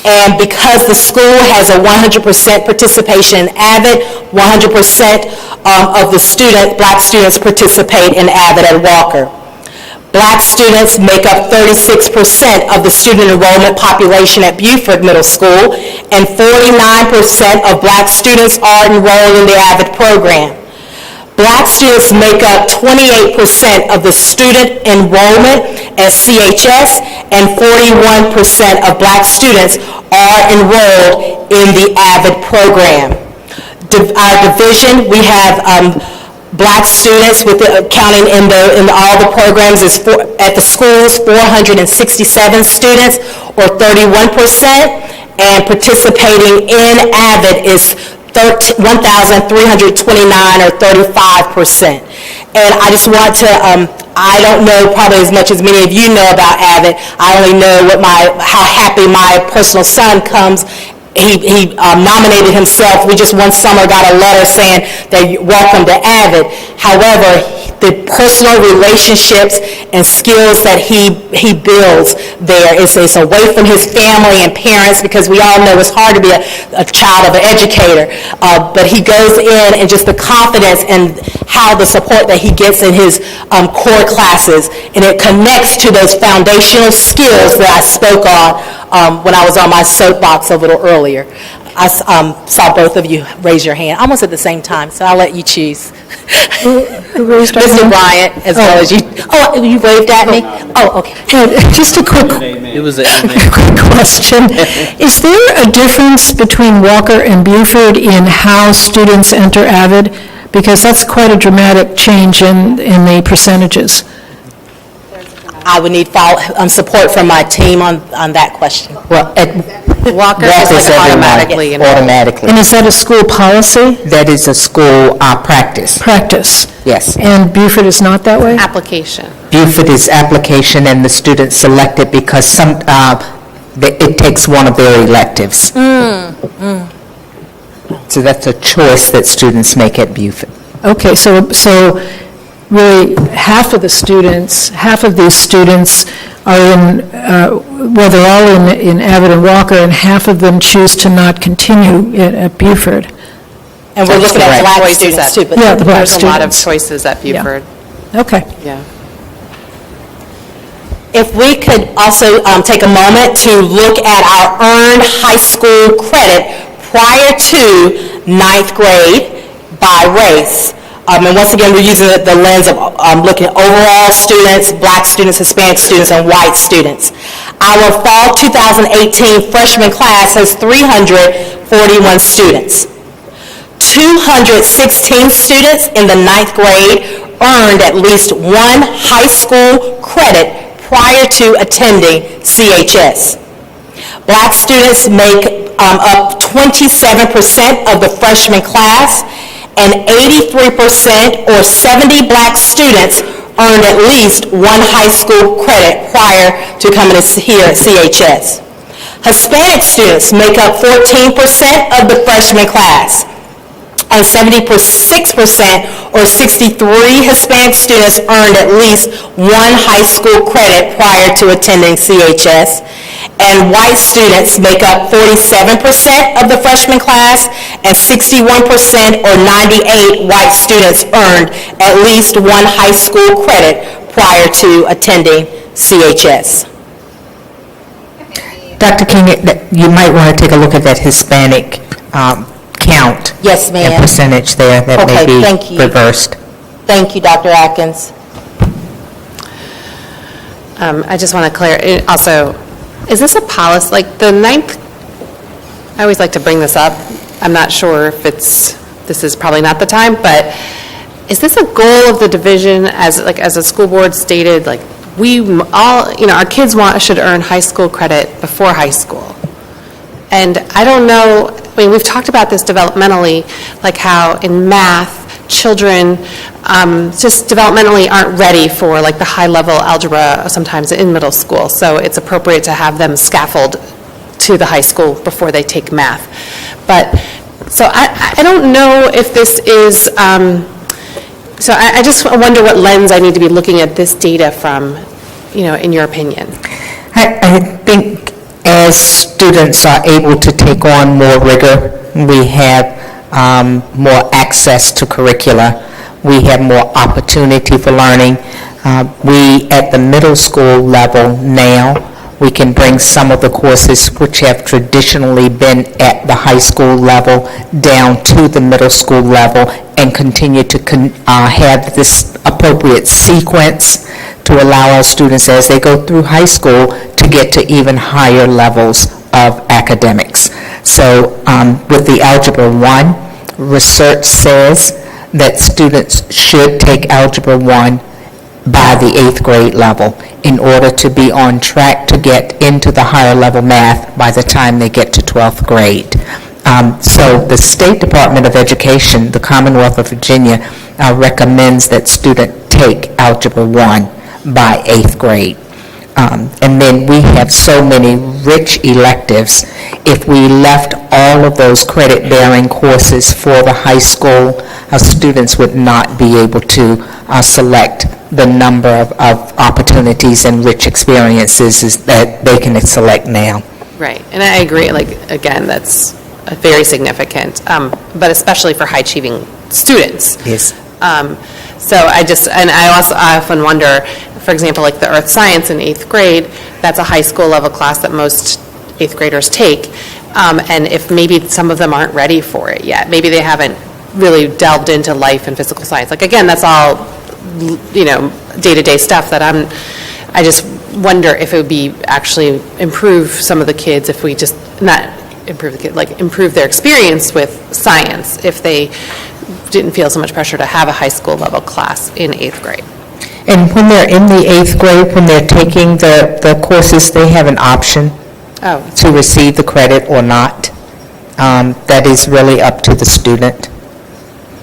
and because the school has a 100% participation in AVID, 100% of the Black students participate in AVID at Walker. Black students make up 36% of the student enrollment population at Buford Middle School, and 49% of Black students are enrolled in the AVID program. Black students make up 28% of the student enrollment at CHS, and 41% of Black students are enrolled in the AVID program. Our division, we have Black students with counting in all the programs is at the schools 467 students, or 31%, and participating in AVID is 1,329, or 35%. And I just want to, I don't know probably as much as many of you know about AVID. I only know how happy my personal son comes. He nominated himself. We just one summer got a letter saying that welcome to AVID. However, the personal relationships and skills that he builds there is away from his family and parents, because we all know it's hard to be a child of an educator. But he goes in, and just the confidence and how the support that he gets in his core classes, and it connects to those foundational skills that I spoke on when I was on my soapbox a little earlier. I saw both of you raise your hand almost at the same time, so I'll let you choose. Who raised our Mr. hand? Bryant, as well as you. Oh, you waved at me? Oh, okay. Just a quick It was an question. Is there a difference between Walker and Buford in how students enter AVID? Because that's quite a dramatic change in the percentages. I would need support from my team on that question. Well, Walker is like automatically enrolled. Automatically. And is that a school policy? That is a school practice. Practice. Yes. And Buford is not that way? Application. Buford is application, and the students select it because it takes one of their electives. So that's a choice that students make at Buford. Okay, so really half of these students are in, they're all in AVID and Walker, and half of them choose to not continue at Buford. And we're looking at Black students too. But Yeah, the Black There's a lot of students. choices at Buford. Okay. Yeah. If we could also take a moment to look at our earned high school credit prior to 9th grade by race. And once again, we're using the lens of looking at overall students, Black students, Hispanic students, and white students. Our fall 2018 freshman class has 341 students. 216 students in the 9th grade earned at least one high school credit prior to attending CHS. Black students make up 27% of the freshman class, and 83% or 70 Black students earned at least one high school credit prior to coming here at CHS. Hispanic students make up 14% of the freshman class, and 76% or 63 Hispanic students earned at least one high school credit prior to attending CHS. And white students make up 47% of the freshman class, and 61% or 98 white students earned at least one high school credit prior to attending CHS. Dr. King, you might want to take a look at that Hispanic count. Yes, ma'am. And percentage there that may be thank you. reversed. Thank you, Dr. Atkins. I just want to clarify, also, is this a policy, like the 9th, I always like to bring this up. I'm not sure if this is probably not the time, but is this a goal of the division as a school board stated, like we all, our kids should earn high school credit before high school? And I don't know, we've talked about this developmentally, like how in math, children just developmentally aren't ready for like the high-level algebra sometimes in middle school. So it's appropriate to have them scaffold to the high school before they take math. But, so I don't know if this is So I just wonder what lens I need to be looking at this data from, in your opinion. I think as students are able to take on more rigor, we have more access to curricula, we have more opportunity for learning. We, at the middle school level now, we can bring some of the courses which have traditionally been at the high school level down to the middle school level and continue to have this appropriate sequence to allow our students as they go through high school to get to even higher levels of academics. So with the Algebra 1, research says that students should take Algebra 1 by the 8th grade level in order to be on track to get into the higher level math by the time they get to 12th grade. So the State Department of Education, the Commonwealth of Virginia, recommends that students take Algebra 1 by 8th grade. And then we have so many rich electives. If we left all of those credit-bearing courses for the high school, our students would not be able to select the number of opportunities and rich experiences that they can select now. Right, and I agree, again, that's very significant, but especially for high-achieving students. Yes. So I also often wonder, for example, like the earth science in 8th grade, that's a high school level class that most 8th graders take, and if maybe some of them aren't ready for it yet, maybe they haven't really delved into life and physical science. Again, that's all, day-to-day stuff that I just wonder if it would be actually improve some of the kids if we just, not improve the kid, improve their experience with science if they didn't feel so much pressure to have a high school level class in 8th grade. And when they're in the 8th grade, when they're taking the courses, they have an option to receive the credit or not. That is really up to the student.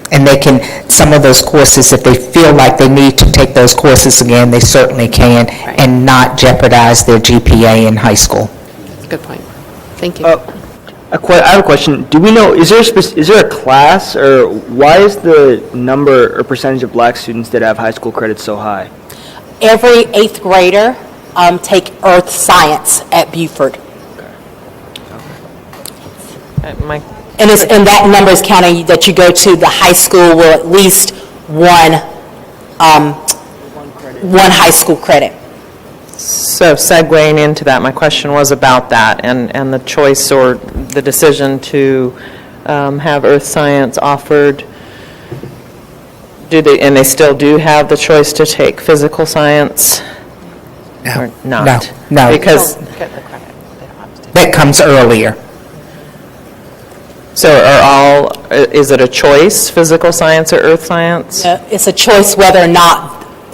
And they can, some of those courses, if they feel like they need to take those courses again, they certainly can, and not jeopardize their GPA in high school. That's a good point. Thank you. I have a question. Do we know, is there a class, or why is the number or percentage of black students that have high school credits so high? Every 8th grader take earth science at Buford. And that number is counting that you go to the high school with at least one high school credit. So segueing into that, my question was about that and the choice or the decision to have earth science offered. And they still do have the choice to take physical science? No. Or not? No. Because that comes earlier. So is it a choice, physical science or earth science? It's a choice whether or not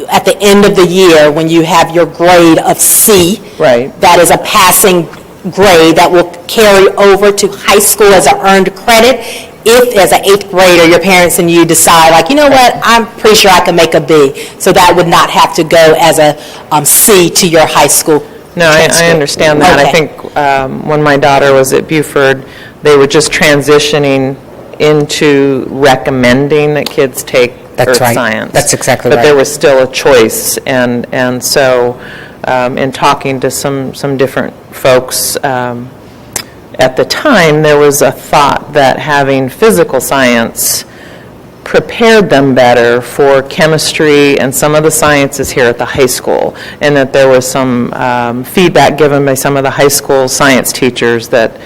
at the end of the year, when you have your grade of C, that is a passing grade that will carry over to high school as an earned credit. If, as an 8th grader, your parents and you decide, you know what, I'm pretty sure I can make a B. So that would not have to go as a C to your high school. No, I understand that. Okay. I think when my daughter was at Buford, they were just transitioning into recommending that kids take earth science. That's exactly right. But there was still a choice, and so in talking to some different folks at the time, there was a thought that having physical science prepared them better for chemistry and some of the sciences here at the high school, and that there was some feedback given by some of the high school science teachers that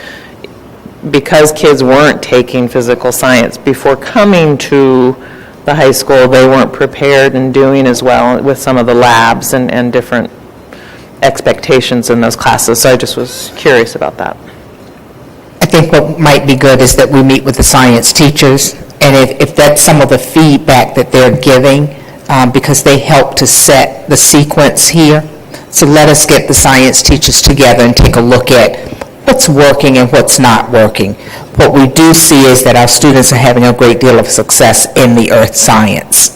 because kids weren't taking physical science before coming to the high school, they weren't prepared and doing as well with some of the labs and different expectations in those classes. So I just was curious about that. I think what might be good is that we meet with the science teachers, and if that's some of the feedback that they're giving, because they help to set the sequence here. So let us get the science teachers together and take a look at what's working and what's not working. What we do see is that our students are having a great deal of success in the earth science.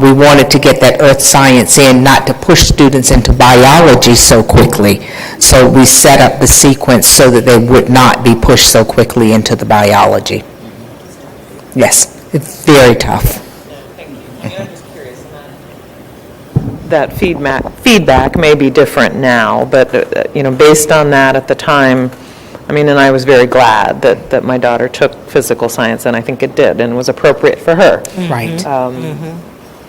We wanted to get that earth science in, not to push students into biology so quickly. So we set up the sequence so that they would not be pushed so quickly into the biology. Yes, it's very tough. That feedback may be different now, but, based on that at the time, and I was very glad that my daughter took physical science, and I think it did, and it was appropriate for her. Right.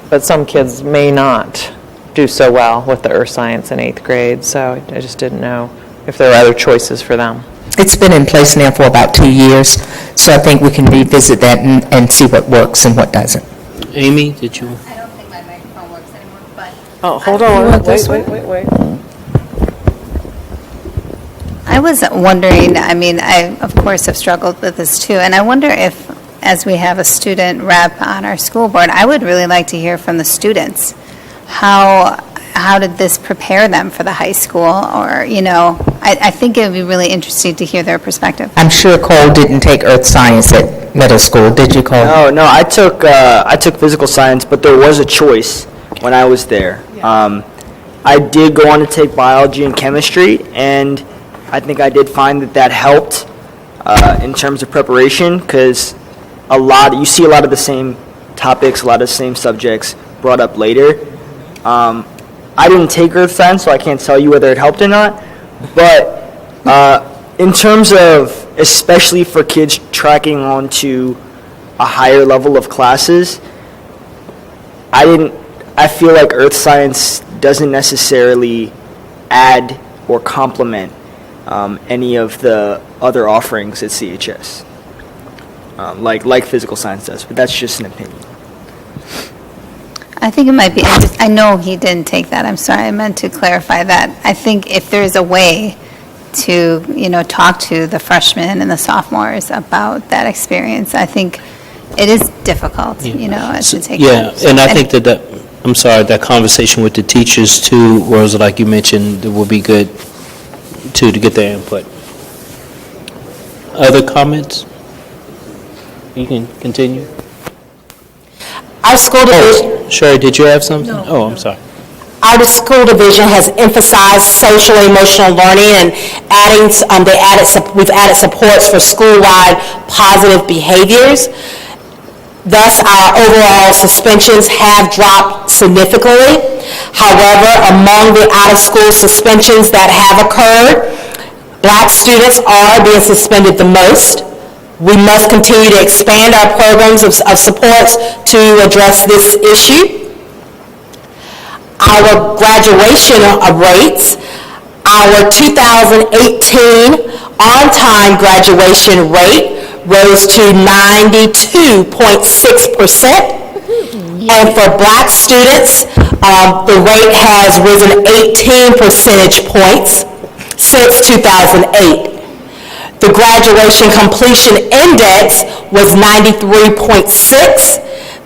But some kids may not do so well with the earth science in 8th grade, so I just didn't know if there were other choices for them. It's been in place now for about 2 years, so I think we can revisit that and see what works and what doesn't. Amy, did you? I don't think my microphone works anymore, but Oh, hold You on. want this Wait. I was wondering, I, of course, have struggled with this too, and I wonder if, as we have a student rep on our school board, I would really like to hear from the students. How did this prepare them for the high school? Or, I think it would be really interesting to hear their perspective. I'm sure Cole didn't take earth science at middle school, did you, Cole? No, I took physical science, but there was a choice when I was there. I did go on to take biology and chemistry, and I think I did find that helped in terms of preparation, because you see a lot of the same topics, a lot of the same subjects brought up later. I didn't take earth science, so I can't tell you whether it helped or not, but in terms of, especially for kids tracking on to a higher level of classes, I feel like earth science doesn't necessarily add or complement any of the other offerings at CHS, like physical science does, but that's just an opinion. I think it might be, I know he didn't take that, I'm sorry, I meant to clarify that. I think if there's a way to, talk to the freshmen and the sophomores about that experience, I think it is difficult, to take that. And I think that conversation with the teachers too, Rosa, like you mentioned, it would be good too to get their input. Other comments? You can continue. Our school division, Sherry, did you have something? No. Oh, I'm sorry. our school division has emphasized social and emotional learning and we've added supports for school-wide positive behaviors. Thus, our overall suspensions have dropped significantly. However, among the out-of-school suspensions that have occurred, Black students are being suspended the most. We must continue to expand our programs of supports to address this issue. Our graduation rates, our 2018 on-time graduation rate rose to 92.6%. And for Black students, the rate has risen 18 percentage points since 2008. The graduation completion index was 93.6.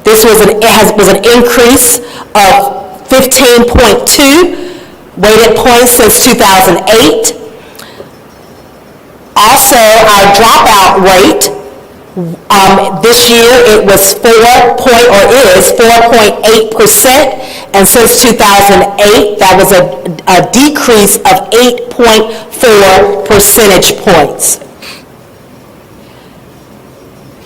This was an increase of 15.2 weighted points since 2008. Also, our dropout rate, this year it was 4.8%, and since 2008, that was a decrease of 8.4 percentage points.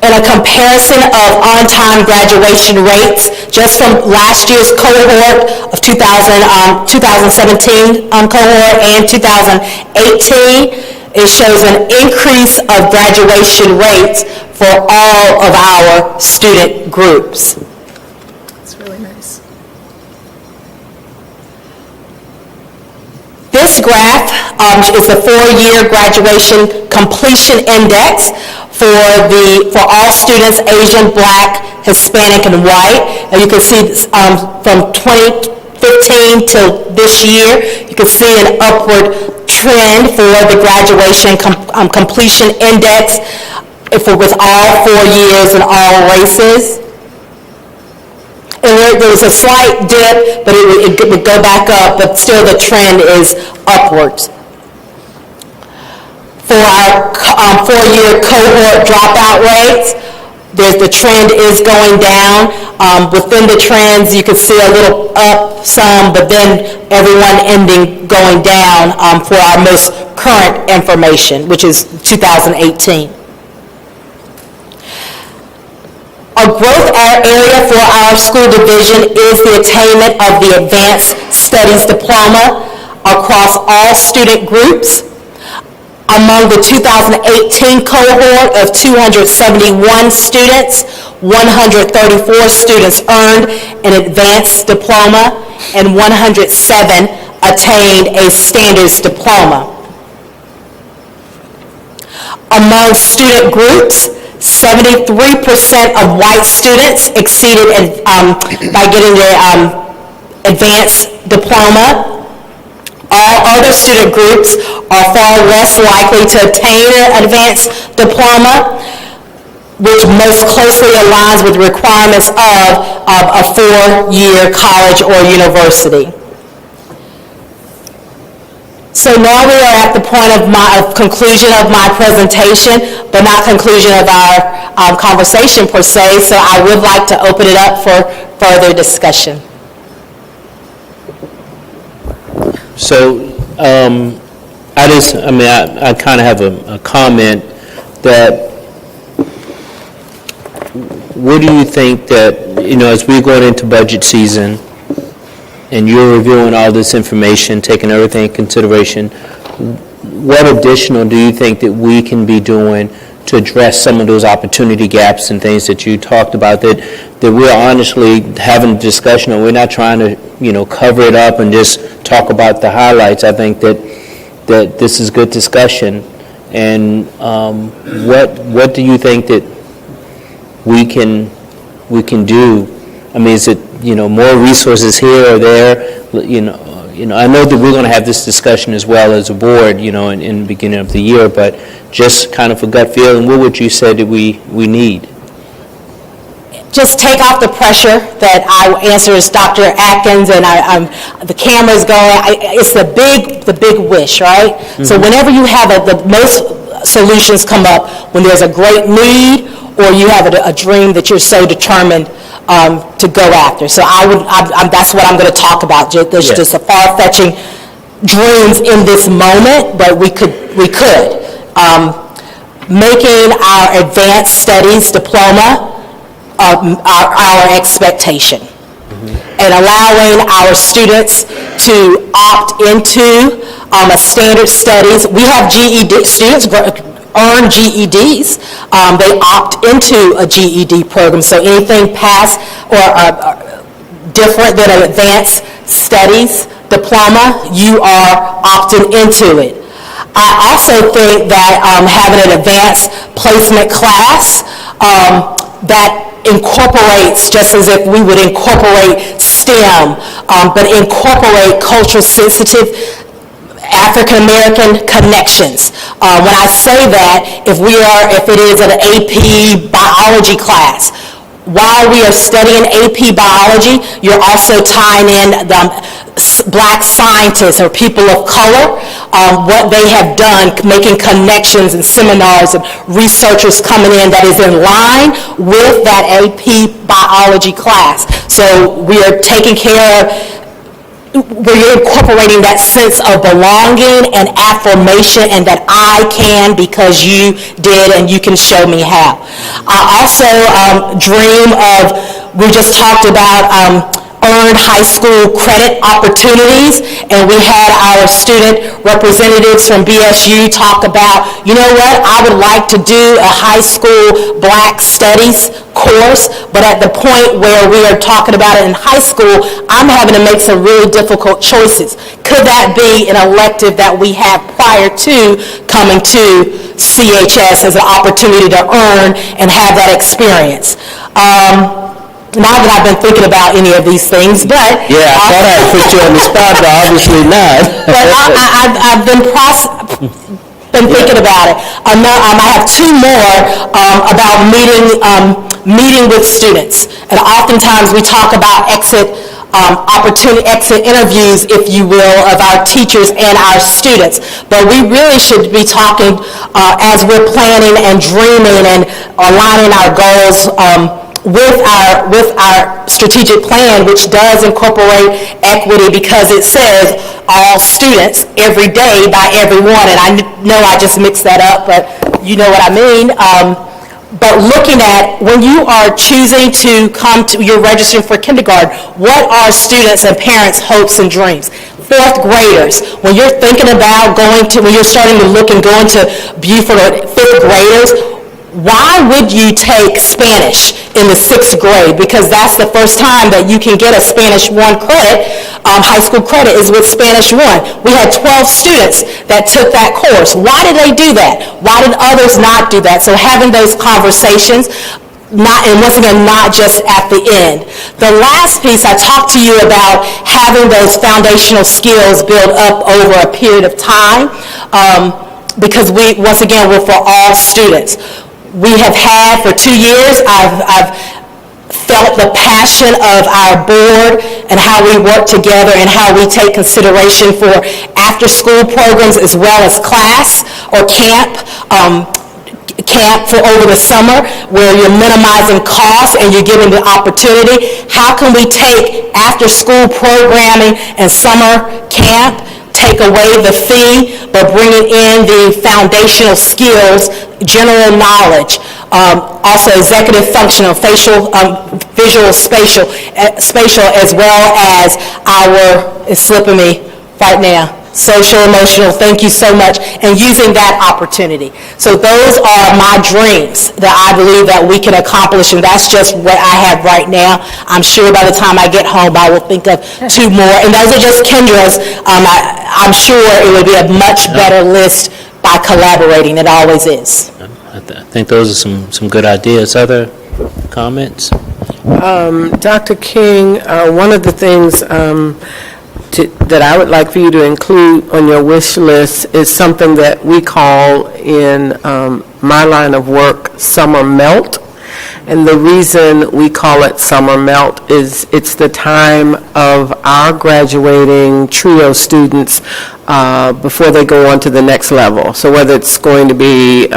In a comparison of on-time graduation rates, just from last year's cohort of 2017 cohort and 2018, it shows an increase of graduation rates for all of our student groups. That's really nice. This graph is the 4-year graduation completion index for all students, Asian, Black, Hispanic, and white. And you can see from 2015 till this year, you can see an upward trend for the graduation completion index with all 4 years and all races. And there was a slight dip, but it would go back up, but still the trend is upwards. For our 4-year cohort dropout rates, the trend is going down. Within the trends, you can see a little up some, but then everyone ending going down for our most current information, which is 2018. A growth area for our school division is the attainment of the Advanced Studies Diploma across all student groups. Among the 2018 cohort of 271 students, 134 students earned an advanced diploma and 107 attained a standards diploma. Among student groups, 73% of white students exceeded by getting their advanced diploma. All other student groups are far less likely to obtain an advanced diploma, which most closely aligns with the requirements of a four-year college or university. So now we are at the point of conclusion of my presentation, but not conclusion of our conversation per se, so I would like to open it up for further discussion. So, I kind of have a comment that, what do you think that, as we're going into budget season, and you're reviewing all this information, taking everything in consideration, what additional do you think that we can be doing to address some of those opportunity gaps and things that you talked about, that we're honestly having a discussion, and we're not trying to, cover it up and just talk about the highlights? I think that this is good discussion. And what do you think that we can do? I mean, is it, more resources here or there? I know that we're going to have this discussion as well as a board, in the beginning of the year, but just kind of a gut feeling, what would you say that we need? Just take off the pressure that I answer as Dr. Atkins and the camera's going. It's the big wish, right? Mm-hmm. So whenever you have the most solutions come up when there's a great need or you have a dream that you're so determined to go after. So that's what I'm going to talk about. There's just a far-fetching dreams in this moment, but we could. Making our advanced studies diploma our expectation, and allowing our students to opt into a standard studies. We have GED students earn GEDs. They opt into a GED program. So anything past or different than an advanced studies diploma, you are opting into it. I also think that having an advanced placement class that incorporates, just as if we would incorporate STEM, but incorporate culture sensitive African American connections. When I say that, if it is an AP biology class, while we are studying AP biology, you're also tying in black scientists or people of color, what they have done, making connections and seminars and researchers coming in that is in line with that AP biology class. So we are taking care of, we're incorporating that sense of belonging and affirmation, and that I can because you did and you can show me how. I also dream of, we just talked about earned high school credit opportunities, and we had our student representatives from BSU talk about, you know what, I would like to do a high school black studies course, but at the point where we are talking about it in high school, I'm having to make some really difficult choices. Could that be an elective that we have prior to coming to CHS as an opportunity to earn and have that experience? Not that I've been thinking about any of these things, but... Yeah, I thought I'd put you on the spot, but obviously not. But I've been thinking about it. I have two more about meeting with students. And oftentimes we talk about exit interviews, if you will, of our teachers and our students. But we really should be talking as we're planning and dreaming and aligning our goals with our strategic plan, which does incorporate equity, because it says all students every day by everyone. And I know I just mixed that up, but you know what I mean. But looking at when you are choosing to come to, you're registering for kindergarten, what are students and parents' hopes and dreams? Fourth graders, when you're thinking about when you're starting to look and going to Buford or fifth graders, why would you take Spanish in the sixth grade? Because that's the first time that you can get a Spanish 1 credit. High school credit is with Spanish 1. We had 12 students that took that course. Why did they do that? Why did others not do that? So having those conversations, and once again, not just at the end. The last piece, I talked to you about having those foundational skills built up over a period of time, because once again, we're for all students. We have had for 2 years, I've felt the passion of our board and how we work together and how we take consideration for after-school programs as well as class or camp for over the summer, where you're minimizing costs and you're giving the opportunity. How can we take after-school programming and summer camp, take away the fee, but bringing in the foundational skills, general knowledge, also executive functional, facial, visual, spatial, as well as it's slipping me right now, social, emotional, thank you so much, and using that opportunity. So those are my dreams that I believe that we can accomplish, and that's just what I have right now. I'm sure by the time I get home, I will think of 2 more, and those are just Kendra's. I'm sure it would be a much better list by collaborating. It always is. I think those are some good ideas. Other comments? Dr. King, one of the things that I would like for you to include on your wish list is something that we call in my line of work summer melt. And the reason we call it summer melt is it's the time of our graduating trio students before they go on to the next level. So whether it's going to be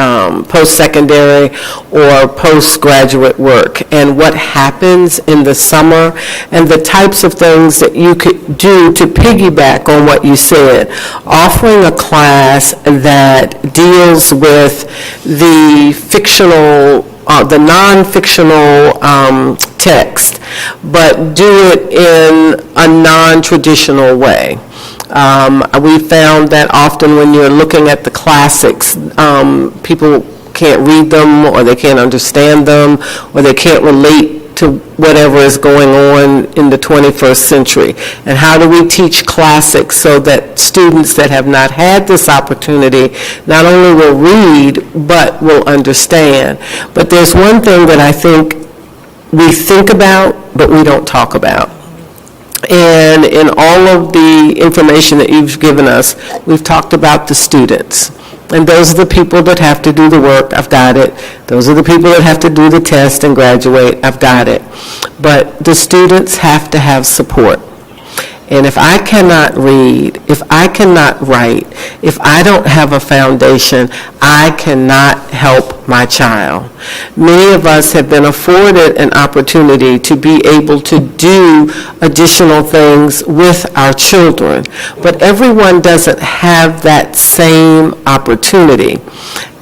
post-secondary or postgraduate work, and what happens in the summer and the types of things that you could do to piggyback on what you said, offering a class that deals with the fictional the non-fictional text, but do it in a non-traditional way. We found that often when you're looking at the classics, people can't read them, or they can't understand them, or they can't relate to whatever is going on in the 21st century. And how do we teach classics so that students that have not had this opportunity not only will read, but will understand? But there's one thing that I think we think about, but we don't talk about. And in all of the information that you've given us, we've talked about the students. And those are the people that have to do the work. I've got it. Those are the people that have to do the test and graduate. I've got it. But the students have to have support. And if I cannot read, if I cannot write, if I don't have a foundation, I cannot help my child. Many of us have been afforded an opportunity to be able to do additional things with our children, but everyone doesn't have that same opportunity.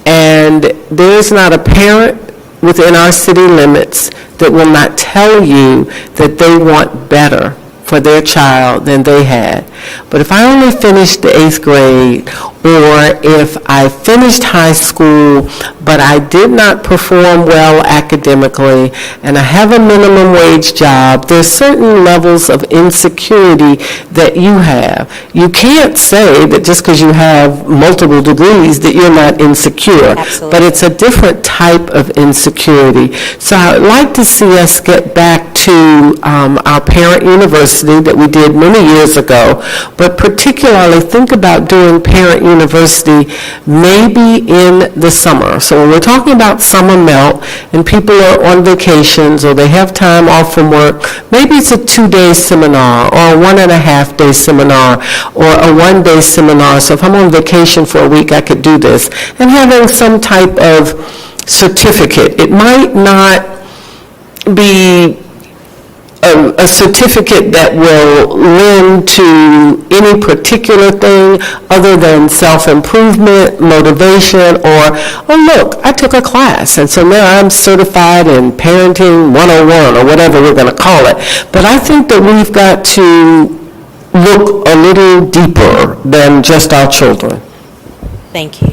And there's not a parent within our city limits that will not tell you that they want better for their child than they had. But if I only finished the 8th grade, or if I finished high school, but I did not perform well academically, and I have a minimum wage job, there's certain levels of insecurity that you have. You can't say that just because you have multiple degrees that you're not insecure. Absolutely. But it's a different type of insecurity. So I'd like to see us get back to our parent university that we did many years ago, but particularly think about doing parent university maybe in the summer. So when we're talking about summer melt and people are on vacations or they have time off from work, maybe it's a 2-day seminar or a 1.5-day seminar or a 1-day seminar. So if I'm on vacation for a week, I could do this. And having some type of certificate. It might not be a a certificate that will lend to any particular thing other than self-improvement, motivation, or, oh, look, I took a class, and so now I'm certified in Parenting 101, or whatever we're going to call it. But I think that we've got to look a little deeper than just our children. Thank you.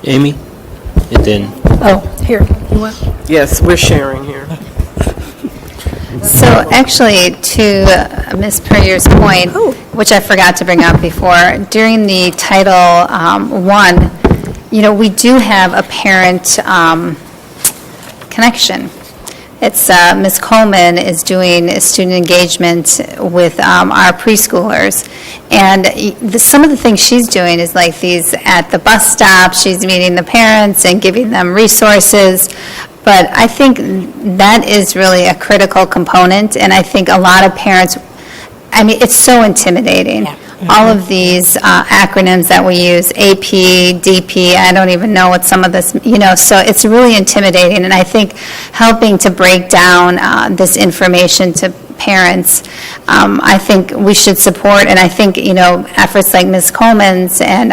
Amy? And then... Oh, here, you want? Yes, we're sharing here. So actually, to Ms. Puryear's point, which I forgot to bring up before, during the Title I, we do have a parent connection. It's Ms. Coleman is doing student engagement with our preschoolers, and some of the things she's doing is like these at the bus stop. She's meeting the parents and giving them resources. But I think that is really a critical component, and I think a lot of parents, it's so intimidating. All of these acronyms that we use, AP, DP, I don't even know what some of this, so it's really intimidating. And I think helping to break down this information to parents, I think we should support, and I think, efforts like Ms. Coleman's, and,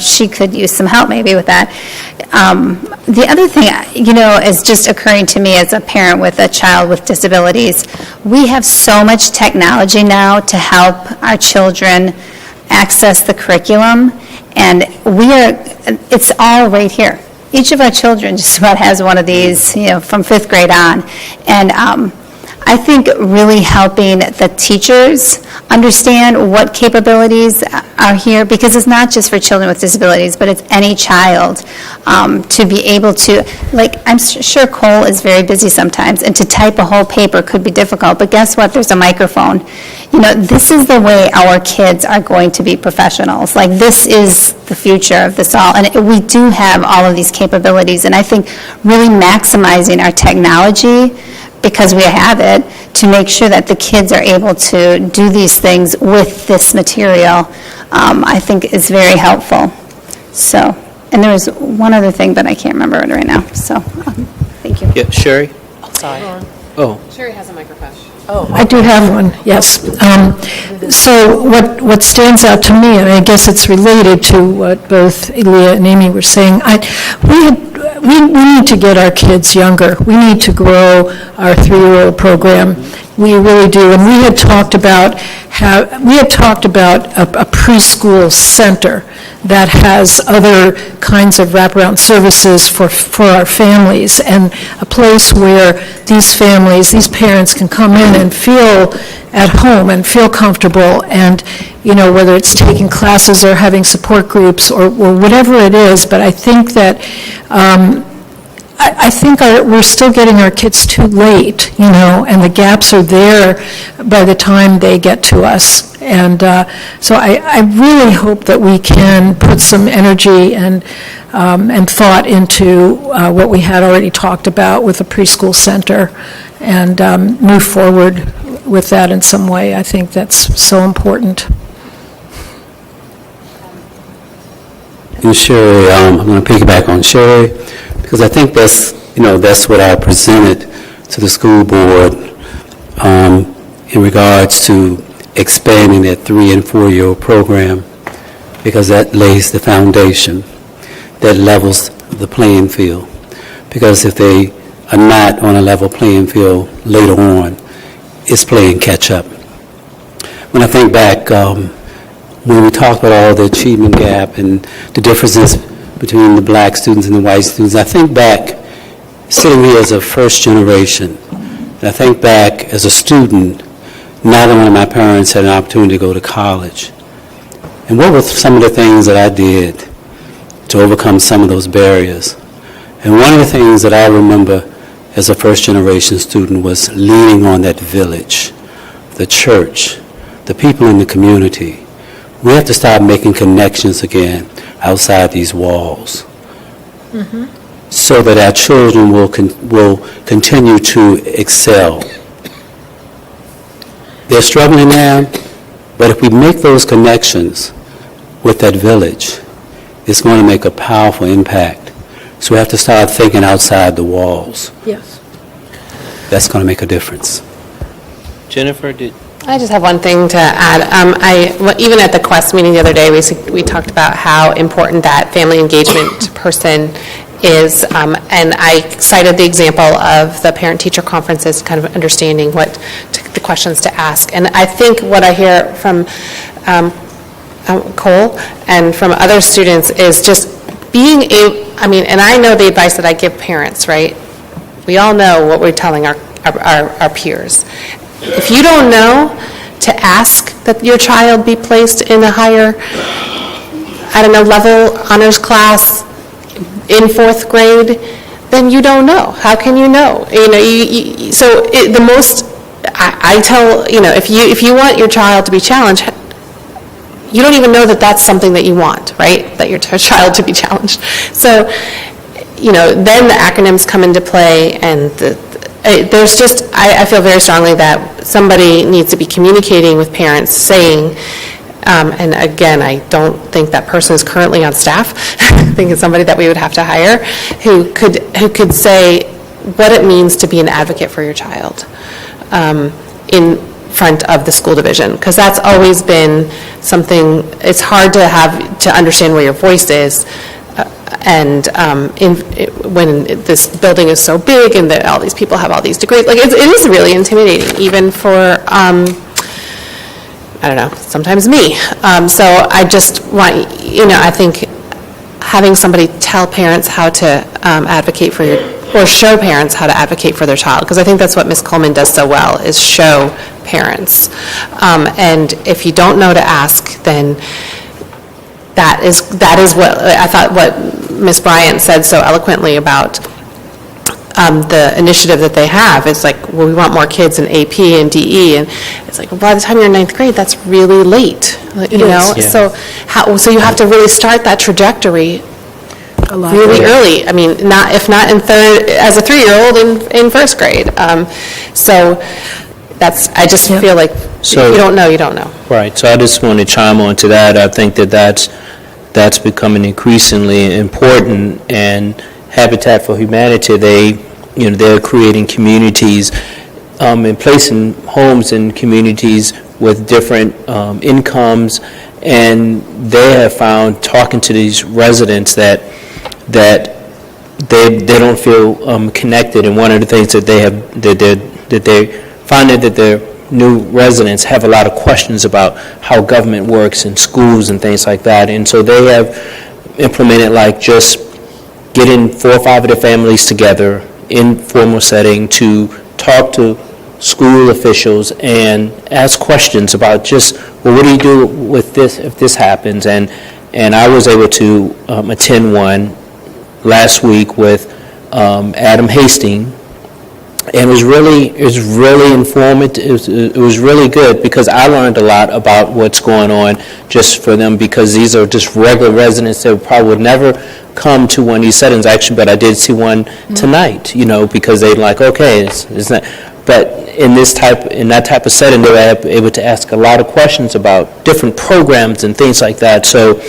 she could use some help maybe with that. The other thing, is just occurring to me as a parent with a child with disabilities. We have so much technology now to help our children access the curriculum, and it's all right here. Each of our children just about has one of these, from 5th grade on. And I think really helping the teachers understand what capabilities are here, because it's not just for children with disabilities, but it's any child, to be able to, I'm sure Cole is very busy sometimes, and to type a whole paper could be difficult, but guess what? There's a microphone. This is the way our kids are going to be professionals. This is the future of this all, and we do have all of these capabilities, and I think really maximizing our technology, because we have it, to make sure that the kids are able to do these things with this material, I think is very helpful. So, and there was one other thing, but I can't remember it right now, so, thank you. Yeah, Sherry? Sorry. Oh. Sherry has a microphone. I do have one, yes. So what stands out to me, and I guess it's related to what both Leah and Amy were saying, we need to get our kids younger. We need to grow our 3-year-old program. We really do. And we had talked about a preschool center that has other kinds of wraparound services for our families, and a place where these families, these parents can come in and feel at home and feel comfortable, and whether it's taking classes or having support groups or whatever it is. But I think that we're still getting our kids too late, and the gaps are there by the time they get to us. And so I really hope that we can put some energy and thought into what we had already talked about with the preschool center, and move forward with that in some way. I think that's so important. And Sherry, I'm going to piggyback on Sherry, because I think that's what I presented to the school board in regards to expanding that 3- and 4-year-old program, because that lays the foundation, that levels the playing field. Because if they are not on a level playing field later on, it's playing catch up. When I think back, when we talked about all the achievement gap and the differences between the black students and the white students, I think back, sitting here as a first generation, and I think back as a student, neither one of my parents had an opportunity to go to college. And what were some of the things that I did to overcome some of those barriers? And one of the things that I remember as a first generation student was leaning on that village, the church, the people in the community. We have to start making connections again outside these walls, so that our children will continue to excel. They're struggling now, but if we make those connections with that village, it's going to make a powerful impact. So we have to start thinking outside the walls. Yes. That's going to make a difference. Jennifer, did? I just have one thing to add. Even at the Quest meeting the other day, we talked about how important that family engagement person is, and I cited the example of the parent-teacher conferences, kind of understanding the questions to ask. And I think what I hear from Cole and from other students is just being and I know the advice that I give parents, right? We all know what we're telling our peers. If you don't know to ask that your child be placed in a higher, level honors class in 4th grade, then you don't know. How can you know? I tell, if you want your child to be challenged, you don't even know that that's something that you want, right? That your child to be challenged. So, then the acronyms come into play, and there's just, I feel very strongly that somebody needs to be communicating with parents, saying, and again, I don't think that person is currently on staff. I think it's somebody that we would have to hire who could say what it means to be an advocate for your child in front of the school division, because that's always been something. It's hard to understand where your voice is. When this building is so big and that all these people have all these degrees, it is really intimidating, even for, sometimes me. So I just want, I think having somebody tell parents how to advocate for or show parents how to advocate for their child, because I think that's what Ms. Coleman does so well, is show parents. And if you don't know to ask, then that is what I thought what Ms. Bryant said so eloquently about the initiative that they have. It's like, well, we want more kids in AP and DE, and it's like, well, by the time you're in 9th grade, that's really late, Yeah. So you have to really start that trajectory really early. I mean, if not in third, as a 3-year-old in 1st grade. So I just feel like if you don't know, you don't know. Right, so I just want to chime on to that. I think that's becoming increasingly important, and Habitat for Humanity, they're creating communities and placing homes in communities with different incomes, and they have found, talking to these residents, that they don't feel connected. And one of the things that they find that their new residents have a lot of questions about how government works in schools and things like that. And so they have implemented just getting 4 or 5 of their families together in formal setting to talk to school officials and ask questions about just, well, what do you do with this if this happens? And I was able to attend one last week with Adam Hastings, and it was really informative. It was really good, because I learned a lot about what's going on just for them, because these are just regular residents that probably would never come to one of these settings, actually, but I did see one tonight, because they're like, okay, it's not. But in that type of setting, they were able to ask a lot of questions about different programs and things like that. So,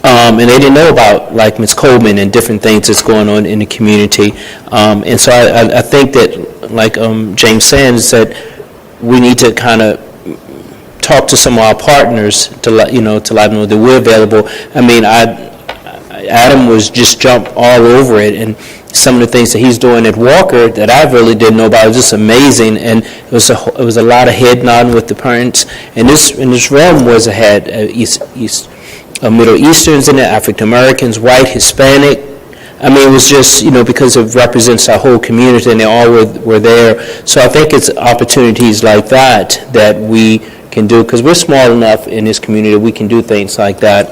and they didn't know about, like, Ms. Coleman and different things that's going on in the community. And so I think that, like James Sands said, we need to kind of talk to some of our partners to let them know that we're available. I mean, Adam was just jumped all over it, and some of the things that he's doing at Walker that I really didn't know about was just amazing. And it was a lot of head nodding with the parents. And this realm was ahead. Middle Easterns in it, African Americans, white, Hispanic. I mean, it was just, because it represents our whole community, and they all were there. So I think it's opportunities like that we can do, because we're small enough in this community, we can do things like that,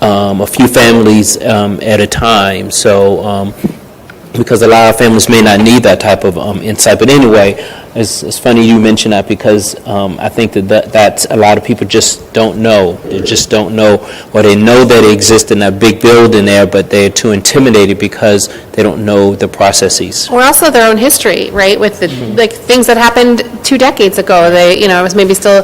a few families at a time. So, because a lot of families may not need that type of insight. But anyway, it's funny you mention that, because I think that's a lot of people just don't know. They just don't know, or they know that it exists in that big building there, but they're too intimidated because they don't know the processes. Or also their own history, right, with the things that happened 2 decades ago. They, it was maybe still,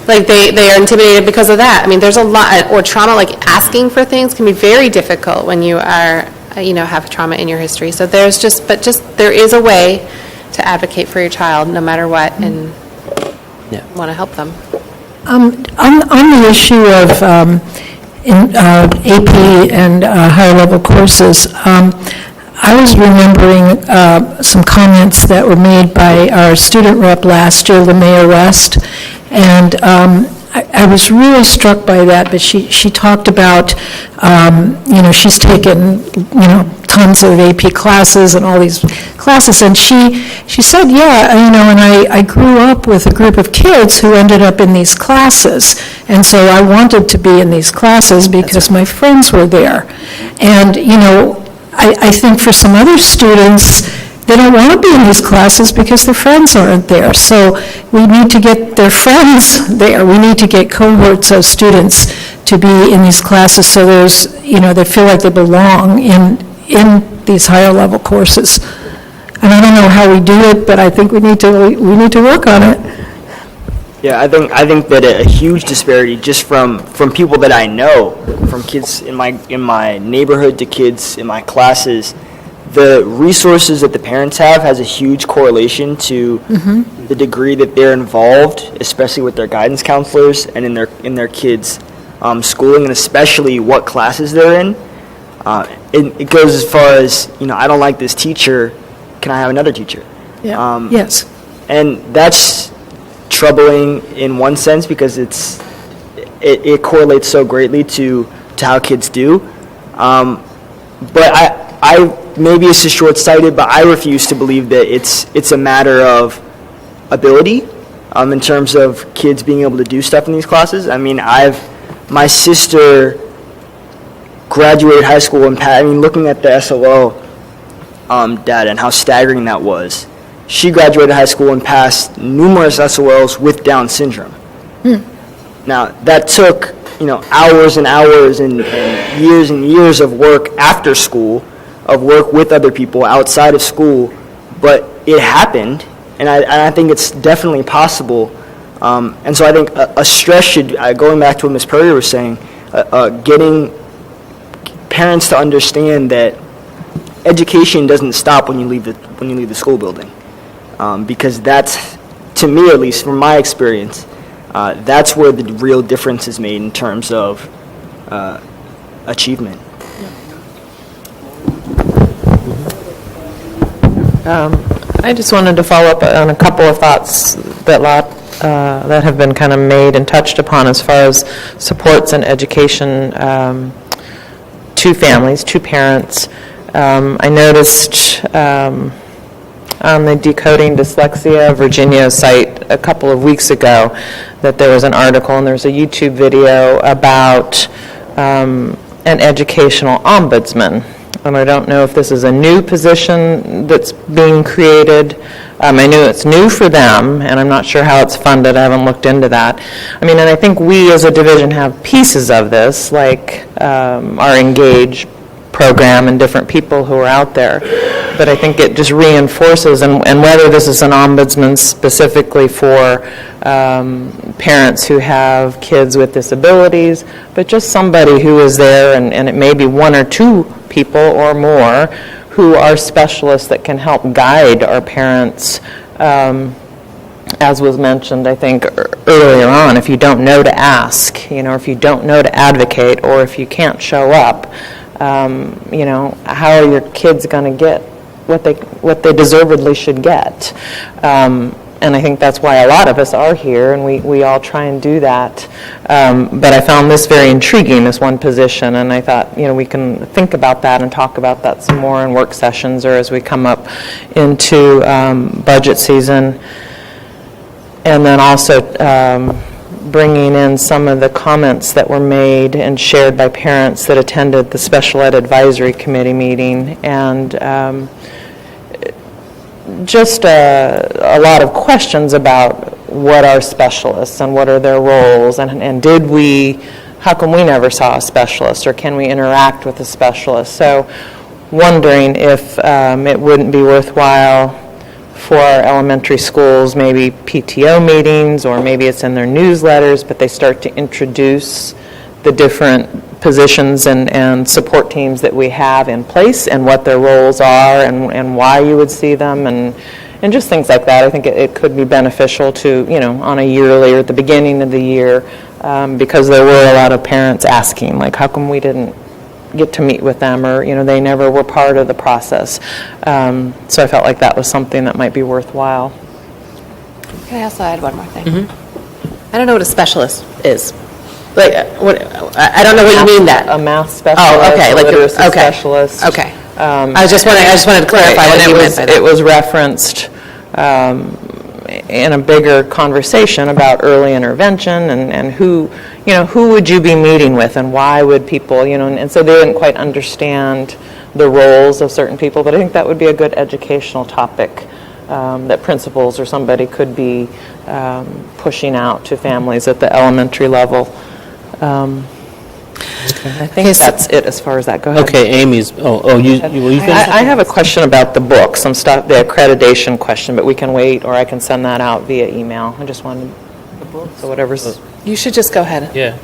they are intimidated because of that. I mean, there's a lot, or trauma, asking for things can be very difficult when you are, have trauma in your history. So there is a way to advocate for your child no matter what. And want to help them. On the issue of AP and higher level courses, I was remembering some comments that were made by our student rep last year, Linnea West, and I was really struck by that, but she talked about, she's taken, tons of AP classes and all these classes, and she said, and I grew up with a group of kids who ended up in these classes, and so I wanted to be in these classes because my friends were there. And, I think for some other students, they don't want to be in these classes because their friends aren't there. So we need to get their friends there. We need to get cohorts of students to be in these classes so they feel like they belong in these higher level courses. And I don't know how we do it, but I think we need to work on it. Yeah, I think that a huge disparity just from people that I know, from kids in my neighborhood to kids in my classes, the resources that the parents have has a huge correlation to the degree that they're involved, especially with their guidance counselors and in their kids' schooling, and especially what classes they're in. It goes as far as, I don't like this teacher, can I have another teacher? Yeah. Yes. And that's troubling in one sense because it correlates so greatly to how kids do. But I maybe it's just short-sighted, but I refuse to believe that it's a matter of ability in terms of kids being able to do stuff in these classes. I mean, my sister graduated high school and looking at the SLO data and how staggering that was. She graduated high school and passed numerous SOLs with Down syndrome. Now, that took, hours and hours and years of work after school, of work with other people outside of school, but it happened, and I think it's definitely possible. And so I think a stress should, going back to what Ms. Purrier was saying, getting parents to understand that education doesn't stop when you leave the school building. Because that's, to me at least, from my experience, that's where the real difference is made in terms of achievement. I just wanted to follow up on a couple of thoughts that have been kind of made and touched upon as far as supports and education to families, to parents. I noticed on the Decoding Dyslexia Virginia site a couple of weeks ago that there was an article and there's a YouTube video about an educational ombudsman. And I don't know if this is a new position that's being created. I know it's new for them, and I'm not sure how it's funded. I haven't looked into that. And I think we as a division have pieces of this, like our Engage program and different people who are out there. But I think it just reinforces, and whether this is an ombudsman specifically for parents who have kids with disabilities, but just somebody who is there, and it may be one or two people or more who are specialists that can help guide our parents. As was mentioned, I think, earlier on, if you don't know to ask, if you don't know to advocate, or if you can't show up, how are your kids going to get what they deservedly should get? And I think that's why a lot of us are here, and we all try and do that. But I found this very intriguing, this one position, and I thought, we can think about that and talk about that some more in work sessions or as we come up into budget season. And then also bringing in some of the comments that were made and shared by parents that attended the Special Ed Advisory Committee meeting, and just a lot of questions about what are specialists and what are their roles, and how come we never saw a specialist, or can we interact with a specialist? So wondering if it wouldn't be worthwhile for our elementary schools, maybe PTO meetings, or maybe it's in their newsletters, but they start to introduce the different positions and support teams that we have in place and what their roles are and why you would see them, and just things like that. I think it could be beneficial to, on a yearly or at the beginning of the year, because there were a lot of parents asking, like, how come we didn't get to meet with them, or, they never were part of the process. So I felt like that was something that might be worthwhile. Can I also add one more thing? I don't know what a specialist is. Like, I don't know what you mean that. A math specialist. Oh, okay, a like literacy okay. specialist. Okay. I just wanted to clarify Right, what and you meant by that. it was referenced in a bigger conversation about early intervention and who would you be meeting with and why would people, and so they didn't quite understand the roles of certain people, but I think that would be a good educational topic that principals or somebody could be pushing out to families at the elementary level. I think that's it as far as that. Go ahead. Okay, Amy's, you finished? I have a question about the book, the accreditation question, but we can wait, or I can send that out via email. I just wanted, so whatever's. You should just go ahead. Yeah.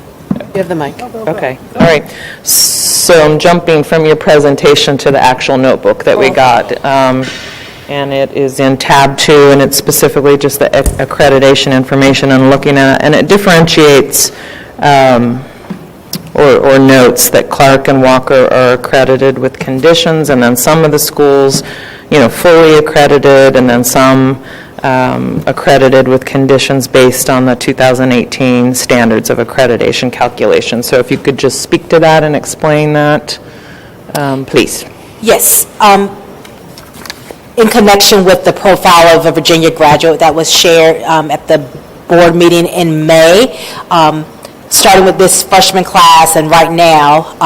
You have the mic. Okay, all right. So I'm jumping from your presentation to the actual notebook that we got. And it is in tab 2, and it's specifically just the accreditation information and looking at, and it differentiates or notes that Clark and Walker are accredited with conditions, and then some of the schools, fully accredited, and then some accredited with conditions based on the 2018 standards of accreditation calculation. So if you could just speak to that and explain that, please. Yes. In connection with the profile of a Virginia graduate that was shared at the board meeting in May, starting with this freshman class and right now,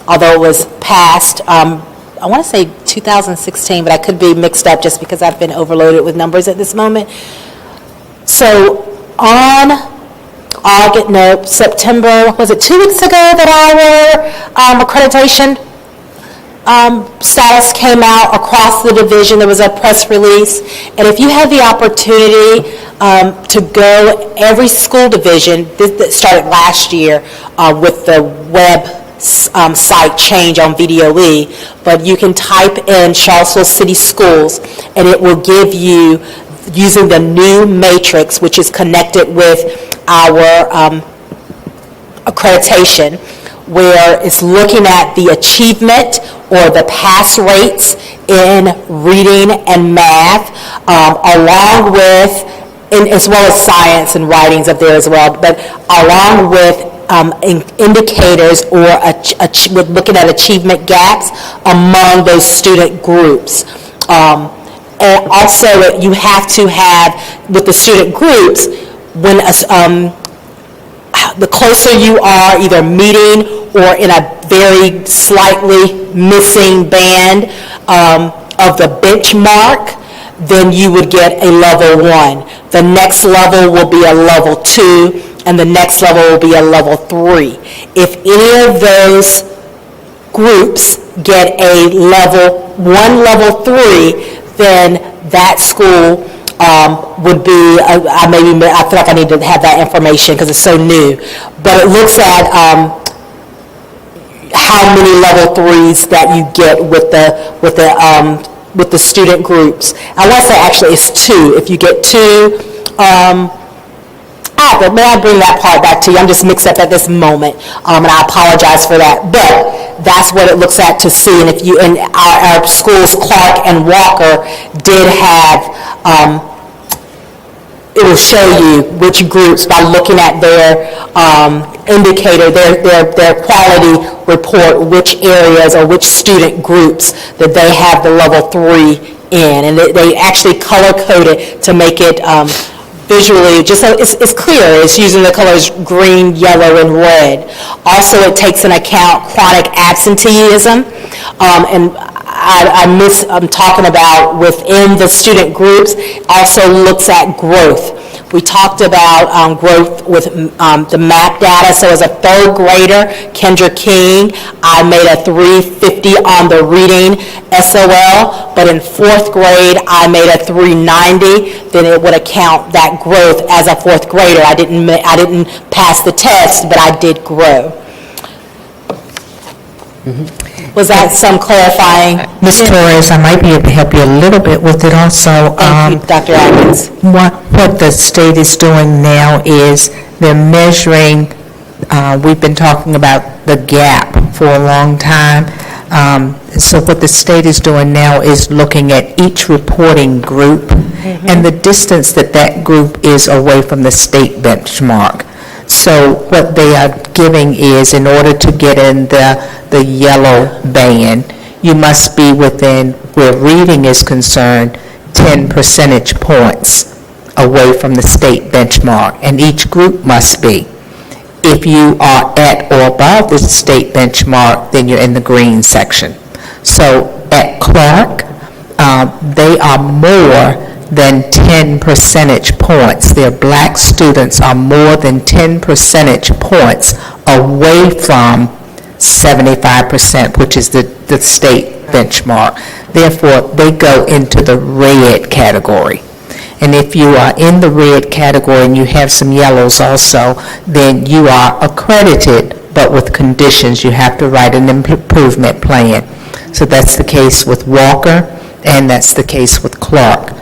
although it was passed, I want to say 2016, but I could be mixed up just because I've been overloaded with numbers at this moment. So on September, was it 2 weeks ago that our accreditation status came out across the division? There was a press release, and if you had the opportunity to go every school division, that started last year with the web site change on VDOE, but you can type in Charlottesville City Schools, and it will give you, using the new matrix, which is connected with our accreditation, where it's looking at the achievement or the pass rates in reading and math, along with, and as well as science and writings up there as well, but along with indicators or looking at achievement gaps among those student groups. And also, you have to have, with the student groups, when the closer you are either meeting or in a very slightly missing band of the benchmark, then you would get a level 1. The next level will be a level 2, and the next level will be a level 3. If any of those groups get a level 1, level 3, then that school would be, I feel like I need to have that information because it's so new, but it looks at how many level 3s that you get with the student groups. I want to say actually it's 2. If you get 2, but may I bring that part back to you? I'm just mixed up at this moment, and I apologize for that. But that's what it looks at to see. And if you, in our schools, Clark and Walker did have, it will show you which groups by looking at their indicator, their quality report, which areas or which student groups that they have the level 3 in. And they actually color code it to make it visually, just so it's clear. It's using the colors green, yellow, and red. Also, it takes into account chronic absenteeism, and I'm talking about within the student groups, also looks at growth. We talked about growth with the MAP data. So as a 3rd grader, Kendra King, I made a 350 on the reading SOL, but in 4th grade, I made a 390. Then it would account that growth as a 4th grader. I didn't pass the test, but I did grow. Was that some clarifying? Ms. Torres, I might be able to help you a little bit with it also. Thank you, Dr. Atkins. What the state is doing now is they're measuring, we've been talking about the gap for a long time. So what the state is doing now is looking at each reporting group and the distance that that group is away from the state benchmark. So what they are giving is, in order to get in the yellow band, you must be within, where reading is concerned, 10 percentage points away from the state benchmark, and each group must be. If you are at or above the state benchmark, then you're in the green section. So at Clark, they are more than 10 percentage points. Their black students are more than 10 percentage points away from 75%, which is the state benchmark. Therefore, they go into the red category. And if you are in the red category and you have some yellows also, then you are accredited, but with conditions. You have to write an improvement plan. So that's the case with Walker, and that's the case with Clark.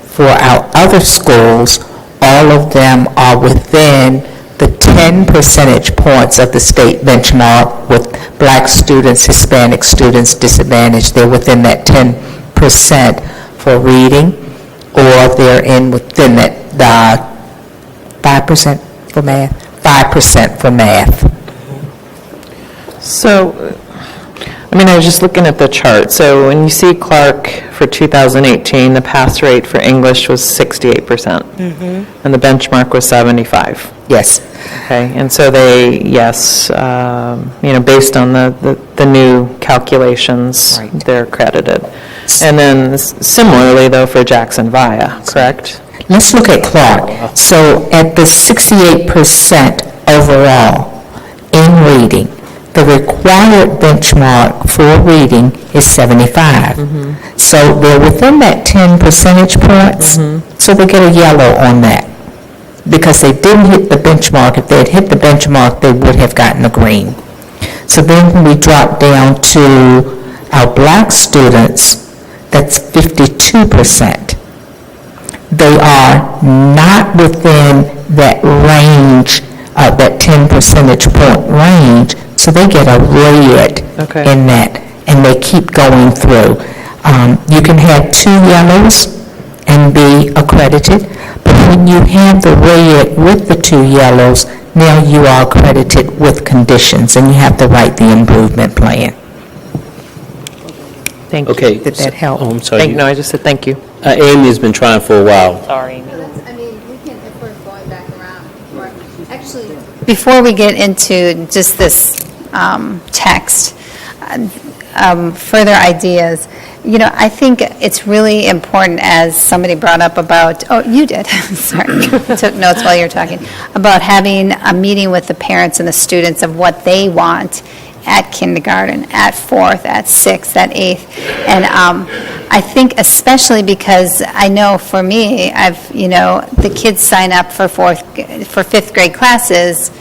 For our other schools, all of them are within the 10 percentage points of the state benchmark, with black students, Hispanic students disadvantaged. They're within that 10% for reading, or they're within that 5% for math, 5% for math. So, I mean, I was just looking at the chart. So when you see Clark for 2018, the pass rate for English was 68%. And the benchmark was 75. Yes. Okay, and so they, yes, based on the new calculations, they're credited. And then similarly, though, for Jackson Via, correct? Let's look at Clark. So at the 68% overall in reading, the required benchmark for reading is 75. So they're within that 10 percentage points, so they get a yellow on that, because they didn't hit the benchmark. If they had hit the benchmark, they would have gotten a green. So then when we drop down to our black students, that's 52%. They are not within that range, that 10 percentage point range, so they get a red in that, and they keep going through. You can have 2 yellows and be accredited, but when you have the red with the 2 yellows, now you are accredited with conditions, and you have to write the improvement plan. Thank you. Okay. Did that help? Oh, I'm sorry. No, I just said thank you. Amy has been trying for a while. Sorry. I mean, we can, if we're going back around, or actually, before we get into just this text, further ideas, I think it's really important, as somebody brought up about, oh, you did, sorry, took notes while you were talking, about having a meeting with the parents and the students of what they want at kindergarten, at 4th, at 6th, at 8th. And I think especially because I know for me, the kids sign up for 5th grade classes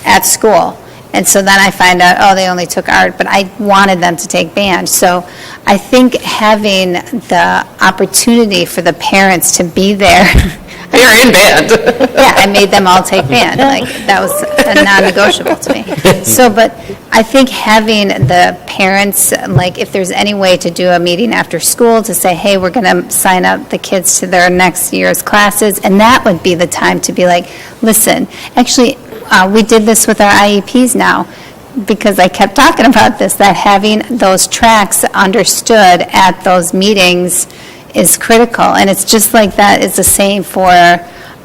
at school. And so then I find out, oh, they only took art, but I wanted them to take band. So I think having the opportunity for the parents to be there. You're in band. Yeah, I made them all take band. Like, that was a non-negotiable to me. So, but I think having the parents, like, if there's any way to do a meeting after school to say, hey, we're going to sign up the kids to their next year's classes, and that would be the time to be like, listen, actually, we did this with our IEPs now, because I kept talking about this, that having those tracks understood at those meetings is critical. And it's just like that is the same for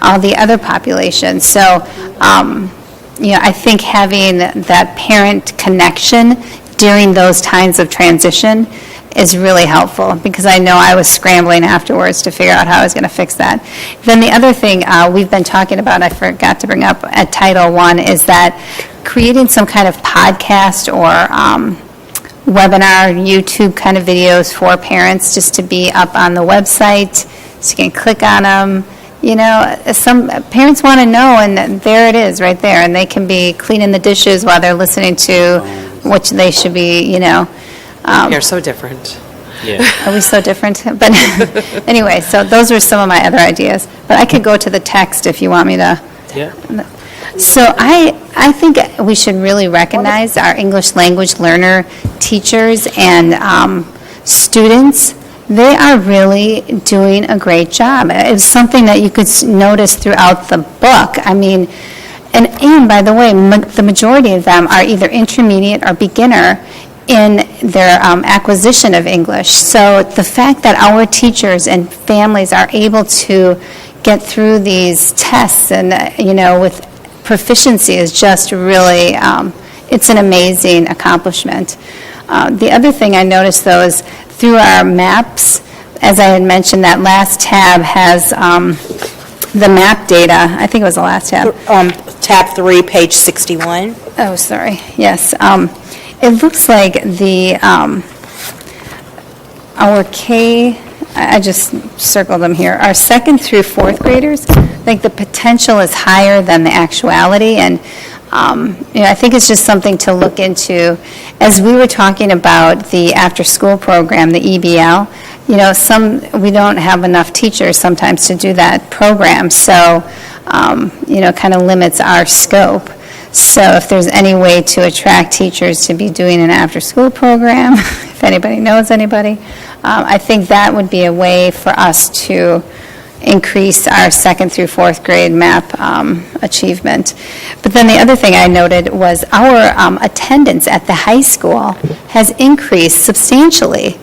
all the other populations. So, I think having that parent connection during those times of transition is really helpful, because I know I was scrambling afterwards to figure out how I was going to fix that. Then the other thing we've been talking about, I forgot to bring up at Title I, is that creating some kind of podcast or webinar, YouTube kind of videos for parents, just to be up on the website, so you can click on them. Some parents want to know, and there it is right there, and they can be cleaning the dishes while they're listening to what they should be, You're so different. Yeah. Are we so different? But anyway, so those are some of my other ideas. But I could go to the text if you want me to. Yeah. So I think we should really recognize our English language learner teachers and students. They are really doing a great job. It's something that you could notice throughout the book. I mean, and by the way, the majority of them are either intermediate or beginner in their acquisition of English. So the fact that our teachers and families are able to get through these tests and, with proficiency is just really, it's an amazing accomplishment. The other thing I noticed, though, is through our maps, as I had mentioned, that last tab has the map data. I think it was the last tab. Tab 3, page 61. Oh, sorry. Yes. It looks like our I just circled them here, our second through fourth graders, I think the potential is higher than the actuality, and I think it's just something to look into. As we were talking about the after-school program, the EBL, we don't have enough teachers sometimes to do that program, so, kind of limits our scope. So if there's any way to attract teachers to be doing an after-school program, if anybody knows anybody, I think that would be a way for us to increase our second through fourth grade MAP achievement. But then the other thing I noted was our attendance at the high school has increased substantially.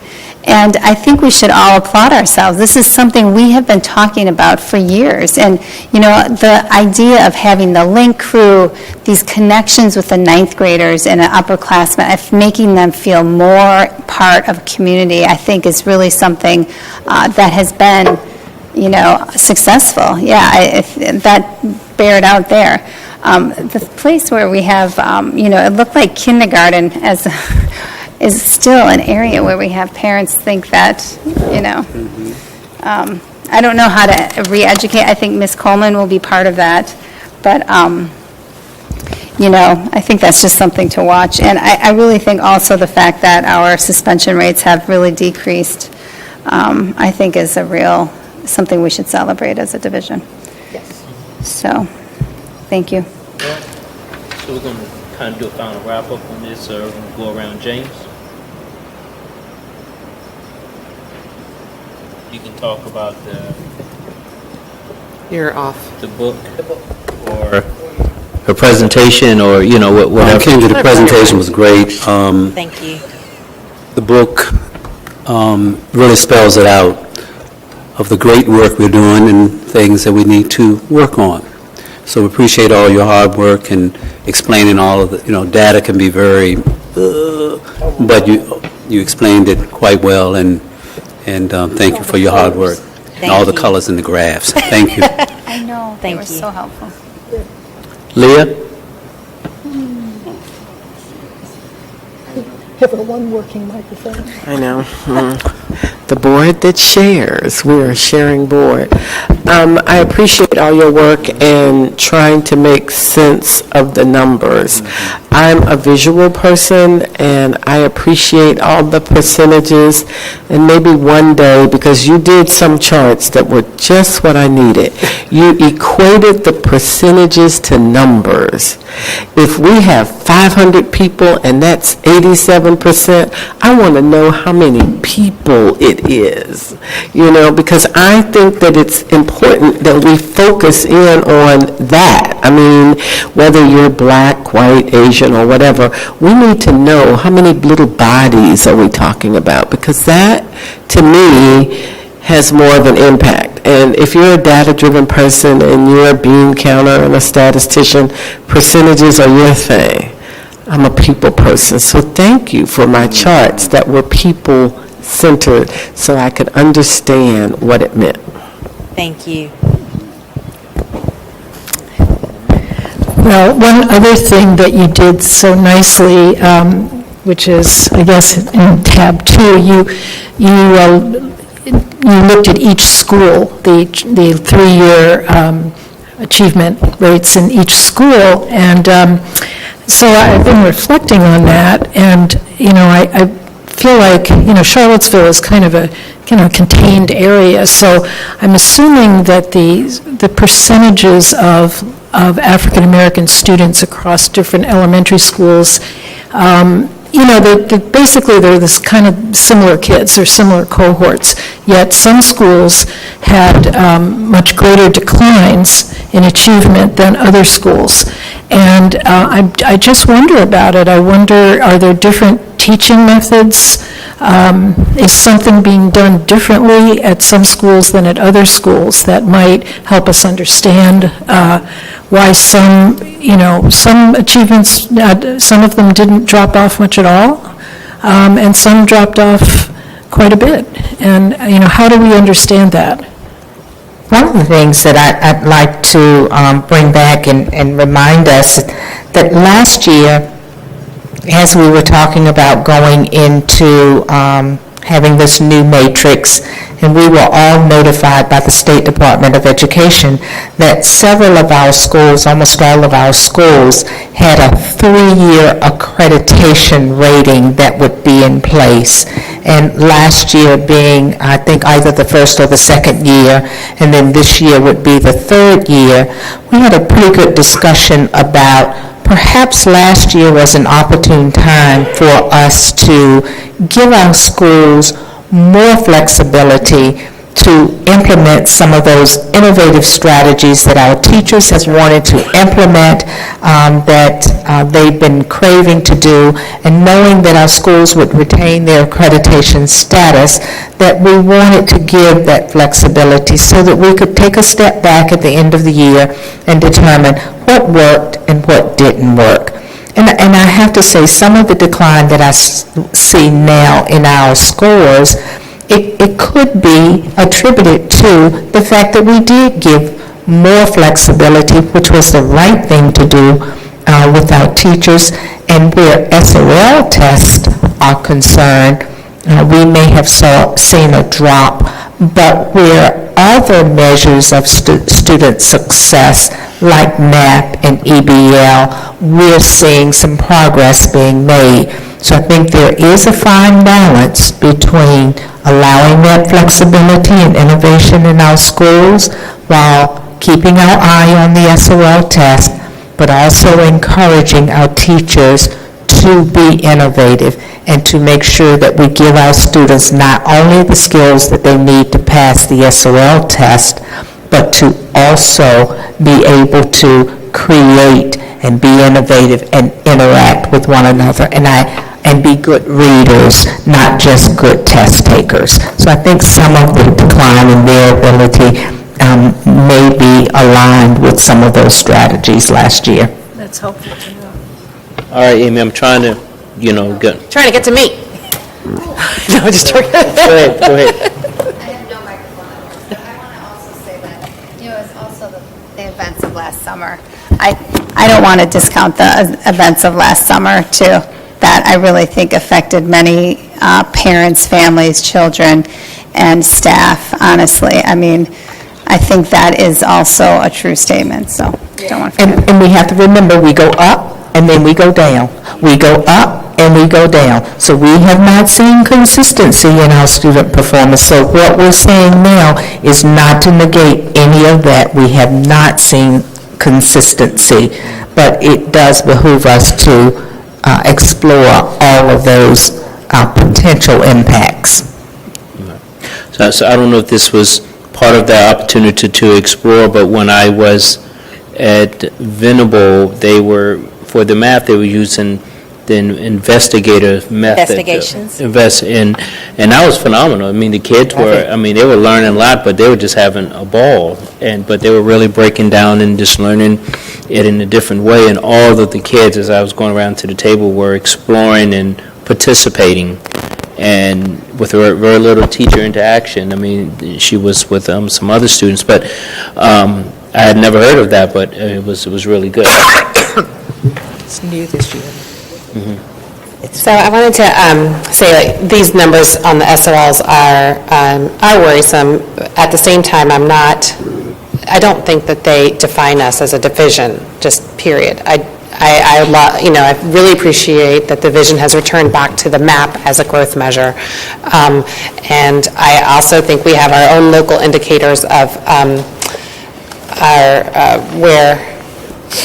And I think we should all applaud ourselves. This is something we have been talking about for years. And, the idea of having the link crew, these connections with the ninth graders and upperclassmen, of making them feel more part of a community, I think is really something that has been, successful. Yeah, that bared out there. The place where we have, it looked like kindergarten is still an area where we have parents think that, I don't know how to re-educate. I think Ms. Coleman will be part of that. But, I think that's just something to watch. And I really think also the fact that our suspension rates have really decreased, I think is something we should celebrate as a division. Yes. So, thank you. So we're going to kind of do a final wrap-up on this, so we're going to go around James. You can talk about You're off. the book, or her presentation, or, whatever. Kendra, the presentation was great. Thank you. The book really spells it out of the great work we're doing and things that we need to work on. So we appreciate all your hard work and explaining all of the, data can be very, but you explained it quite well, and thank you for your hard work. And all the colors in the graphs. Thank you. I know. They were so helpful. Leah? Have a one working microphone. I know. The board that shares. We're a sharing board. I appreciate all your work in trying to make sense of the numbers. I'm a visual person, and I appreciate all the percentages, and maybe one day, because you did some charts that were just what I needed, you equated the percentages to numbers. If we have 500 people and that's 87%, I want to know how many people it is, because I think that it's important that we focus in on that. I mean, whether you're black, white, Asian, or whatever, we need to know how many little bodies are we talking about, because that, to me, has more of an impact. And if you're a data-driven person and you're a bean counter and a statistician, percentages are your thing. I'm a people person, so thank you for my charts that were people-centered so I could understand what it meant. Thank you. Well, one other thing that you did so nicely, which is, I guess, in tab 2, you looked at each school, the 3-year achievement rates in each school, and so I've been reflecting on that, and I feel like, Charlottesville is kind of a contained area, so I'm assuming that the percentages of African-American students across different elementary schools, basically they're this kind of similar kids or similar cohorts, yet some schools had much greater declines in achievement than other schools. And I just wonder about it. I wonder, are there different teaching methods? Is something being done differently at some schools than at other schools that might help us understand why some achievements, some of them didn't drop off much at all, and some dropped off quite a bit? And, how do we understand that? One of the things that I'd like to bring back and remind us that last year, as we were talking about going into having this new matrix, and we were all notified by the State Department of Education that several of our schools, almost all of our schools, had a 3-year accreditation rating that would be in place. And last year being, I think, either the first or the second year, and then this year would be the 3rd year, we had a pretty good discussion about perhaps last year was an opportune time for us to give our schools more flexibility to implement some of those innovative strategies that our teachers have wanted to implement, that they've been craving to do, and knowing that our schools would retain their accreditation status, that we wanted to give that flexibility so that we could take a step back at the end of the year and determine what worked and what didn't work. And I have to say, some of the decline that I see now in our scores, it could be attributed to the fact that we did give more flexibility, which was the right thing to do with our teachers. And where SOL tests are concerned, we may have seen a drop, but where other measures of student success, like MAP and EBL, we're seeing some progress being made. So I think there is a fine balance between allowing that flexibility and innovation in our schools while keeping our eye on the SOL test, but also encouraging our teachers to be innovative and to make sure that we give our students not only the skills that they need to pass the SOL test, but to also be able to create and be innovative and interact with one another and be good readers, not just good test takers. So I think some of the decline in their ability may be aligned with some of those strategies last year. That's helpful to know. All right, Amy, I'm trying to, get. Trying to get to me. No, just joking. Go ahead. I have no microphone. I want to also say that, it's also the events of last summer. I don't want to discount the events of last summer, too, that I really think affected many parents, families, children, and staff, honestly. I mean, I think that is also a true statement, so don't want to forget. And we have to remember, we go up and then we go down. We go up and we go down. So we have not seen consistency in our student performance. So what we're saying now is not to negate any of that. We have not seen consistency, but it does behoove us to explore all of those potential impacts. So I don't know if this was part of that opportunity to explore, but when I was at Venable, for the math, they were using the investigative method. Investigations. And that was phenomenal. I mean, the kids they were learning a lot, but they were just having a ball. But they were really breaking down and just learning it in a different way. And all of the kids, as I was going around to the table, were exploring and participating. And with very little teacher interaction. I mean, she was with some other students, but I had never heard of that, but it was really good. It's new this year. So I wanted to say these numbers on the SOLs are worrisome. At the same time, I don't think that they define us as a division, just period. I really appreciate that the vision has returned back to the MAP as a growth measure. And I also think we have our own local indicators of where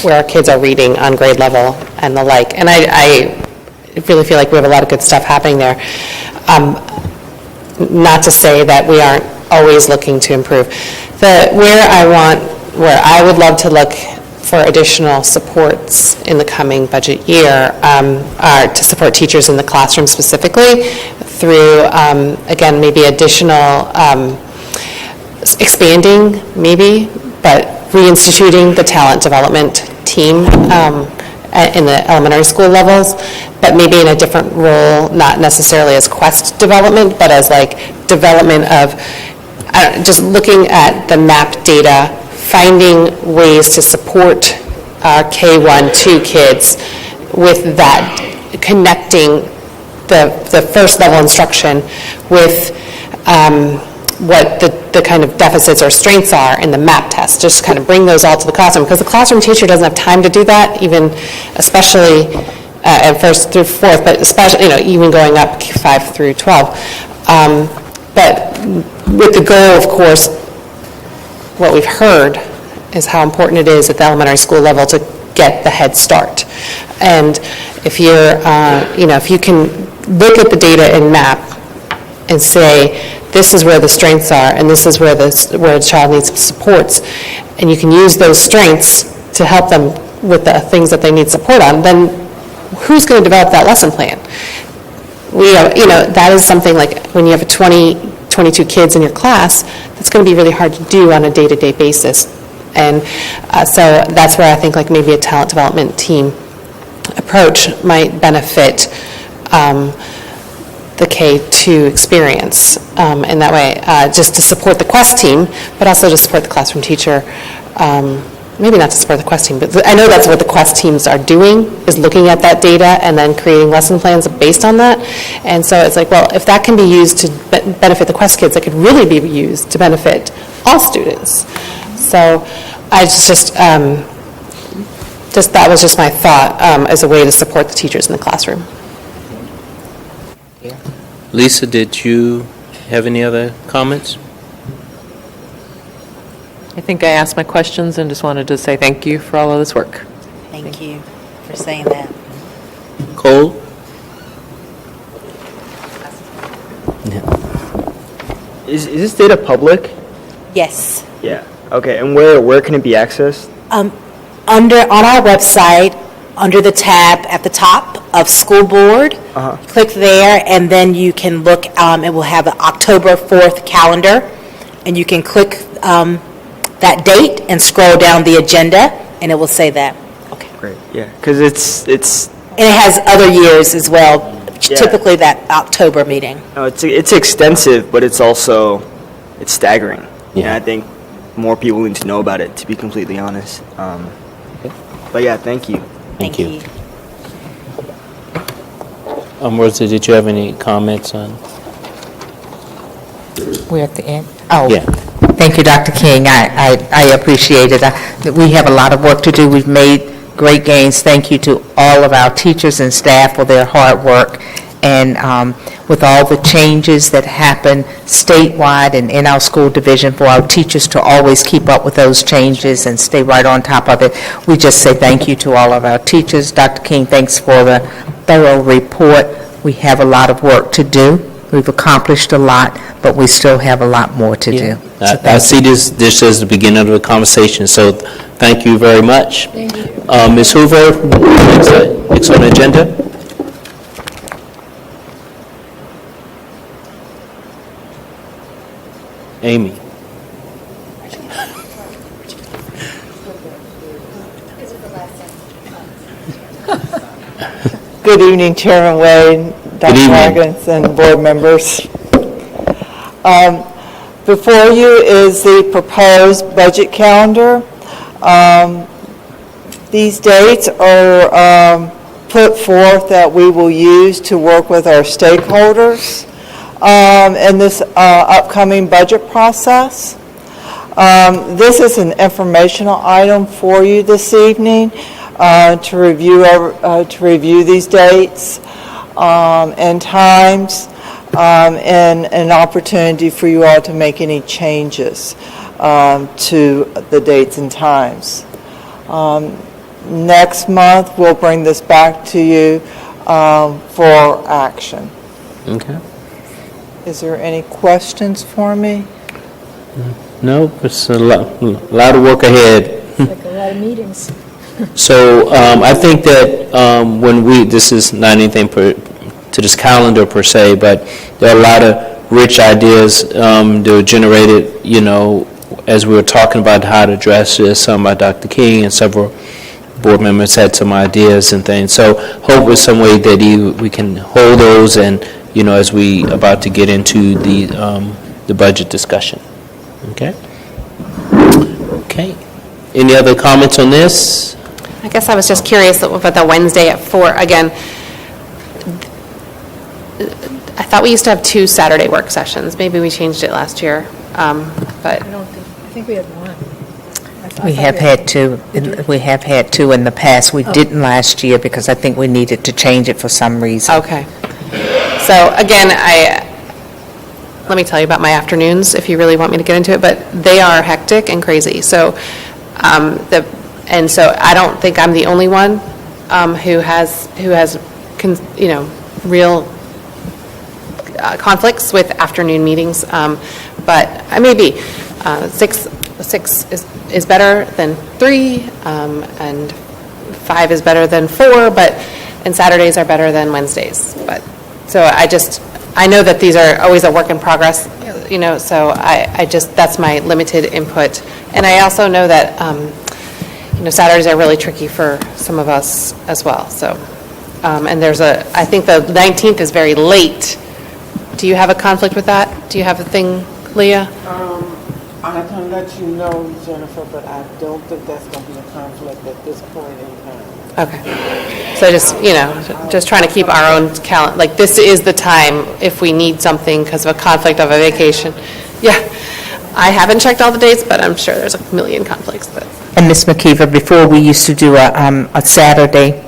our kids are reading on grade level and the like. And I really feel like we have a lot of good stuff happening there. Not to say that we aren't always looking to improve. Where I would love to look for additional supports in the coming budget year are to support teachers in the classroom specifically through, again, maybe additional expanding, maybe, but reinstituting the talent development team in the elementary school levels, but maybe in a different role, not necessarily as quest development, but as like development of just looking at the MAP data, finding ways to support our K-1-2 kids with that, connecting the first level instruction with what the kind of deficits or strengths are in the MAP test, just kind of bring those all to the classroom, because the classroom teacher doesn't have time to do that, even especially at first through fourth, but especially, even going up 5 through 12. But with the goal, of course, what we've heard is how important it is at the elementary school level to get the head start. And if you're, if you can look at the data in MAP and say, this is where the strengths are, and this is where the child needs supports, and you can use those strengths to help them with the things that they need support on, then who's going to develop that lesson plan? That is something like when you have 22 kids in your class, that's going to be really hard to do on a day-to-day basis. And so that's where I think like maybe a talent development team approach might benefit the K-2 experience in that way, just to support the Quest team, but also to support the classroom teacher. Maybe not to support the Quest team, but I know that's what the Quest teams are doing, is looking at that data and then creating lesson plans based on that. And so it's like, well, if that can be used to benefit the Quest kids, it could really be used to benefit all students. So I that was just my thought as a way to support the teachers in the classroom. Lisa, did you have any other comments? I think I asked my questions and just wanted to say thank you for all of this work. Thank you for saying that. Cole? Is this data public? Yes. Yeah. Okay, and where can it be accessed? On our website, under the tab at the top of School Board, click there, and then you can look, it will have an October 4th calendar, and you can click that date and scroll down the agenda, and it will say that. Okay. Great, yeah, because it's... And it has other years as well, typically that October meeting. No, it's extensive, but it's also, it's staggering. Yeah. And I think more people need to know about it, to be completely honest. But yeah, thank you. Thank you. Rosa, did you have any comments on? We're at the end? Oh. Yeah. Thank you, Dr. King. I appreciate it. We have a lot of work to do. We've made great gains. Thank you to all of our teachers and staff for their hard work. And with all the changes that happen statewide and in our school division, for our teachers to always keep up with those changes and stay right on top of it, we just say thank you to all of our teachers. Dr. King, thanks for the thorough report. We have a lot of work to do. We've accomplished a lot, but we still have a lot more to do. So I see this as the beginning of the conversation, so thank you very much. Thank you. Ms. Hoover, next on the agenda. Amy. Good evening, Chairman Wade, Dr. Waggins, and board members. Before you is the proposed budget calendar. These dates are put forth that we will use to work with our stakeholders in this upcoming budget process. This is an informational item for you this evening. to review these dates and times, and an opportunity for you all to make any changes to the dates and times. Next month, we'll bring this back to you for action. Okay. Is there any questions for me? No, it's a lot of work ahead. Like a lot of meetings. So I think that this is not anything to this calendar per se, but there are a lot of rich ideas that were generated, as we were talking about how to address this, some by Dr. King and several board members had some ideas and things. So hope with some way that we can hold those and, as we about to get into the budget discussion. Okay? Okay. Any other comments on this? I guess I was just curious about the Wednesday at 4. Again, I thought we used to have 2 Saturday work sessions. Maybe we changed it last year, but. I think we had one. We have had two. We have had two in the past. We didn't last year because I think we needed to change it for some reason. Okay. So again, let me tell you about my afternoons if you really want me to get into it, but they are hectic and crazy. So, so I don't think I'm the only one who has real conflicts with afternoon meetings, but I may be. 6 is better than 3, and 5 is better than 4, and Saturdays are better than Wednesdays. But so I know that these are always a work in progress, so that's my limited input. And I also know that Saturdays are really tricky for some of us as well. So, and I think the 19th is very late. Do you have a conflict with that? Do you have a thing, Leah? I can let you know, Jennifer, but I don't think that's going to be a conflict at this point in time. Okay. So just trying to keep our own calendar, like this is the time if we need something because of a conflict of a vacation. Yeah. I haven't checked all the dates, but I'm sure there's a million conflicts. And Ms. McKeever, before we used to do a Saturday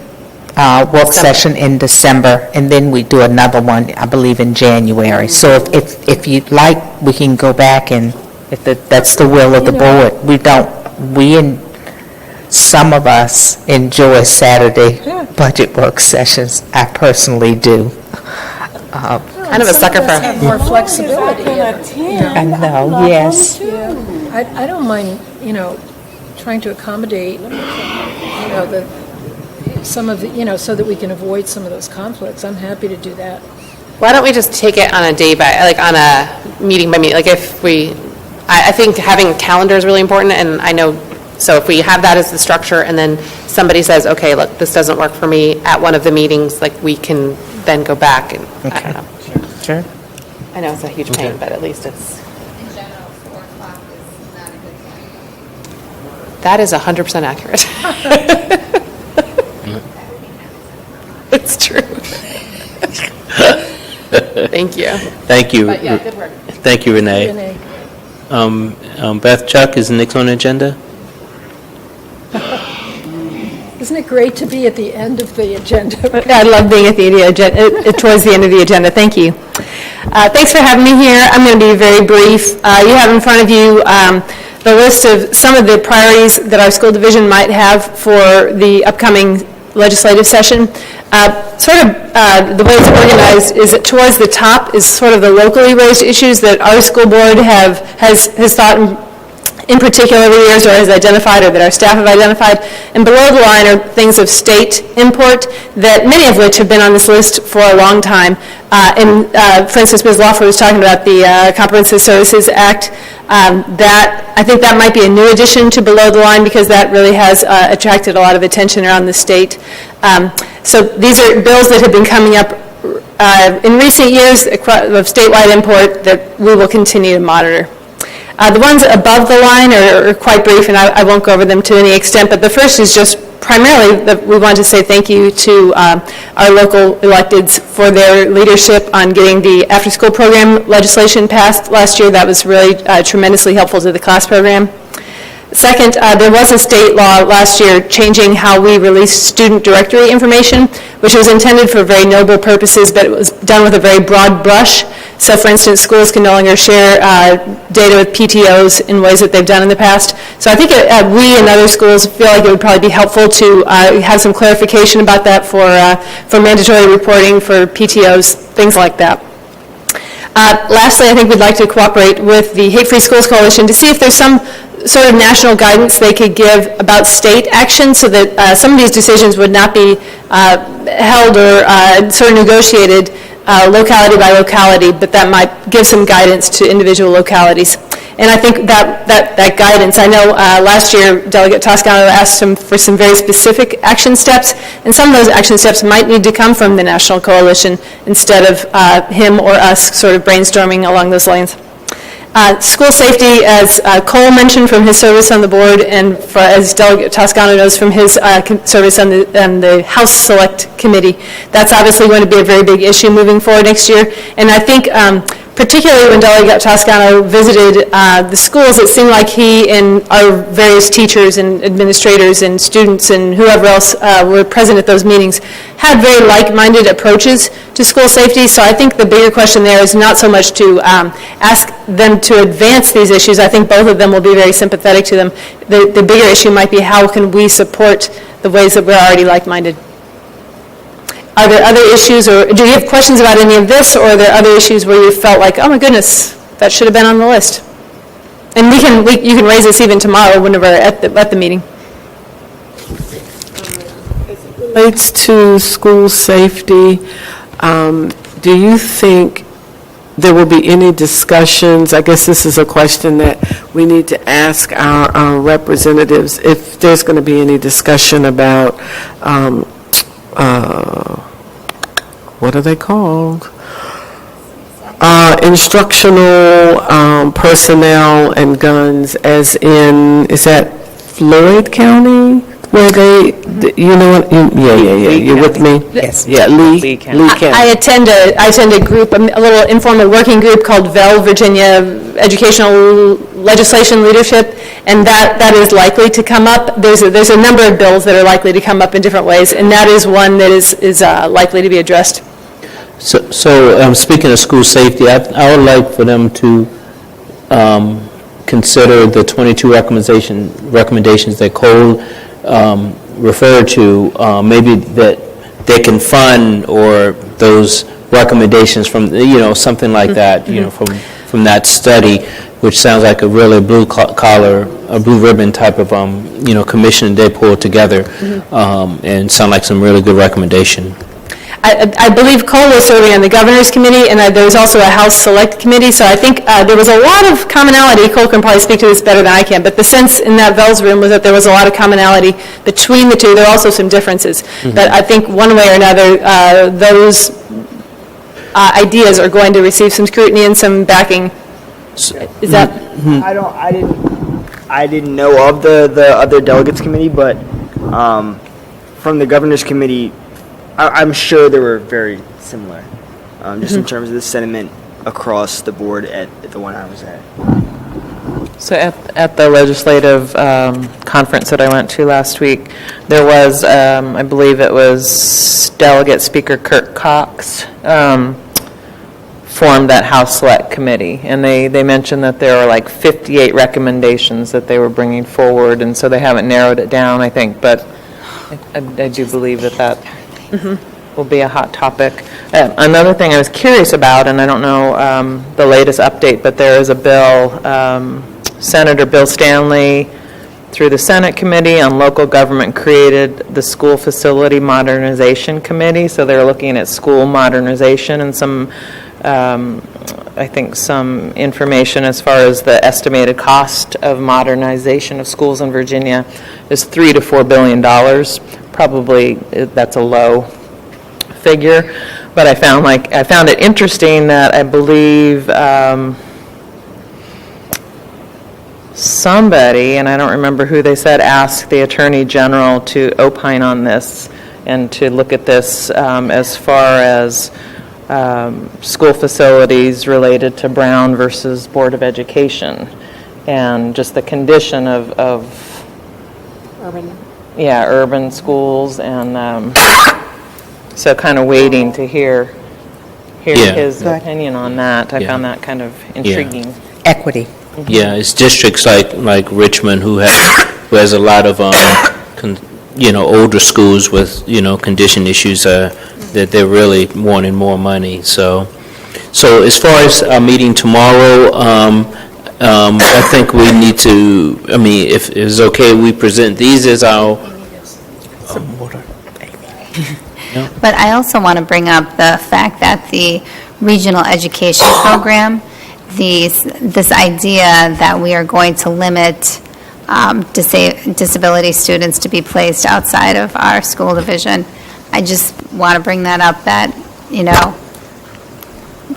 work session in December, and then we do another one, I believe, in January. So if you'd like, we can go back and, if that's the will of the board. Some of us enjoy Saturday budget work sessions. I personally do. Kind of a sucker for have more flexibility. I know, yes. I don't mind, trying to accommodate, some of the, so that we can avoid some of those conflicts. I'm happy to do that. Why don't we just take it on a day by, on a meeting by meeting, I think having a calendar is really important, and I know, so if we have that as the structure, and then somebody says, okay, look, this doesn't work for me at one of the meetings, we can then go back and, I don't know. Sure. I know it's a huge pain, but at least it's. In general, 4 o'clock is not a good time. That is 100% accurate. It's true. Thank you. Thank you. But yeah, good work. Thank you, Renee. Beth, Chuck is next on the agenda. Isn't it great to be at the end of the agenda? I love being at the agenda, towards the end of the agenda. Thank you. Thanks for having me here. I'm going to be very brief. You have in front of you the list of some of the priorities that our school division might have for the upcoming legislative session. The way it's organized is that towards the top is sort of the locally raised issues that our school board has thought in particular years or has identified or that our staff have identified. And below the line are things of state import that many of which have been on this list for a long time. For instance, Ms. Lawford was talking about the Comprehensive Services Act. I think that might be a new addition to below the line because that really has attracted a lot of attention around the state. So these are bills that have been coming up in recent years of statewide import that we will continue to monitor. The ones above the line are quite brief, and I won't go over them to any extent, but the first is just primarily that we want to say thank you to our local electeds for their leadership on getting the after-school program legislation passed last year. That was really tremendously helpful to the class program. Second, there was a state law last year changing how we release student directory information, which was intended for very noble purposes, but it was done with a very broad brush. So for instance, schools can no longer share data with PTOs in ways that they've done in the past. So I think we and other schools feel like it would probably be helpful to have some clarification about that for mandatory reporting for PTOs, things like that. Lastly, I think we'd like to cooperate with the Hate Free Schools Coalition to see if there's some sort of national guidance they could give about state action so that some of these decisions would not be held or sort of negotiated locality by locality, but that might give some guidance to individual localities. And I think that guidance, I know last year Delegate Toscano asked him for some very specific action steps, and some of those action steps might need to come from the National Coalition instead of him or us sort of brainstorming along those lines. School safety, as Cole mentioned from his service on the board, and as Delegate Toscano knows from his service on the House Select Committee, that's obviously going to be a very big issue moving forward next year. And I think particularly when Delegate Toscano visited the schools, it seemed like he and our various teachers and administrators and students and whoever else were present at those meetings had very like-minded approaches to school safety. So I think the bigger question there is not so much to ask them to advance these issues. I think both of them will be very sympathetic to them. The bigger issue might be how can we support the ways that we're already like-minded. Are there other issues, or do you have questions about any of this, or are there other issues where you felt like, oh my goodness, that should have been on the list? And you can raise this even tomorrow whenever at the meeting. Relates to school safety, do you think there will be any discussions? I guess this is a question that we need to ask our representatives, if there's going to be any discussion about what are they called? Instructional personnel and guns, as in, is that Floyd County? Where they, you know what, yeah, you're with me? Yes. Yeah, Lee County. I attend a group, a little informal working group called VEL, Virginia Educational Legislation Leadership, and that is likely to come up. There's a number of bills that are likely to come up in different ways, and that is one that is likely to be addressed. So speaking of school safety, I would like for them to consider the 22 recommendations that Cole referred to, maybe that they can fund or those recommendations from, something like that, from that study, which sounds like a really blue collar, a blue ribbon type of, commission they pulled together, and sound like some really good recommendation. I believe Cole was serving on the Governor's Committee, and there was also a House Select Committee, so I think there was a lot of commonality. Cole can probably speak to this better than I can, but the sense in that VEL's room was that there was a lot of commonality between the two. There are also some differences, but I think one way or another, those ideas are going to receive some scrutiny and some backing. Is that? I didn't know of the other delegates committee, but from the Governor's Committee, I'm sure they were very similar, just in terms of the sentiment across the board at the one I was at. So at the legislative conference that I went to last week, there was, I believe it was Delegate Speaker Kirk Cox, formed that House Select Committee, and they mentioned that there are like 58 recommendations that they were bringing forward, and so they haven't narrowed it down, I think, but I do believe that will be a hot topic. Another thing I was curious about, and I don't know the latest update, but there is a bill, Senator Bill Stanley, through the Senate Committee on Local Government, created the School Facility Modernization Committee, so they're looking at school modernization and some, I think some information as far as the estimated cost of modernization of schools in Virginia is $3 to $4 billion. Probably that's a low figure, but I found it interesting that I believe somebody, and I don't remember who they said, asked the Attorney General to opine on this and to look at this as far as school facilities related to Brown versus Board of Education. and just the condition of urban schools, and so kind of waiting to hear Yeah. his opinion on that. I found that kind of intriguing. Equity. Yeah, it's districts like Richmond who has a lot of, older schools with, condition issues, that they're really wanting more money, so as far as our meeting tomorrow, I think we need to, if it's okay, we present these as our... But I also want to bring up the fact that the regional education program, this idea that we are going to limit disability students to be placed outside of our school division, I just want to bring that up, that,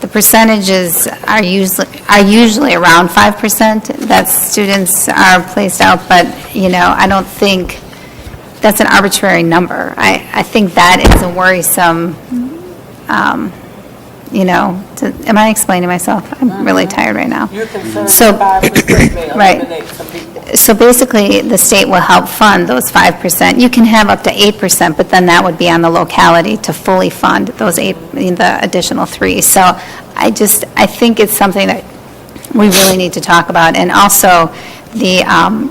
the percentages are usually around 5% that students are placed out, but, I don't think that's an arbitrary number. I think that is a worrisome, am I explaining myself? I'm really tired right now. You're concerned So- 5% may Right. eliminate some people. So basically, the state will help fund those 5%. You can have up to 8%, but then that would be on the locality to fully fund those the additional 3. So I think it's something that we really need to talk about. And also, the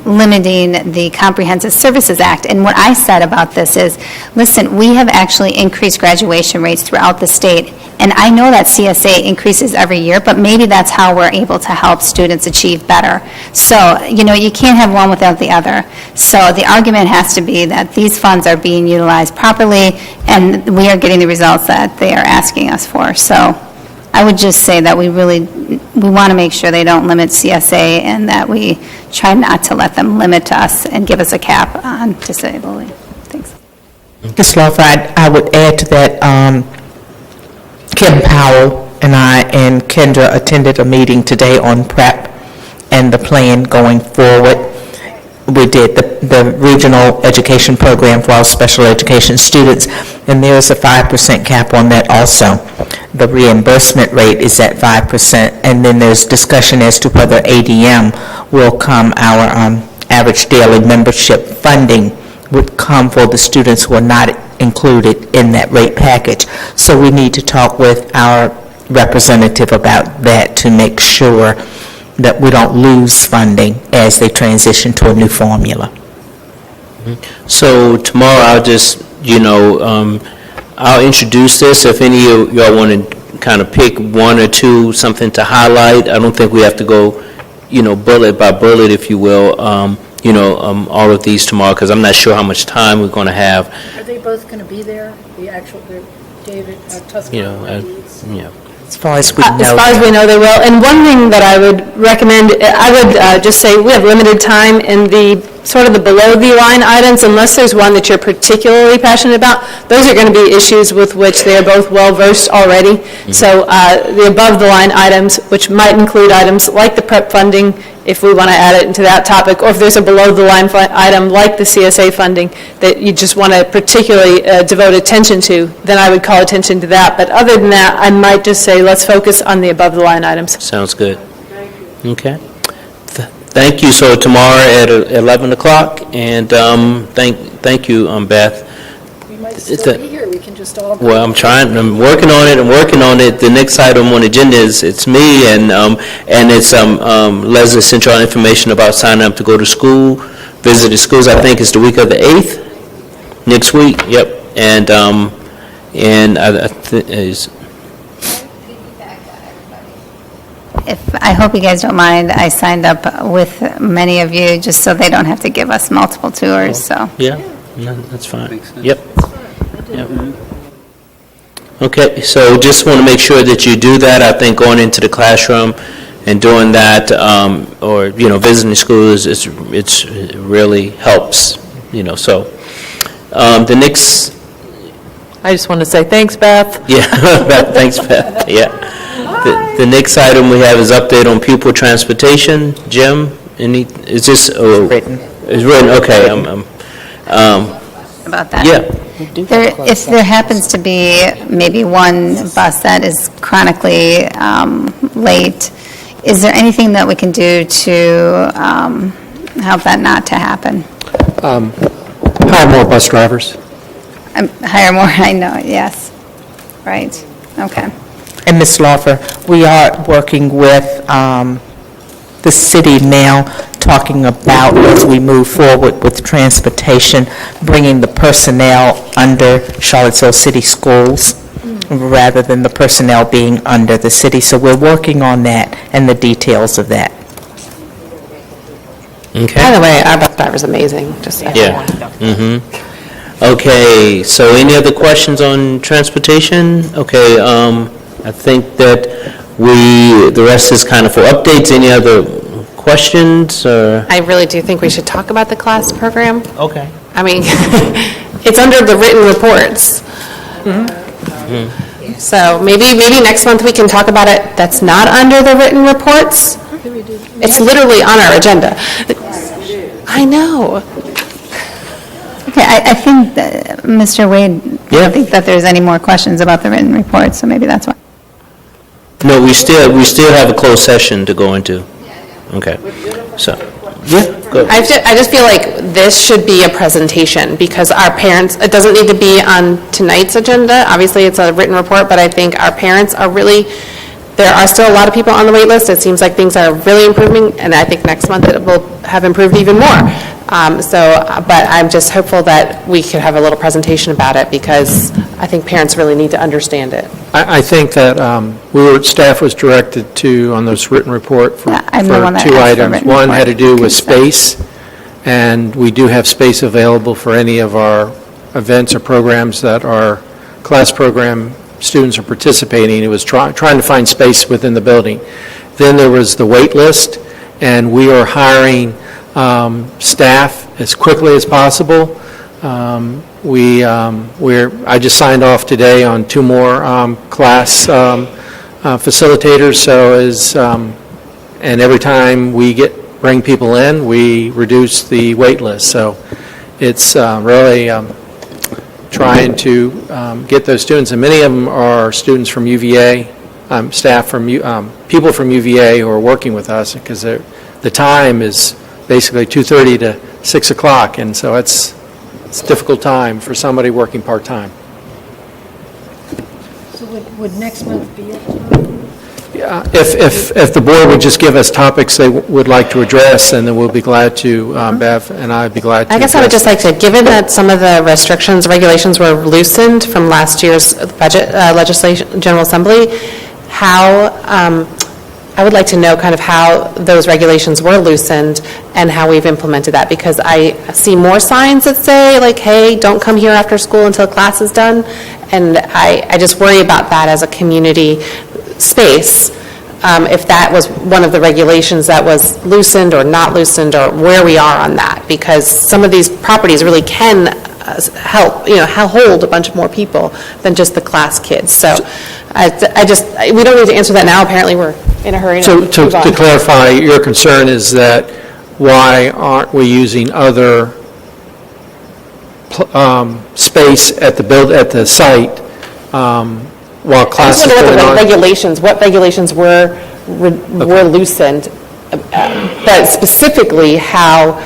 limiting the Comprehensive Services Act. And what I said about this is, listen, we have actually increased graduation rates throughout the state, and I know that CSA increases every year, but maybe that's how we're able to help students achieve better. So, you can't have one without the other. So the argument has to be that these funds are being utilized properly, and we are getting the results that they are asking us for. So I would just say that we want to make sure they don't limit CSA, and that we try not to let them limit us and give us a cap on disability. Thanks. Ms. Lawford, I would add to that, Kim Powell and I and Kendra attended a meeting today on PrEP and the plan going forward. We did the regional education program for our special education students, and there's a 5% cap on that also. The reimbursement rate is at 5%, and then there's discussion as to whether ADM will come, our average daily membership funding would come for the students who are not included in that rate package. So we need to talk with our representative about that to make sure that we don't lose funding as they transition to a new formula. So tomorrow, I'll just, I'll introduce this. If any of y'all want to kind of pick one or two, something to highlight, I don't think we have to go, bullet by bullet, if you will, all of these tomorrow, because I'm not sure how much time we're going to have. Are they both going to be there, David Tuscany? As far as we know. As far as we know, they will. And one thing that I would recommend, I would just say we have limited time in the sort of the below-the-line items, unless there's one that you're particularly passionate about. Those are going to be issues with which they are both well-versed already. Mm-hmm. So the above-the-line items, which might include items like the PrEP funding, if we want to add it into that topic, or if there's a below-the-line item like the CSA funding that you just want to particularly devote attention to, then I would call attention to that. But other than that, I might just say let's focus on the above-the-line items. Sounds good. Okay. Thank you. So tomorrow at 11 o'clock, and thank you, Beth. We might still be here, we can just all go. Well, I'm working on it. The next item on the agenda is, it's me, and it's Leslie sent y'all information about signing up to go to school, visit the schools. I think it's the week of the 8th, next week, yep. And I hope you guys don't mind, I signed up with many of you just so they don't have to give us multiple tours, so. Yeah, no, that's fine. Yep. Yep. Okay, so just want to make sure that you do that. I think going into the classroom and doing that, or, visiting schools, it really helps, so. The next... I just want to say thanks, Beth. Yeah, thanks, Beth, yeah. The next item we have is update on pupil transportation. Jim, is this? Written. It's written, okay. About that. Yeah. If there happens to be maybe one bus that is chronically late, Is there anything that we can do to help that not to happen? Hire more bus drivers. Hire more, I know, yes. Right, okay. And Ms. Laufer, we are working with the city now, talking about, as we move forward with transportation, bringing the personnel under Charlottesville City Schools, rather than the personnel being under the city. So we're working on that and the details of that. Okay. By the way, our bus driver's amazing, just Yeah. Okay, so any other questions on transportation? Okay, I think that the rest is kind of for updates. Any other questions, or? I really do think we should talk about the class program. Okay. I mean, it's under the written reports. So maybe next month we can talk about it that's not under the written reports. It's literally on our agenda. I know. Okay, I think, that, Mr. Wade, I don't think that there's any more questions about the written report, so maybe that's why. No, we still have a closed session to go into. Okay, so, go. I just feel like this should be a presentation, because our parents, it doesn't need to be on tonight's agenda. Obviously, it's a written report, but I think our parents are really, there are still a lot of people on the wait list. It seems like things are really improving, and I think next month it will have improved even more. But I'm just hopeful that we could have a little presentation about it, because I think parents really need to understand it. I think that staff was directed to, on this written report, for two items. One had to do with space, and we do have space available for any of our events or programs that our class program students are participating. It was trying to find space within the building. Then there was the wait list, and we are hiring staff as quickly as possible. I just signed off today on 2 more class facilitators. And every time we bring people in, we reduce the wait list. So it's really trying to get those students, and many of them are students from UVA, staff from people from UVA who are working with us, because the time is basically 2:30 to 6 o'clock, and so it's a difficult time for somebody working part-time. So would next month be it? Yeah, if the board would just give us topics they would like to address, and then we'll be glad to, Bev and I would be glad to. I guess I would just like to, given that some of the restrictions, regulations were loosened from last year's budget legislation, General Assembly, I would like to know kind of how those regulations were loosened and how we've implemented that, because I see more signs that say, like, hey, don't come here after school until class is done, and I just worry about that as a community space, if that was one of the regulations that was loosened or not loosened, or where we are on that, because some of these properties really can help, hold a bunch more people than just the class kids. So we don't need to answer that now. Apparently, we're in a hurry to move on. To clarify, your concern is that why aren't we using other space at the site while class is going on? What regulations were loosened, but specifically how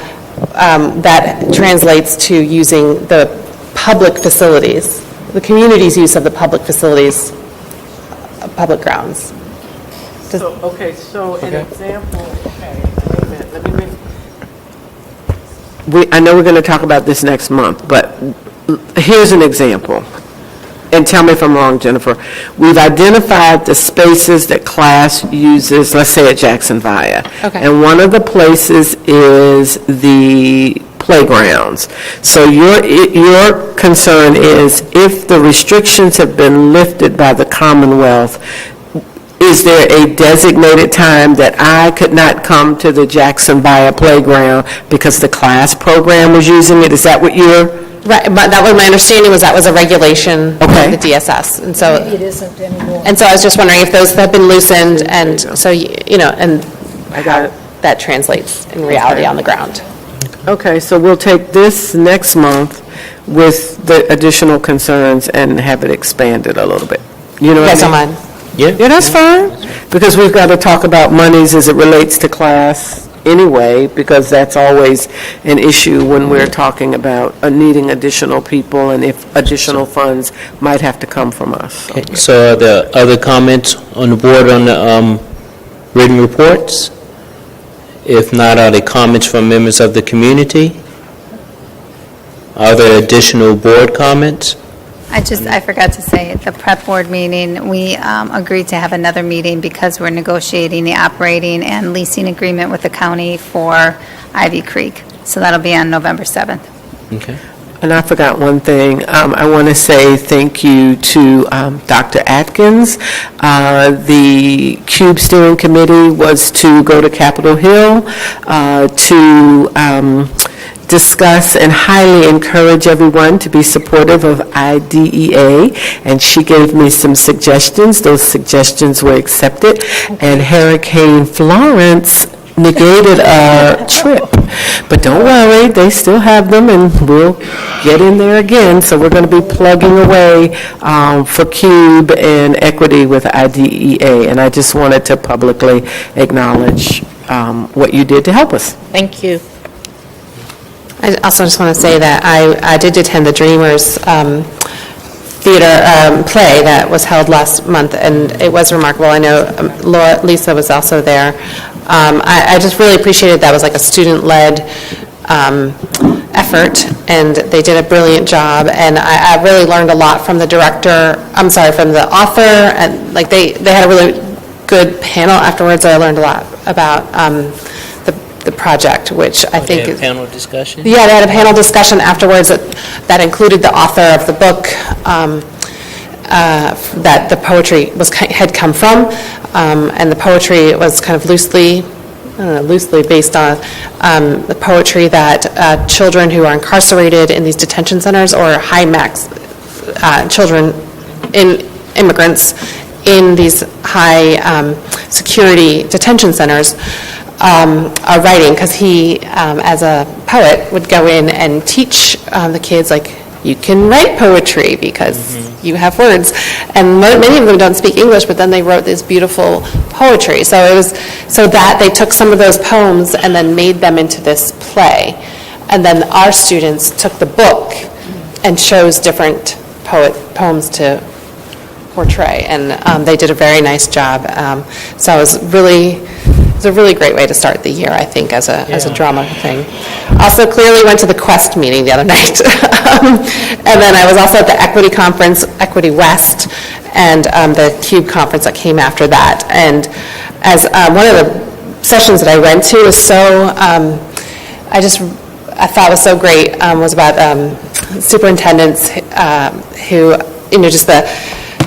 that translates to using the public facilities, the community's use of the public facilities, public grounds. So an example, wait a minute, I know we're going to talk about this next month, but here's an example. And tell me if I'm wrong, Jennifer. We've identified the spaces that class uses, let's say at Jackson Via. Okay. And one of the places is the playgrounds. So your concern is, if the restrictions have been lifted by the Commonwealth, is there a designated time that I could not come to the Jackson Via playground because the class program was using it? Is that what you're... Right, but that was my understanding, was that was a regulation of the DSS, and so Maybe it isn't anymore. And so I was just wondering if those have been loosened, and so and how that translates in reality on the ground. Okay, so we'll take this next month with the additional concerns and have it expanded a little bit. You know what I mean? Yeah. Yeah, that's fine, because we've got to talk about monies as it relates to class anyway, because that's always an issue when we're talking about needing additional people and if additional funds might have to come from us. Okay, so are there other comments on the board on the written reports? If not, are there comments from members of the community? Are there additional board comments? I forgot to say, at the prep board meeting, we agreed to have another meeting because we're negotiating the operating and leasing agreement with the county for Ivy Creek. So that'll be on November 7th. Okay. And I forgot one thing. I want to say thank you to Dr. Atkins. The CUBE Steering Committee was to go to Capitol Hill to discuss and highly encourage everyone to be supportive of IDEA, and she gave me some suggestions. Those suggestions were accepted, and Hurricane Florence negated our trip. But don't worry, they still have them, and we'll get in there again. So we're going to be plugging away for CUBE and equity with IDEA, and I just wanted to publicly acknowledge what you did to help us. Thank you. I also just want to say that I did attend the Dreamers theater play that was held last month, and it was remarkable. I know Lisa was also there. I just really appreciated that. It was like a student-led effort, and they did a brilliant job, and I really learned a lot from the from the author, and like they had a really good panel afterwards. I learned a lot about the project, which I think is panel discussion. Yeah, they had a panel discussion afterwards that included the author of the book that the poetry had come from, and the poetry was kind of loosely based on the poetry that children who are incarcerated in these detention centers, or high max children immigrants in these high security detention centers are writing, because he, as a poet, would go in and teach the kids, like, you can write poetry because you have words. And many of them don't speak English, but then they wrote this beautiful poetry. So it was so that they took some of those poems and then made them into this play. And then our students took the book and chose different poems to portray. And they did a very nice job. So it was a really great way to start the year, I think, as a drama thing. Also, clearly went to the Quest meeting the other night. And then I was also at the Equity Conference, Equity West, and the CUBE conference that came after that. And as one of the sessions that I went to was so, I thought was so great, was about superintendents who, it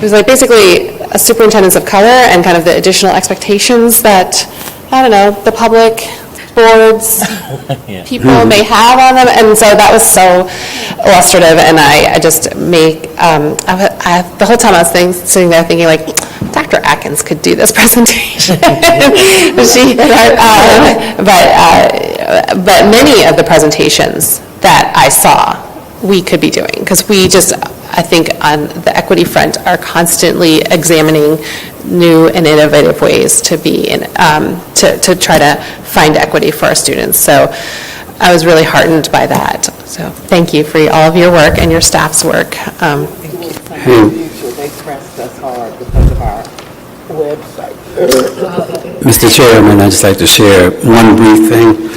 was like basically a superintendents of color and kind of the additional expectations that, I don't know, the public, boards, people may have on them, and so that was so illustrative, and I just the whole time I was sitting there thinking, like, Dr. Atkins could do this presentation. But many of the presentations that I saw, we could be doing, because we just, I think, on the equity front, are constantly examining new and innovative ways to be in, to try to find equity for our students. So I was really heartened by that. So thank you for all of your work and your staff's work. They pressed us hard because of our website. Mr. Chairman, I'd just like to share one brief thing.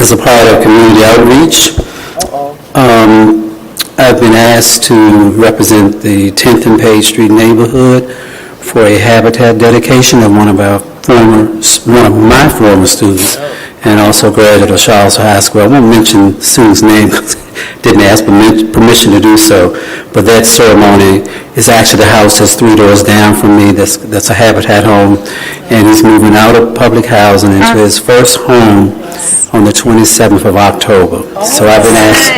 As a part of community outreach, I've been asked to represent the 10th and Page Street neighborhood for a habitat dedication of one of my former students, and also graduate of Charlottesville High School. I won't mention the student's name because didn't ask permission to do so, but that ceremony is actually the house that's 3 doors down from me. That's a habitat home, and he's moving out of public housing into his first home on the 27th of October. So I've been asked.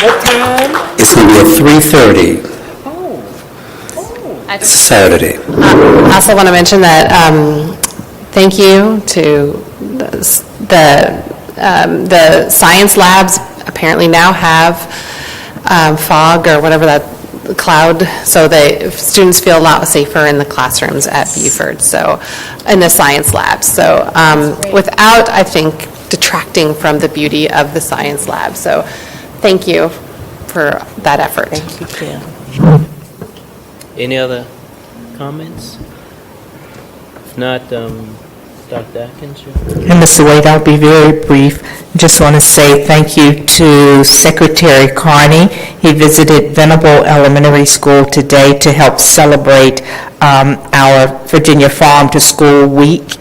What time? It's going to be at 3:30. It's a Saturday. I also want to mention that thank you to the science labs. Apparently now have fog, or whatever that cloud, so that students feel a lot safer in the classrooms at Buford, so, in the science labs. So without, I think, detracting from the beauty of the science lab. So thank you for that effort. Thank you, Kim. Any other comments? If not, Dr. Atkins? And Mr. Wade, I'll be very brief. Just want to say thank you to Secretary Carney. He visited Venable Elementary School today to help celebrate our Virginia Farm to School Week.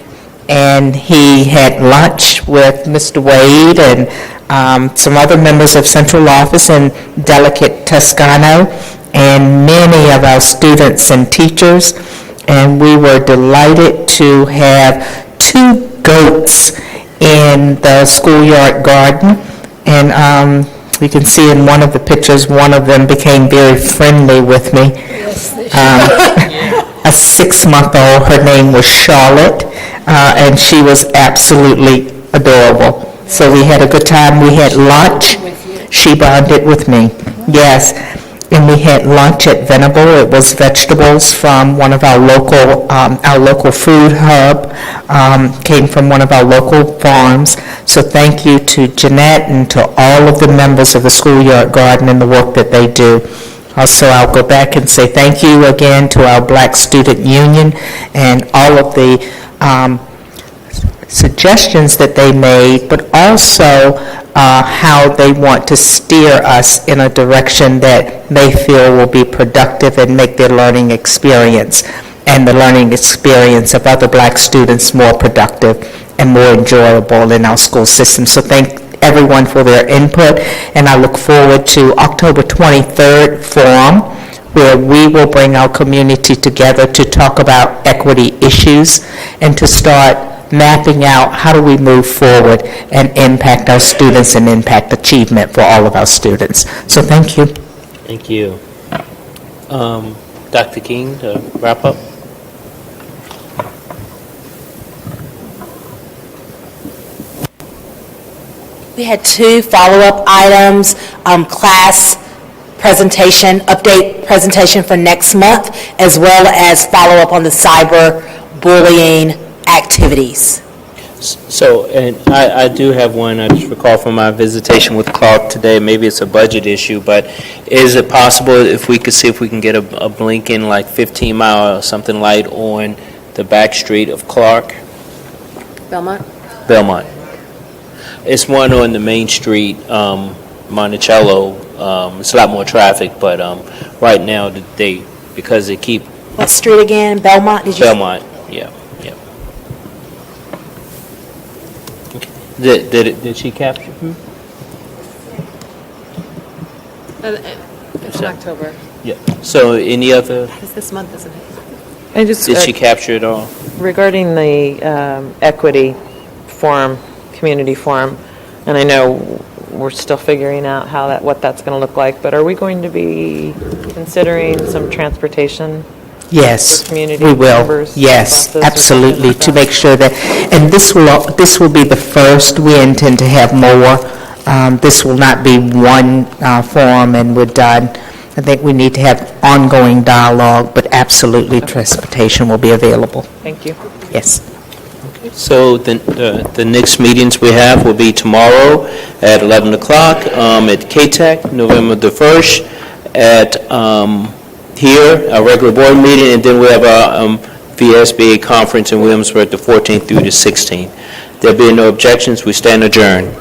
And he had lunch with Mr. Wade and some other members of Central Office and Delegate Toscano and many of our students and teachers. And we were delighted to have 2 goats in the schoolyard garden. And you can see in one of the pictures, one of them became very friendly with me. A 6-month-old, her name was Charlotte, and she was absolutely adorable. So we had a good time. We had lunch. She bonded with me. Yes. And we had lunch at Venable. It was vegetables from one of our local food hub, came from one of our local farms. So thank you to Jeanette and to all of the members of the schoolyard garden and the work that they do. Also, I'll go back and say thank you again to our Black Student Union and all of the suggestions that they made, but also how they want to steer us in a direction that they feel will be productive and make their learning experience and the learning experience of other Black students more productive and more enjoyable in our school system. So thank everyone for their input, and I look forward to October 23rd forum, where we will bring our community together to talk about equity issues and to start mapping out how do we move forward and impact our students and impact achievement for all of our students. So thank you. Thank you. Dr. King, to wrap up. We had 2 follow-up items, class presentation, update presentation for next month, as well as follow-up on the cyber bullying activities. So, and I do have one, I just recall from my visitation with Clark today, maybe it's a budget issue, but is it possible if we could see if we can get a blinking like 15 mile or something light on the back street of Clark? Belmont? Belmont. It's one on the main street, Monticello. It's a lot more traffic, but right now because they keep. What street again? Belmont? Did you? Belmont, yeah. Did she capture? It's in October. Yeah. So any other? It's this month, isn't it? And just, Did she capture it all? regarding the equity forum, community forum, and I know we're still figuring out what that's going to look like, but are we going to be considering some transportation? Yes, for community we will. members, Yes, buses or absolutely, something to like make sure that, and this will be the first. We intend to have more. This will not be one forum and we're done. I think we need to have ongoing dialogue, but absolutely transportation will be available. Thank you. Yes. So the next meetings we have will be tomorrow at 11 o'clock at KTEC, November the 1st, at here, our regular board meeting, and then we have our VSBA conference in Williamsburg the 14th through the 16th. There being no objections, we stand adjourned.